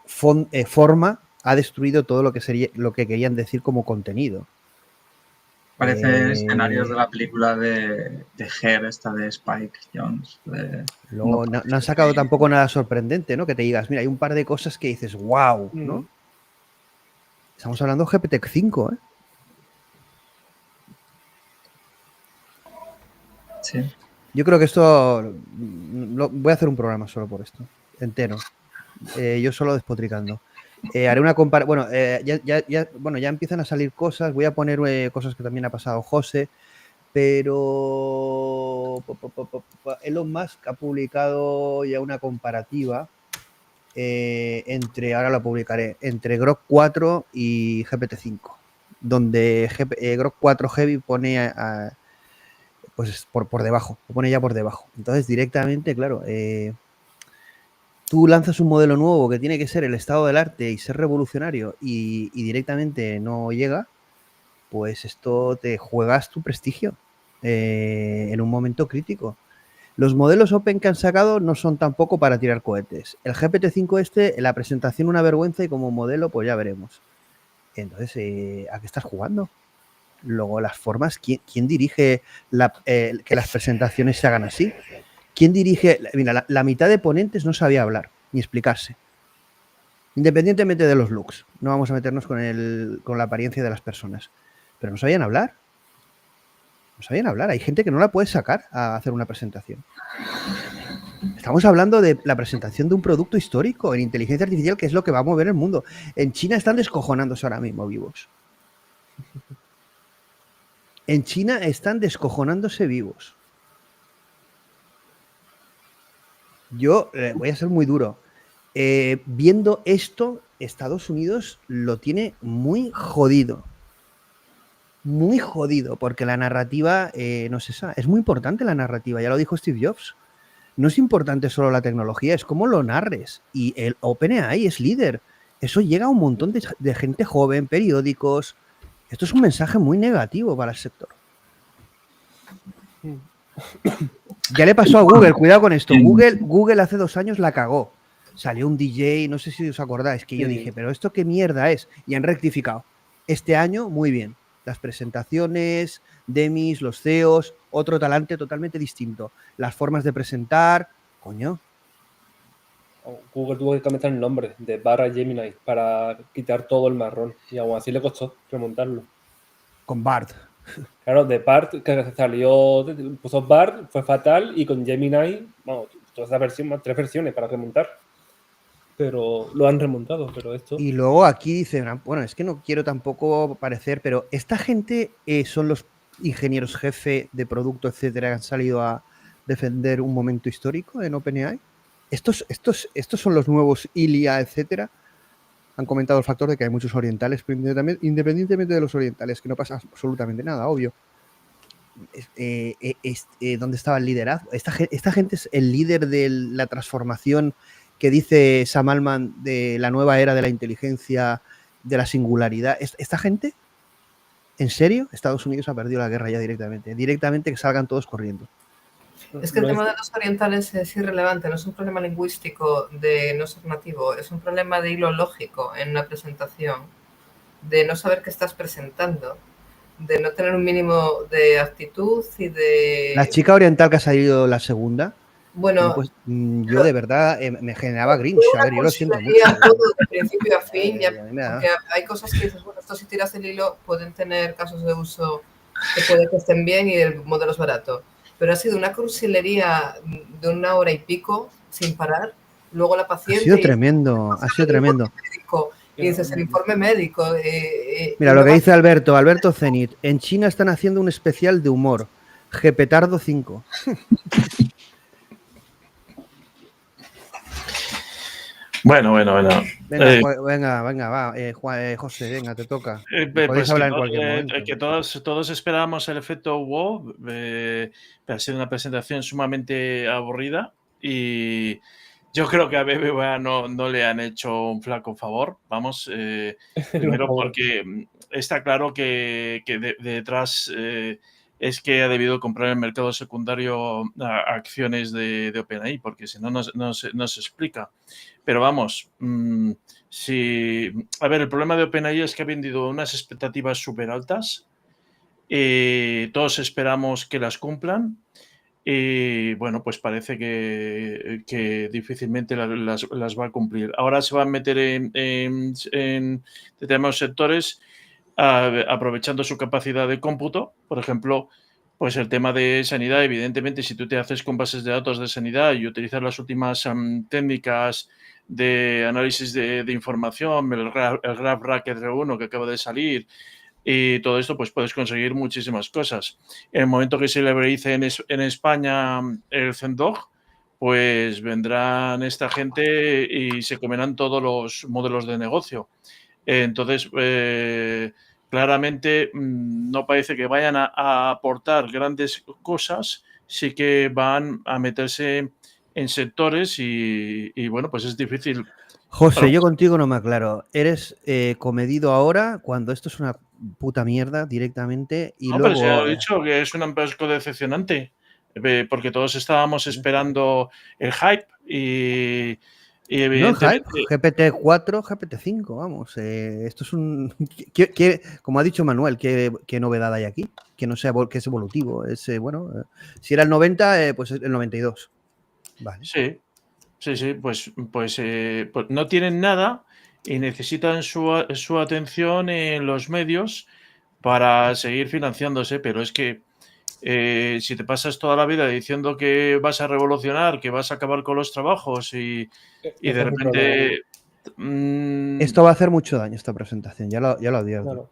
forma ha destruido todo lo que querían decir como contenido. Parece escenarios de la película de Her, esta de Spike Jones. Luego no han sacado tampoco nada sorprendente, ¿no? Que te digas, mira, hay un par de cosas que dices, wow, ¿no? Estamos hablando de GPT-5, ¿eh? Sí. Yo creo que esto... voy a hacer un programa solo por esto, entero. Yo solo despotricando. Haré una comparación. Bueno, ya empiezan a salir cosas. Voy a poner cosas que también ha pasado José. Pero Elon Musk ha publicado ya una comparativa ahora la publicaré, entre Grok 4 y GPT-5, donde Grok 4 Heavy pone pues por debajo, lo pone ya por debajo. Entonces directamente, claro, tú lanzas un modelo nuevo que tiene que ser el estado del arte y ser revolucionario y directamente no llega, pues esto te juegas tu prestigio en un momento crítico. Los modelos Open que han sacado no son tampoco para tirar cohetes. El GPT-5 en la presentación una vergüenza y como modelo pues ya veremos. Entonces, ¿a qué estás jugando? Luego las formas, ¿quién dirige que las presentaciones se hagan así? ¿Quién dirige? Mira, la mitad de ponentes no sabía hablar ni explicarse. Independientemente de los looks. No vamos a meternos con la apariencia de las personas. Pero no sabían hablar. No sabían hablar. Hay gente que no la puede sacar a hacer una presentación. Estamos hablando de la presentación de un producto histórico en inteligencia artificial, que es lo que va a mover el mundo. En China están descojonándose ahora mismo vivos. En China están descojonándose vivos. Yo voy a ser muy duro. Viendo esto, Estados Unidos lo tiene muy jodido. Muy jodido, porque la narrativa no es esa. Es muy importante la narrativa, ya lo dijo Steve Jobs. No es importante solo la tecnología, es cómo lo narres. Y el OpenAI es líder. Eso llega a un montón de gente joven, periódicos. Esto es un mensaje muy negativo para el sector. Ya le pasó a Google, cuidado con esto. Google hace 2 años la cagó. Salió un DJ, no sé si os acordáis, que yo dije, pero ¿esto qué mierda es? Y han rectificado. Este año, muy bien. Las presentaciones, demis, los CEOs, otro talante totalmente distinto. Las formas de presentar, Coño. Google tuvo que cambiar el nombre de barra Gemini para quitar todo el marrón. Y aún así le costó remontarlo. Con Bard. Claro, de Bard, que salió, puso Bard, fue fatal, y con Gemini, vamos, toda esa versión, 3 versiones para remontar. Pero lo han remontado, pero esto... Y luego aquí dicen, bueno, es que no quiero tampoco parecer, pero esta gente son los ingenieros jefe de producto, etcétera, que han salido a defender un momento histórico en OpenAI. Estos son los nuevos ILIA, etcétera. Han comentado el factor de que hay muchos orientales, pero independientemente de los orientales, que no pasa absolutamente nada, obvio. ¿Dónde estaba el liderazgo? Esta gente es el líder de la transformación que dice Sam Altman de la nueva era de la inteligencia, de la singularidad. ¿Esta gente? ¿En serio? Estados Unidos ha perdido la guerra ya directamente. Directamente que salgan todos corriendo. Es que el tema de los orientales es irrelevante, no es un problema lingüístico de no ser nativo, es un problema de hilo lógico en una presentación, de no saber qué estás presentando, de no tener un mínimo de actitud y de... La chica oriental que ha salido la segunda, bueno, pues, yo de verdad me generaba Grinch. A ver, yo lo siento mucho. Todo de principio a fin, porque hay cosas que dices, bueno, esto si tiras el hilo pueden tener casos de uso que puede que estén bien y el modelo es barato. Pero ha sido una cursilería de 1 hora y pico sin parar. Luego la paciente... Ha sido tremendo, ha sido tremendo. Y dices, el informe médico... Mira, lo que dice Alberto Zenit. En China están haciendo un especial de humor. Gepetardo 5. Bueno. Venga, va. José, venga, te toca. Podéis hablar en cualquier momento. Que todos esperábamos el efecto wow, para ser una presentación sumamente aburrida, y yo creo que a BBVA no le han hecho un flaco favor. Vamos, primero porque está claro que detrás es que ha debido comprar en el mercado secundario acciones de OpenAI, porque si no, no se explica. Pero vamos, a ver, el problema de OpenAI es que ha vendido unas expectativas súper altas. Todos esperamos que las cumplan. Y bueno, pues parece que difícilmente las va a cumplir. Ahora se va a meter en determinados sectores aprovechando su capacidad de cómputo. Por ejemplo, pues el tema de sanidad, evidentemente, si tú te haces con bases de datos de sanidad y utilizas las últimas técnicas de análisis de información, el Graph Racket R1 que acaba de salir, y todo esto, pues puedes conseguir muchísimas cosas. En el momento que se liberice en España el Zendog, pues vendrán esta gente y se comerán todos los modelos de negocio. Entonces, claramente no parece que vayan a aportar grandes cosas, sí que van a meterse en sectores y bueno, pues es difícil. José, yo contigo no me aclaro. Eres comedido ahora cuando esto es una puta mierda directamente y no, luego... pero se ha dicho que es un empresa decepcionante, porque todos estábamos esperando el hype y evidentemente... No, GPT-4, GPT-5, vamos. Esto es un... como ha dicho Manuel, ¿qué novedad hay aquí? Que no sea que es evolutivo. Es, bueno, si era el 90, pues el 92. Vale. Sí, pues no tienen nada y necesitan su atención en los medios para seguir financiándose, pero es que si te pasas toda la vida diciendo que vas a revolucionar, que vas a acabar con los trabajos y de repente... Esto va a hacer mucho daño, esta presentación, ya lo advierto. Claro.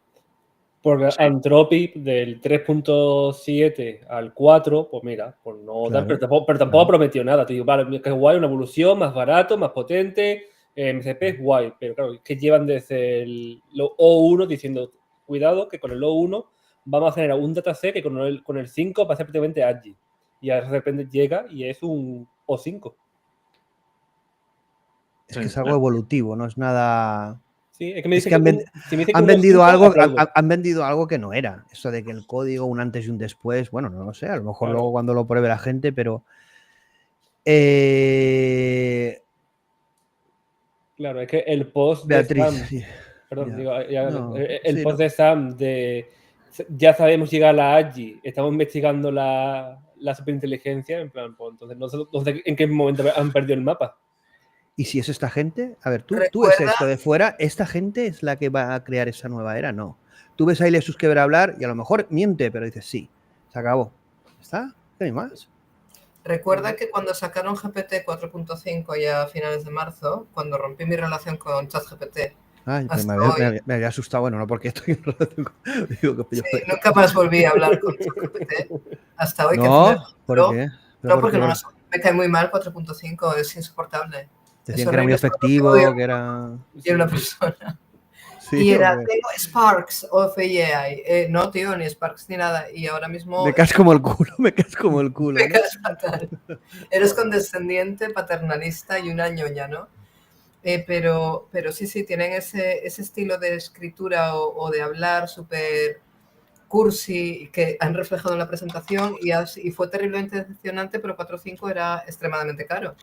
Porque sí. Anthropic del 3.7 al 4, pues mira, pues no claro, pero tampoco prometió nada. Te digo, vale, que es guay, una evolución, más barato, más potente, MCP es guay, pero claro, es que llevan desde el O1 diciendo, cuidado, que con el O1 vamos a generar un dataset que con el 5 va a ser prácticamente AGI. Y de repente llega y es un O5. Es que es algo evolutivo, no es nada... Sí, es que me dice han vendido algo que no era. Eso de que el código, un antes y un después, bueno, no lo sé, a lo mejor luego cuando lo pruebe la gente, pero... Claro, es que el post Beatriz, de Sam... sí. Perdón, digo, post de Sam de... Ya sabemos llegar a la AGI, estamos investigando la superinteligencia, en plan, pues, entonces no sé en qué momento han perdido el mapa. ¿Y si es esta gente? A ver, tú ves esto de fuera, ¿esta gente es la que va a crear esa nueva era? No. Tú ves a Ile Suskever hablar y a lo mejor miente, pero dices, sí, se acabó. ¿Está? ¿Qué hay más? Recuerda que cuando sacaron GPT 4.5 ya a finales de marzo, cuando rompí mi relación con ChatGPT, Ay, me había asustado, bueno, no porque estoy en relación con... Digo, que sí, nunca más volví a hablar con ChatGPT hasta hoy. No, ¿por qué? No, porque no me cae muy mal 4.5, es insoportable. Decían que era muy efectivo, que era... Y una persona. Sí, y era, hombre. tengo Sparks of AI. No, tío, ni Sparks ni nada. Y ahora mismo... Me caes como el culo, me caes como el culo. Me caes fatal. Eres condescendiente, paternalista y una ñoña, ¿no? Pero sí, tienen ese estilo de escritura o de hablar súper cursi que han reflejado en la presentación y fue terriblemente decepcionante, pero 4.5 era extremadamente caro.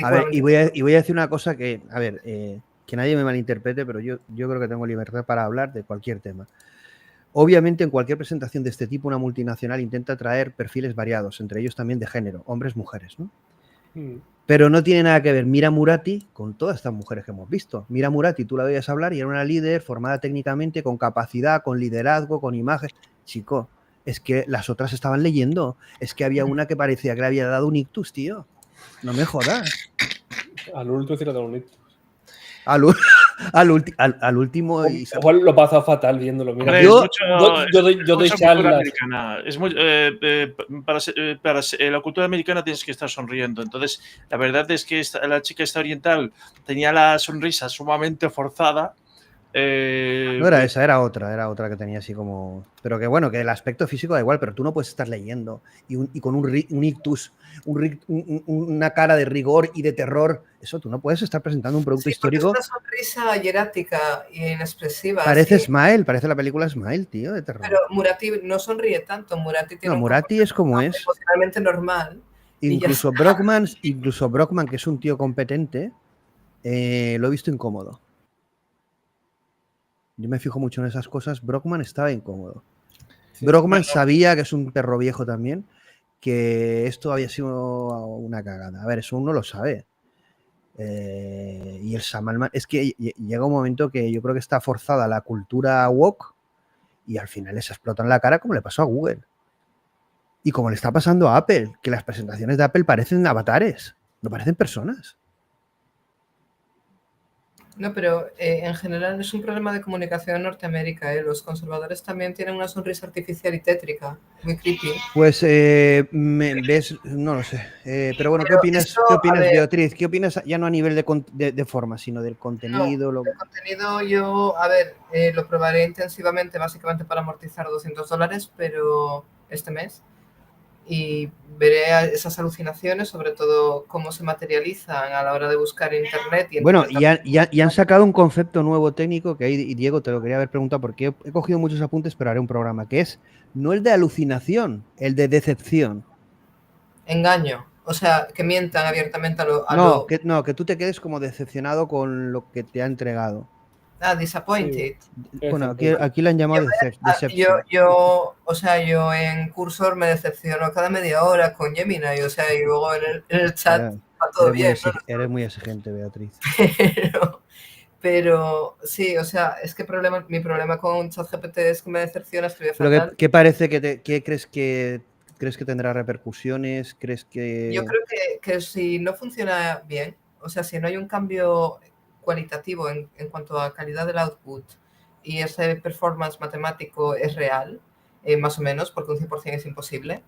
A ver, y voy a decir una cosa que, a ver, que nadie me malinterprete, pero yo creo que tengo libertad para hablar de cualquier tema. Obviamente, en cualquier presentación de este tipo, una multinacional intenta traer perfiles variados, entre ellos también de género, hombres, mujeres, ¿no? Pero no tiene nada que ver Mira Murati con todas estas mujeres que hemos visto. Mira Murati, tú la veías hablar y era una líder formada técnicamente, con capacidad, con liderazgo, con imagen. Chico, es que las otras estaban leyendo. Es que había una que parecía que le había dado un ictus, tío. No me jodas. Al último sí le ha dado un ictus. Al último... Igual lo he pasado fatal viéndolo. Mira, Hombre, yo doy charlas. Es muy, para la cultura americana tienes que estar sonriendo. Entonces, la verdad es que la chica esta oriental tenía la sonrisa sumamente forzada. No era esa, era otra que tenía así como... Pero que bueno, que el aspecto físico da igual, pero tú no puedes estar leyendo y con un ictus, una cara de rigor y de terror. Eso tú no puedes estar presentando un producto histórico. Es una sonrisa hierática e inexpresiva. Parece Smile, parece la película Smile, tío, de terror. Pero Murati no sonríe tanto. Murati tiene Murati es como es. emocionalmente normal. Incluso Brockman, que es un tío competente, lo he visto incómodo. Yo me fijo mucho en esas cosas. Brockman estaba incómodo. Sí, Brockman sabía, que es un perro viejo también, que esto había sido una cagada. A ver, eso uno lo sabe. Y el Samalman... Es que llega un momento que yo creo que está forzada la cultura woke y al final les explota en la cara como le pasó a Google. Y como le está pasando a Apple, que las presentaciones de Apple parecen avatares, no parecen personas. No, pero en general es un problema de comunicación en Norteamérica. Los conservadores también tienen una sonrisa artificial y tétrica, muy creepy. Pues, ves, no lo sé. Pero bueno, ¿qué opinas, Beatriz? ¿Qué opinas ya no a nivel de forma, sino del contenido? No, el contenido yo, lo probaré intensivamente, básicamente para amortizar $200, pero este mes. Y veré esas alucinaciones, sobre todo cómo se materializan a la hora de buscar internet. Bueno, y han sacado un concepto nuevo técnico que ahí, Diego, te lo quería haber preguntado porque he cogido muchos apuntes, pero haré un programa, que es no el de alucinación, el de decepción. Engaño, o sea, que mientan abiertamente que tú te quedes como decepcionado con lo que te ha entregado. Disappointed. Sí. Bueno, aquí lo han llamado decepción. Yo en Cursor me decepciono cada media hora con Gemini, o sea, y luego en el chat va todo bien. Eres muy exigente, Beatriz. Pero sí, o sea, es que mi problema con ChatGPT es que me decepciona, escribe fatal. Pero ¿qué parece qué crees que tendrá repercusiones? ¿Crees que...? Yo creo que si no funciona bien, o sea, si no hay un cambio cualitativo en cuanto a calidad del output y ese performance matemático es real, más o menos, porque un 100% es imposible,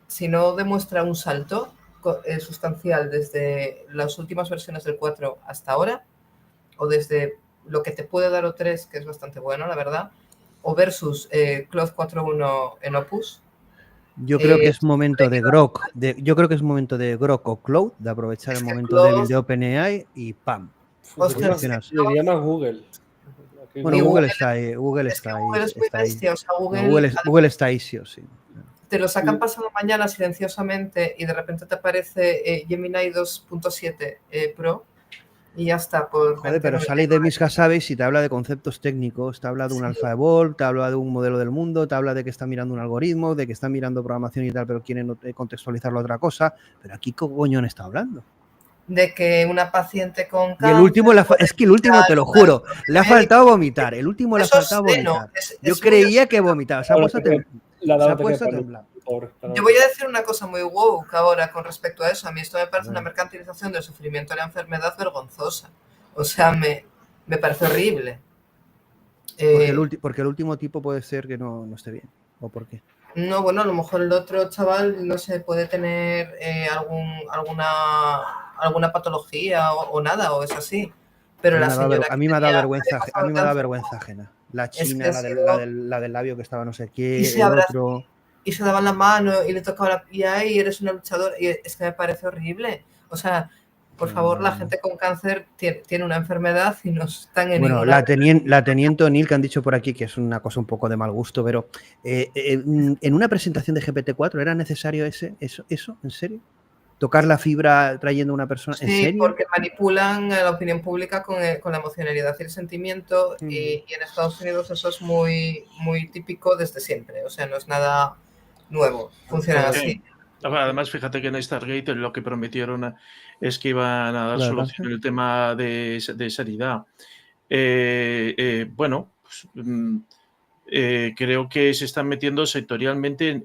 si no demuestra un salto sustancial desde las últimas versiones del 4 hasta ahora, o desde lo que te puede dar O3, que es bastante bueno, la verdad, o versus Claude 4.1 en Opus. Yo creo que es momento de Grok. Yo creo que es momento de Grok o Cloud, de aprovechar el momento débil de OpenAI y ¡pam! Hostia, diría más Google. Bueno, Google está ahí. Google está ahí. Google está ahí, sí o sí. Te lo sacan pasado mañana silenciosamente y de repente te aparece Gemini 2.7 Pro y ya está. Por Joder, pero sale de mis sabes y te habla de conceptos técnicos, te habla de un alfa evolve, te habla de un modelo del mundo, te habla de que está mirando un algoritmo, de que está mirando programación y tal, pero quieren contextualizarlo a otra cosa. Pero aquí, ¿qué coño está hablando? De que una paciente con Y el último, es que el último, te lo juro, le ha faltado vomitar. El último le ha faltado vomitar. Yo creía que vomitaba, se ha puesto a temblar. Yo voy a decir una cosa muy woke ahora con respecto a eso. A mí esto me parece una mercantilización del sufrimiento de la enfermedad vergonzosa. O sea, me parece horrible. Porque el último tipo puede ser que no esté bien. ¿O por qué? No, bueno, a lo mejor el otro chaval, no sé, puede tener alguna patología o nada, o es así. Pero la señora a mí me ha dado vergüenza ajena. La china, la del labio que estaba no sé qué, el otro... Y se daban la mano y le tocaba la piel y eres una luchadora. Y es que me parece horrible. O sea, por favor, la gente con cáncer tiene una enfermedad y no están en Bueno, ninguna... la teniente O'Neill, que han dicho por aquí, que es una cosa un poco de mal gusto, pero en una presentación de GPT-4 ¿era necesario eso? ¿En serio? ¿Tocar la fibra trayendo a una persona? ¿En serio? Sí, porque manipulan a la opinión pública con la emocionalidad y el sentimiento y en Estados Unidos eso es muy, muy típico desde siempre. O sea, no es nada nuevo. Funciona así. Además, fíjate que en Stargate lo que prometieron es que iban a dar solución en el tema de sanidad. Bueno, pues, creo que se están metiendo sectorialmente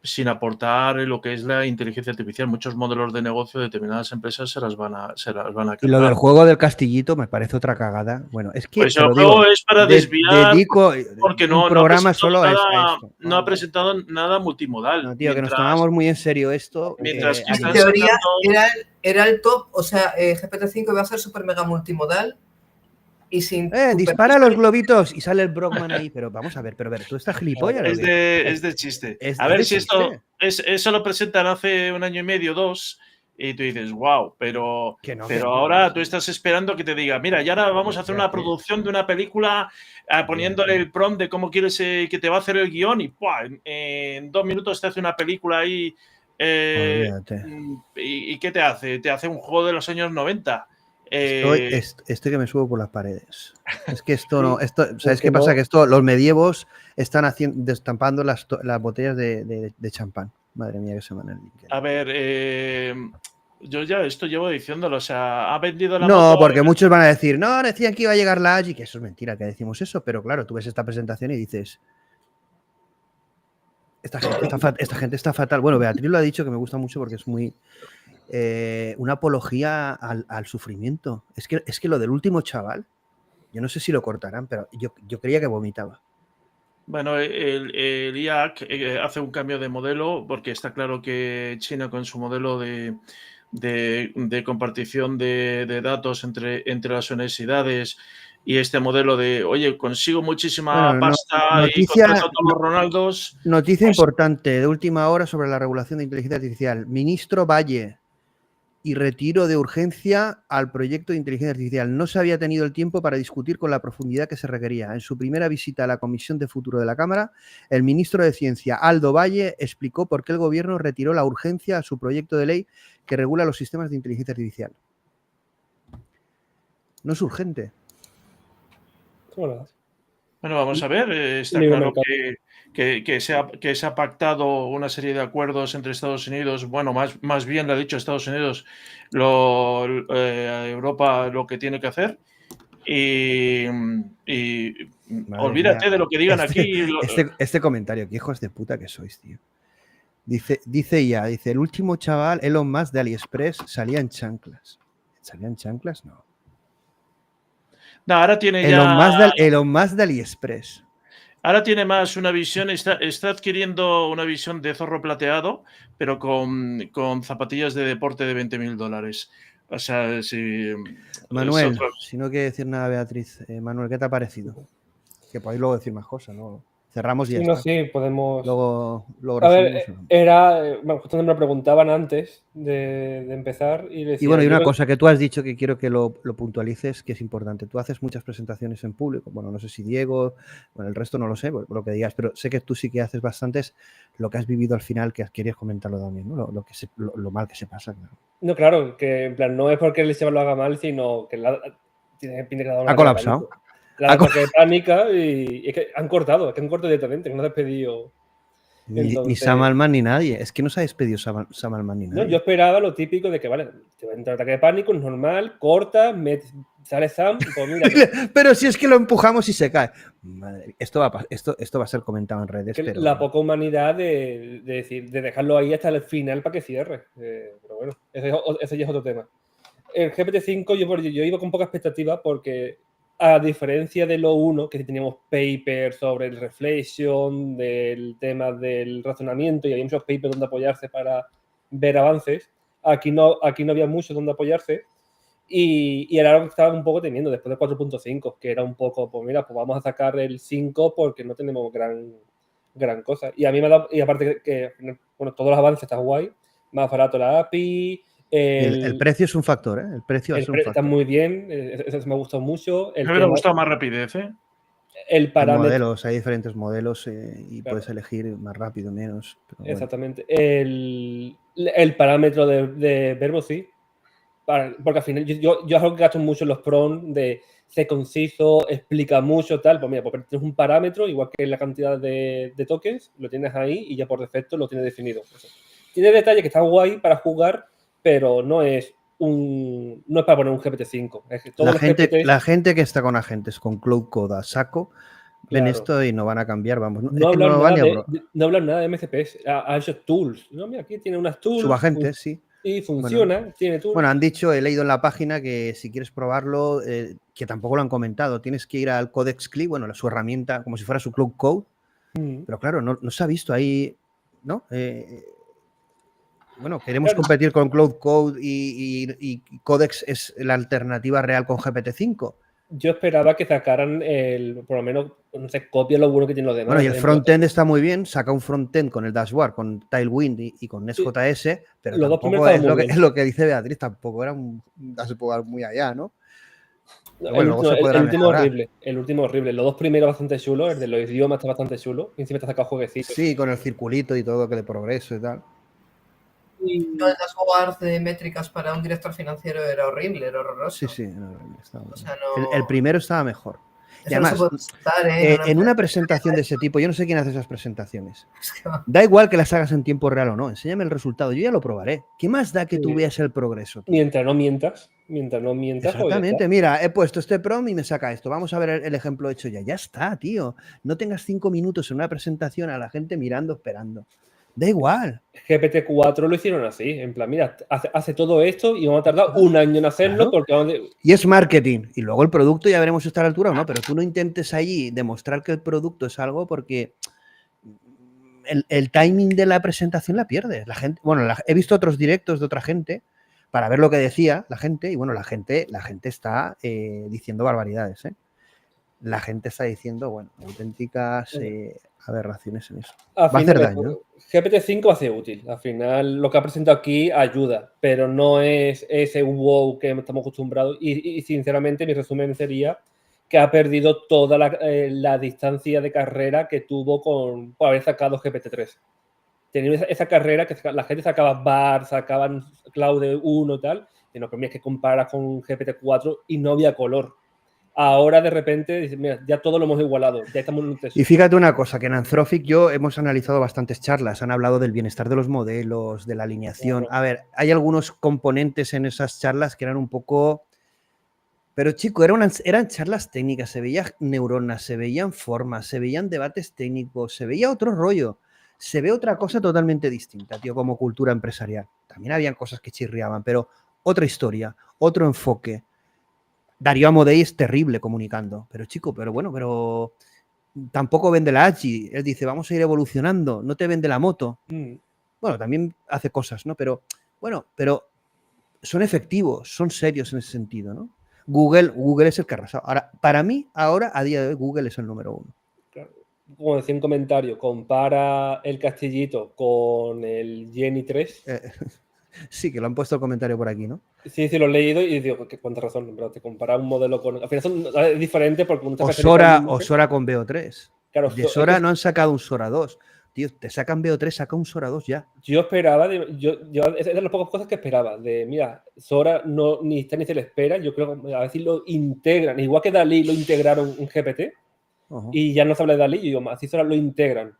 sin aportar lo que es la inteligencia artificial. Muchos modelos de negocio de determinadas empresas se las van a cargar. Y lo del juego del castillito me parece otra cagada. Bueno, es que pues el juego es para desviar, dedico porque un programa solo a esto. No ha presentado nada multimodal. No, tío, que nos tomamos muy en serio esto. Mientras que en teoría era el top, o sea, GPT-5 iba a ser súper mega multimodal. Y sin dispara los globitos y sale el Brockman ahí. Pero vamos a ver, tú estás gilipollas. Es de chiste. A ver si eso lo presentan hace un año y medio, 2, y tú dices, wow, pero ahora tú estás esperando que te diga, mira, y ahora vamos a hacer una producción de una película poniéndole el prompt de cómo quieres que te va a hacer el guión y en 2 minutos te hace una película ahí. ¿Y qué te hace? Te hace un juego de los años 90. Estoy que me subo por las paredes. Es que esto no. ¿Sabes qué pasa? Que los medievos están destampando las botellas de champán. Madre mía, que se van el link. A ver, yo ya esto llevo diciéndolo. O sea, ha vendido la moto. No, porque muchos van a decir, no, decían que iba a llegar la AGI, que eso es mentira, que decimos eso. Pero claro, tú ves esta presentación y dices, esta gente está fatal. Bueno, Beatriz lo ha dicho, que me gusta mucho porque es muy. Una apología al sufrimiento. Es que lo del último chaval, yo no sé si lo cortarán, pero yo creía que vomitaba. Bueno, el IAC hace un cambio de modelo porque está claro que China con su modelo de compartición de datos entre las universidades y este modelo de, oye, consigo muchísima pasta y contrato a todos los Ronaldos. Noticia importante de última hora sobre la regulación de inteligencia artificial. Ministro Valle y retiro de urgencia al proyecto de inteligencia artificial. No se había tenido el tiempo para discutir con la profundidad que se requería. En su primera visita a la Comisión de Futuro de la Cámara, el ministro de Ciencia, Aldo Valle, explicó por qué el Gobierno retiró la urgencia a su proyecto de ley que regula los sistemas de inteligencia artificial. No es urgente. Bueno, vamos a ver. Está claro que se ha pactado una serie de acuerdos entre Estados Unidos, bueno, más bien lo ha dicho Estados Unidos, Europa lo que tiene que hacer y olvídate de lo que digan aquí. Este comentario, que hijos de puta que sois, tío. Dice el último chaval, Elon Musk de AliExpress, salía en chanclas. ¿Salía en chanclas? No. No, ahora tiene Elon Musk de AliExpress. Ahora tiene más una visión, está adquiriendo una visión de zorro plateado, pero con zapatillas de deporte de $20.000. O sea, si... Manuel, si no quiere decir nada Beatriz, Manuel, ¿qué te ha parecido? Que podéis luego decir más cosas, ¿no? Cerramos y ya Sí, no, está. sí, podemos... Luego A ver, resumimos. bueno, justo me lo preguntaban antes de empezar y Y decía... bueno, y una yo- cosa que tú has dicho que quiero que lo puntualices, que es importante. Tú haces muchas presentaciones en público. Bueno, no sé si Diego, bueno, el resto no lo sé, por lo que digas, pero sé que tú sí que haces bastantes lo que has vivido al final, que querías comentarlo también, ¿no? Lo mal que se pasa, claro. No, claro, que en plan, no es porque el chaval lo haga mal, sino que tiene que dar un Ha ataque de colapsado. pánico. Le ha dado un ataque de pánica y es que han cortado directamente, que no ha despedido. Ni Sam Altman ni nadie. Es que no se ha despedido Sam Altman ni No, nadie. yo esperaba lo típico de que, vale, te va a entrar ataque de pánico, es normal, corta, sale Sam, pues mira. Pero si es que lo empujamos y se cae. Madre, esto va a ser comentado en redes, pero... La poca humanidad de dejarlo ahí hasta el final para que cierre. Pero bueno, ese ya es otro tema. El GPT-5 yo iba con poca expectativa porque, a diferencia de lo 1, que teníamos papers sobre el reflection, del tema del razonamiento, y había muchos papers donde apoyarse para ver avances, aquí no había mucho donde apoyarse. Y era algo que estaba un poco temiendo después del 4.5, que era un poco, pues mira, pues vamos a sacar el 5 porque no tenemos gran cosa. Y a mí me ha dado, y aparte que bueno, todos los avances están guay, más barato la API. El precio es un factor, ¿eh? El precio es un factor. Está muy bien, eso me ha gustado mucho. Me hubiera gustado más rapidez, ¿eh? El parámetro. Hay diferentes modelos y claro, puedes elegir más rápido, menos. Pero bueno. Exactamente. El parámetro de Verbosí, porque al final yo es algo que gasto mucho en los prompts de ser conciso, explica mucho, tal. Pues mira, pues tienes un parámetro, igual que la cantidad de tokens, lo tienes ahí y ya por defecto lo tienes definido. Tiene detalles que están guay para jugar, pero no es para poner un GPT-5. Es que la gente que está con agentes, con Cloud Code a saco, ven esto y no van a cambiar, vamos. No hablan nada de MCPs, ha hecho tools. No, mira, aquí tiene unas tools. Subagentes, sí. Y funciona, tiene tools. Bueno, han dicho, he leído en la página que si quieres probarlo, que tampoco lo han comentado, tienes que ir al Codex CLI, bueno, su herramienta, como si fuera su Cloud Code, pero claro, no se ha visto ahí, ¿no? Bueno, queremos competir con Cloud Code y Codex es la alternativa real con GPT-5. Yo esperaba que sacaran por lo menos, no sé, copia lo bueno que tienen los demás. Bueno, y el frontend está muy bien, saca un frontend con el dashboard, con Tailwind y con NestJS, pero los tampoco es lo que dice Beatriz, tampoco era un dashboard muy allá, ¿no? Bueno, el último horrible. Los dos primeros bastante chulos, el de los idiomas está bastante chulo, y encima te saca jueguecitos. Sí, con el circulito y todo, que de progreso y tal. El dashboard de métricas para un director financiero era horrible, era horroroso. Sí, era horrible. O sea, no... el primero estaba mejor. Y Eso además, no se puede estar, en una presentación de ese tipo, yo no sé quién hace esas presentaciones. Da igual que las hagas en tiempo real o no, enséñame el resultado, yo ya lo probaré. ¿Qué más da que tú veas el progreso? Tío? Mientras no mientas. Exactamente, mira, he puesto este prompt y me saca esto. Vamos a ver el ejemplo hecho ya. Ya está, tío. No tengas 5 minutos en una presentación a la gente mirando, esperando. Da igual. GPT-4 lo hicieron así, en plan, mira, hace todo esto y vamos a tardar un año en hacerlo. Claro. Y es marketing. Y luego el producto ya veremos si está a la altura o no, pero tú no intentes allí demostrar que el producto es algo porque el timing de la presentación la pierdes. La gente, bueno, he visto otros directos de otra gente para ver lo que decía la gente y bueno, la gente está diciendo barbaridades, ¿eh? La gente está diciendo, bueno, auténticas aberraciones en eso. Va a hacer daño. GPT-5 va a ser útil. Al final, lo que ha presentado aquí ayuda, pero no es ese wow que estamos acostumbrados. Y sinceramente, mi resumen sería que ha perdido toda la distancia de carrera que tuvo por haber sacado GPT-3. Tenía esa carrera que la gente sacaba bar, sacaban Claude 1 y tal, y no, pero mira, es que comparas con GPT-4 y no había color. Ahora de repente dices, mira, ya todo lo hemos igualado, ya estamos en un test. Y fíjate una cosa, que en Anthropic hemos analizado bastantes charlas, han hablado del bienestar de los modelos, de la alineación. Claro. A ver, hay algunos componentes en esas charlas que eran un poco... Pero chico, eran charlas técnicas, se veían neuronas, se veían formas, se veían debates técnicos, se veía otro rollo. Se ve otra cosa totalmente distinta, tío, como cultura empresarial. También habían cosas que chirriaban, pero otra historia, otro enfoque. Darío Amodei es terrible comunicando, pero chico, pero tampoco vende la Agi. Él dice, vamos a ir evolucionando, no te vende la moto. Bueno, también hace cosas, ¿no? Pero son efectivos, son serios en ese sentido, ¿no? Google es el que ha arrasado. Ahora, para mí, a día de hoy, Google es el número 1. Claro. como decía un comentario, compara el castillito con el Genie 3. Sí, que lo han puesto el comentario por aquí, ¿no? Sí, lo he leído y digo, que cuánta razón, en verdad, te compara un modelo con... Al final es diferente porque uno O Sora con BO3. Claro, de Sora no han sacado un Sora 2. Tío, te sacan BO3, saca un Sora 2 ya. Yo esperaba, es de las pocas cosas que esperaba. Mira, Sora no, ni está ni se le espera. Yo creo que a ver si lo integran. Igual que Dalí lo integraron en GPT y ya no se habla de Dalí, y digo, así Sora lo integran.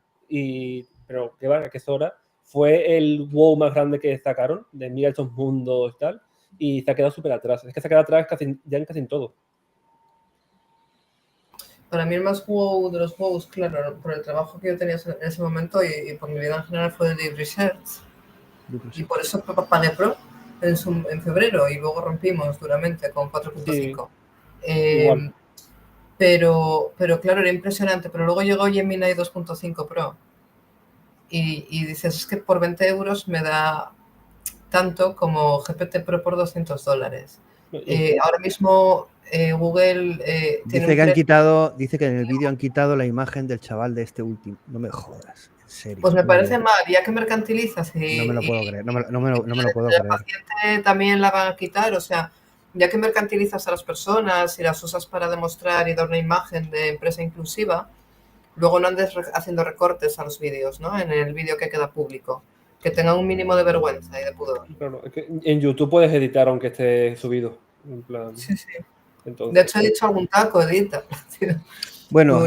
Pero que van, que Sora fue el wow más grande que destacaron, de mira estos mundos y tal, y se ha quedado súper atrás. Es que se ha quedado atrás ya en casi en todo. Para mí el más wow de los wows, claro, por el trabajo que yo tenía en ese momento y por mi vida en general fue el de Research. Y por eso pagué Pro en febrero y luego rompimos duramente con 4.5. Pero claro, era impresionante. Pero luego llegó Gemini 2.5 Pro y dices, es que por 20 euros me da tanto como GPT Pro por $200. Ahora mismo Google dice que en el vídeo han quitado la imagen del chaval de este último. No me jodas, en serio. Pues me parece mal, ya que mercantilizas no me lo puedo creer, no me lo puedo creer. El paciente también la van a quitar, o sea, ya que mercantilizas a las personas y las usas para demostrar y dar una imagen de empresa inclusiva, luego no andes haciendo recortes a los vídeos, ¿no? En el vídeo que queda público. Que tengan un mínimo de vergüenza y de pudor. Claro, es que en YouTube puedes editar aunque esté subido. En plan, sí. Entonces, de hecho, he dicho algún taco, edita. Bueno,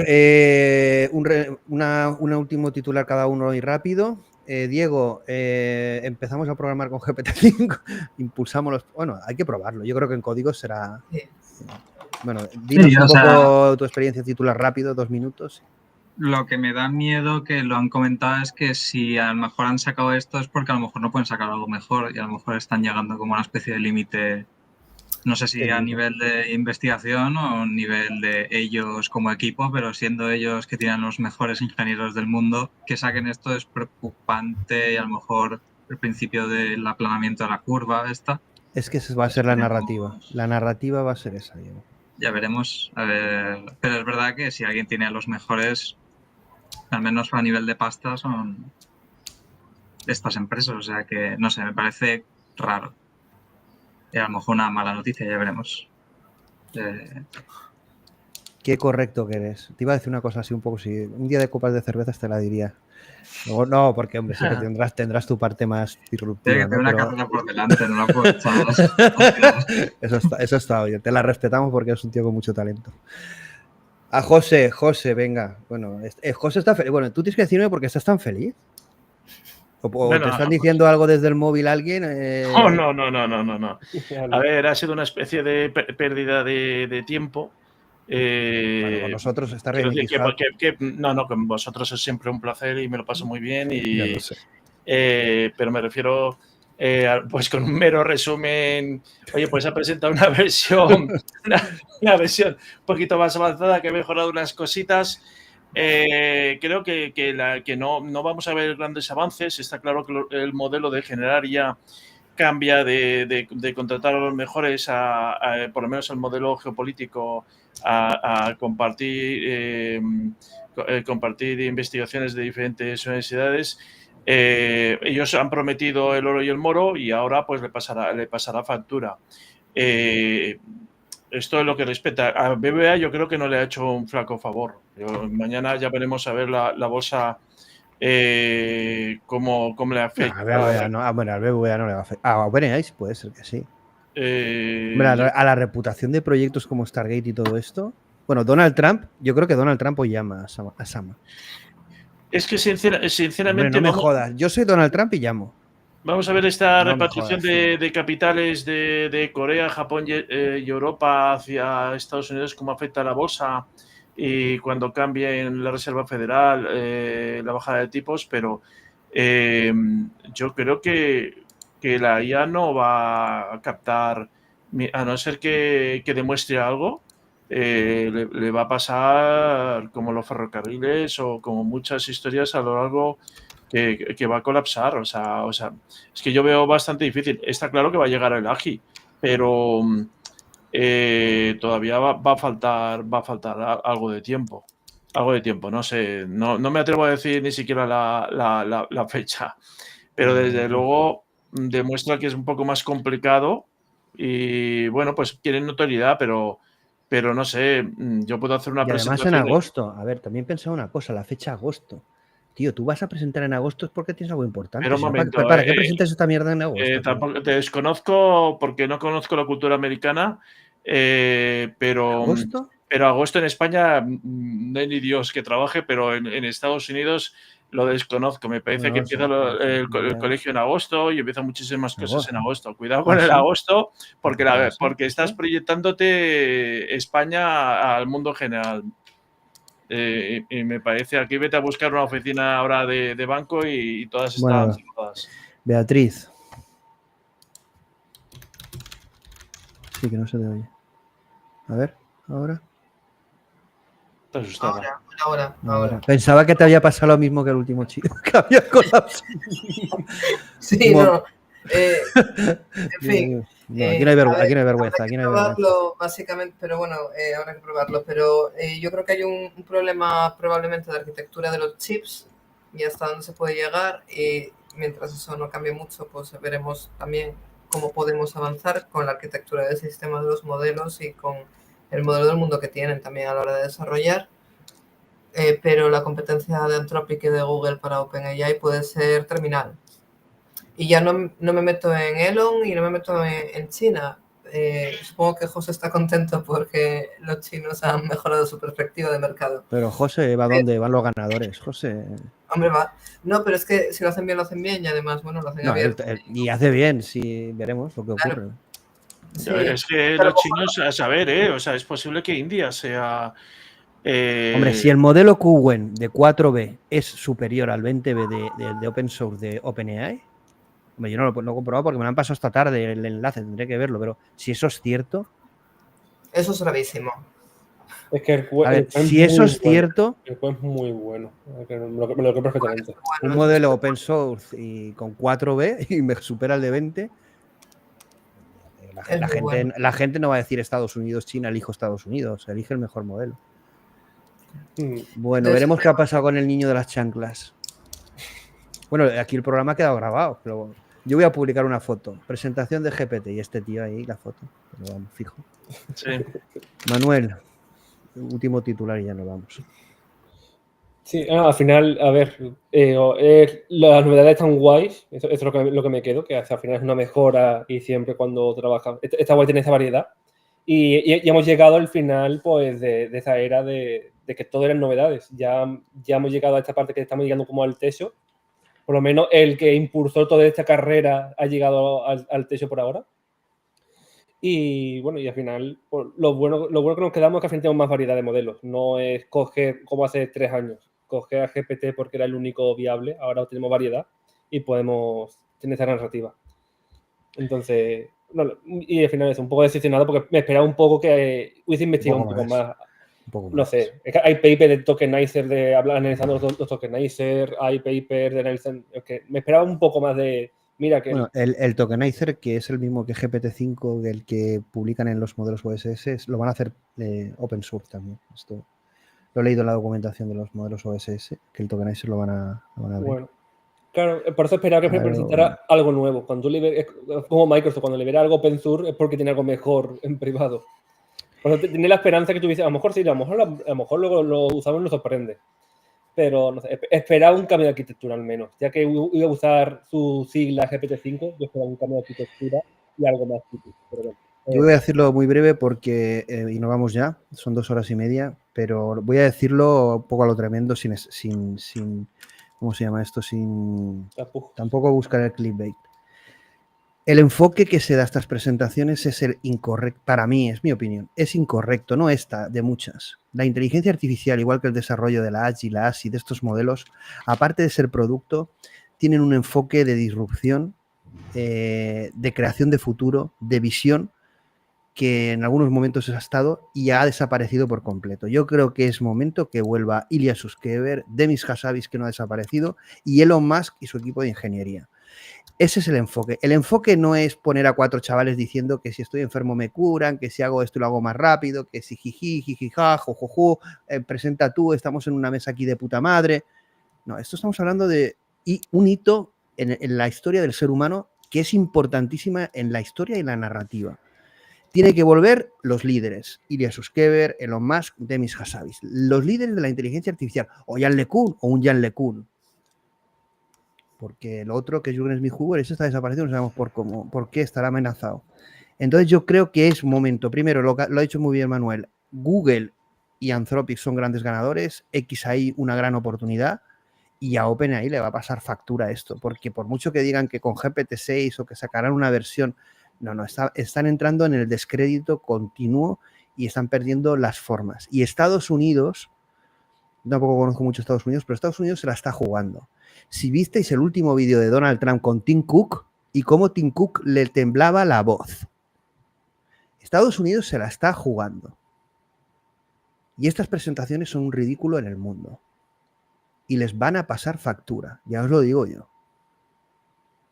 un último titular cada uno y rápido. Diego, empezamos a programar con GPT-5, impulsamos los... Bueno, hay que probarlo. Yo creo que en código será... Sí. Bueno, dinos un poco tu experiencia titular rápido, 2 minutos. Lo que me da miedo, que lo han comentado, es que si a lo mejor han sacado esto es porque a lo mejor no pueden sacar algo mejor y a lo mejor están llegando como a una especie de límite, no sé si a nivel de investigación o a nivel de ellos como equipo, pero siendo ellos que tienen los mejores ingenieros del mundo, que saquen esto es preocupante y a lo mejor el principio del aplanamiento de la curva esta. Es que esa va a ser la narrativa. La narrativa va a ser esa, Diego. Ya veremos. Pero es verdad que si alguien tiene a los mejores, al menos a nivel de pasta, son estas empresas. O sea que, no sé, me parece raro. Y a lo mejor una mala noticia, ya veremos. Qué correcto que eres. Te iba a decir una cosa así un poco, si un día de copas de cervezas te la diría. No, porque, hombre, sí que tendrás tu parte más disruptiva. Tiene que tener una carrera por delante, no la puedo echar. Eso está bien. Te la respetamos porque es un tío con mucho talento. A José, venga. Bueno, José está feliz. Bueno, tú tienes que decirme por qué estás tan feliz. ¿O bueno, te están diciendo algo desde el móvil alguien? No. A ver, ha sido una especie de pérdida de tiempo. Bueno, con nosotros está bien. No, con vosotros es siempre un placer y me lo paso muy bien. Ya lo sé. Pero me refiero, pues con un mero resumen, oye, pues ha presentado una versión, una versión un poquito más avanzada que ha mejorado unas cositas. Creo que no vamos a ver grandes avances. Está claro que el modelo de generar ya cambia de contratar a los mejores por lo menos el modelo geopolítico a compartir investigaciones de diferentes universidades. Ellos han prometido el oro y el moro y ahora pues le pasará factura. Esto es lo que respecta a BBVA. Yo creo que no le ha hecho un flaco favor. Mañana ya veremos a ver la bolsa cómo le afecta. Al BBVA no le va a afectar. A OpenAI puede ser que sí. A la reputación de proyectos como Stargate y todo esto. Bueno, Donald Trump, yo creo que Donald Trump hoy llama a Sama. Es que sinceramente... Hombre, no me jodas. Yo soy Donald Trump y llamo. Vamos a ver esta repatriación de capitales de Corea, Japón y Europa hacia Estados Unidos, cómo afecta a la bolsa y cuando cambie en la Reserva Federal la bajada de tipos, pero yo creo que la IA no va a captar, a no ser que demuestre algo, le va a pasar como los ferrocarriles o como muchas historias a lo largo que va a colapsar. O sea, es que yo veo bastante difícil. Está claro que va a llegar el AGI, pero todavía va a faltar algo de tiempo. algo de tiempo, no sé, no me atrevo a decir ni siquiera la fecha, pero desde luego demuestra que es un poco más complicado y, bueno, pues quieren notoriedad, pero no sé, yo puedo hacer una Y además presentación... en agosto, a ver, también pensaba una cosa, la fecha agosto. Tío, tú vas a presentar en agosto es porque tienes algo importante. Pero un Si no, momento, ¿para qué presentas esta mierda en agosto? tampoco te desconozco porque no conozco la cultura americana, pero ¿Agosto? Pero agosto en España no hay ni Dios que trabaje, pero en Estados Unidos lo desconozco. Me parece que No empieza sé, el colegio en agosto y empiezan muchísimas cosas en agosto. Cuidado con ¿Ah, el sí? agosto porque, ¿Qué pasa? porque estás proyectándote España al mundo general. Y me parece, aquí vete a buscar una oficina ahora de banco y todas están Bueno, cerradas. Beatriz. Sí, que no se te oye. A ver, ahora. Está asustada. Ahora. Pensaba que te había pasado lo mismo que el último chico, que había colapsado. Sí, no. En fin. No, aquí no hay vergüenza. Aquí no hay vergüenza. Probarlo, básicamente, pero bueno, habrá que probarlo. Pero yo creo que hay un problema probablemente de arquitectura de los chips y hasta dónde se puede llegar. Y mientras eso no cambie mucho, pues veremos también cómo podemos avanzar con la arquitectura del sistema de los modelos y con el modelo del mundo que tienen también a la hora de desarrollar. Pero la competencia de Anthropic y de Google para OpenAI puede ser terminal. Y ya no me meto en Elon y no me meto en China. Supongo que José está contento porque los chinos han mejorado su perspectiva de mercado. Pero José, ¿va dónde van los ganadores? José. Hombre, va. No, pero es que si lo hacen bien, lo hacen bien y además, bueno, lo hacen abierto. Y hace bien, sí, veremos lo que ocurre. Sí, es que los chinos, a saber, o sea, es posible que India sea... Hombre, si el modelo Qwen de 4B es superior al 20B de open source de OpenAI, hombre, yo no lo he comprobado porque me lo han pasado esta tarde el enlace, tendré que verlo, pero si eso es cierto... Eso es gravísimo. Es que si eso es cierto... El Qwen es muy bueno, me lo creo perfectamente. Un modelo open source y con 4B y me supera el de 20... La gente no va a decir Estados Unidos, China, elijo Estados Unidos, elige el mejor modelo. Bueno, veremos qué ha pasado con el niño de las chanclas. Bueno, aquí el programa ha quedado grabado, pero yo voy a publicar una foto. Presentación de GPT y este tío ahí, la foto. Pero vamos, fijo. Sí. Manuel, último titular y ya nos vamos. Sí, al final, a ver, las novedades están guays, eso es lo que me quedo, que al final es una mejora y siempre cuando trabajas, está guay tener esa variedad. Y hemos llegado al final pues de esa era de que todo eran novedades. Ya hemos llegado a esta parte que estamos llegando como al techo. Por lo menos el que impulsó toda esta carrera ha llegado al techo por ahora. Y bueno, y al final pues, lo bueno que nos quedamos es que al final tenemos más variedad de modelos. No es coger como hace 3 años. Coger a GPT porque era el único viable. Ahora tenemos variedad y podemos tener esa narrativa. Entonces... No, y al final es un poco decepcionado porque me esperaba un poco que hubiese investigado un poco más. No sé, es que hay papers de tokenizer, analizando los tokenizers, hay papers de analizando... Es que me esperaba un poco más de... Mira que... Bueno, el tokenizer, que es el mismo que GPT-5, el que publican en los modelos OSS, lo van a hacer open source también. Esto lo he leído en la documentación de los modelos OSS, que el tokenizer lo van a abrir. Bueno. Claro, por eso esperaba que presentara algo nuevo. Cuando tú como Microsoft, cuando libera algo open source es porque tiene algo mejor en privado. Cuando tenía la esperanza que tuviese, a lo mejor sí, a lo mejor luego lo usamos y nos sorprende. Pero no sé, esperaba un cambio de arquitectura al menos. Ya que iba a usar su sigla GPT-5, yo esperaba un cambio de arquitectura y algo más típico. Pero bueno, yo voy a decirlo muy breve porque, y nos vamos ya, son 2 horas y media, pero voy a decirlo un poco a lo tremendo sin ¿cómo se llama esto? Sin tampoco buscar el clickbait. El enfoque que se da a estas presentaciones es el incorrecto, para mí, es mi opinión, es incorrecto, no esta, de muchas. La inteligencia artificial, igual que el desarrollo de la AGI, la ASI, de estos modelos, aparte de ser producto, tienen un enfoque de disrupción, de creación de futuro, de visión, que en algunos momentos ha estado y ha desaparecido por completo. Yo creo que es momento que vuelva Ilya Sutskever, Demis Hassabis, que no ha desaparecido, y Elon Musk y su equipo de ingeniería. Ese es el enfoque. El enfoque no es poner a 4 chavales diciendo que si estoy enfermo me curan, que si hago esto lo hago más rápido, que si jiji, jijija, jojojo, presenta tú, estamos en una mesa aquí de puta madre. No, esto estamos hablando de un hito en la historia del ser humano que es importantísima en la historia y la narrativa. Tiene que volver los líderes, Ilya Sutskever, Elon Musk, Demis Hassabis, los líderes de la inteligencia artificial, o Jan LeCun, o un Jan LeCun. Porque el otro, que es Jürgen Smith-Huber, ese está desaparecido, no sabemos por qué estará amenazado. Entonces yo creo que es momento, primero, lo ha dicho muy bien Manuel, Google y Anthropic son grandes ganadores, xAI una gran oportunidad, y a OpenAI le va a pasar factura esto, porque por mucho que digan que con GPT-6 o que sacarán una versión, están entrando en el descrédito continuo y están perdiendo las formas. Y Estados Unidos, tampoco conozco mucho Estados Unidos, pero Estados Unidos se la está jugando. Si visteis el último vídeo de Donald Trump con Tim Cook y cómo Tim Cook le temblaba la voz. Estados Unidos se la está jugando. Y estas presentaciones son un ridículo en el mundo. Y les van a pasar factura, ya os lo digo yo.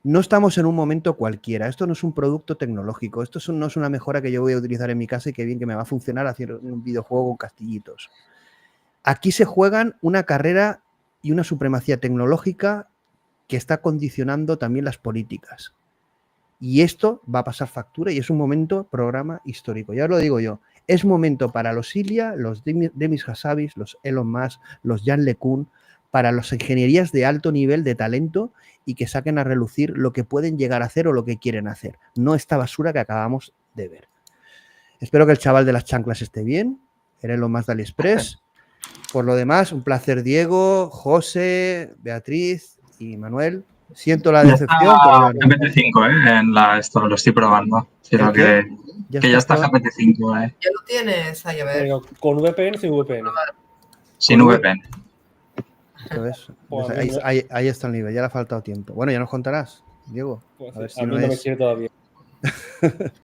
No estamos en un momento cualquiera, esto no es un producto tecnológico, esto no es una mejora que yo voy a utilizar en mi casa y que bien que me va a funcionar haciendo un videojuego con castillitos. Aquí se juegan una carrera y una supremacía tecnológica que está condicionando también las políticas. Y esto va a pasar factura y es un programa histórico. Ya os lo digo yo, es momento para los Ilya, los Demis Hassabis, los Elon Musk, los Jan LeCun, para las ingenierías de alto nivel de talento y que saquen a relucir lo que pueden llegar a hacer o lo que quieren hacer. No esta basura que acabamos de ver. Espero que el chaval de las chanclas esté bien. Era Elon Musk de AliExpress. Por lo demás, un placer, Diego, José, Beatriz y Manuel. Siento la decepción, pero bueno. GPT-5, esto lo estoy probando. Quiero que ya está GPT-5, Ya lo tienes, ahí a ver. Pero ¿con VPN o sin VPN? Sin VPN. Entonces, ahí está el nivel, ya le ha faltado tiempo. Bueno, ya nos contarás, Diego. Pues a ver si a mí no me quiere todavía.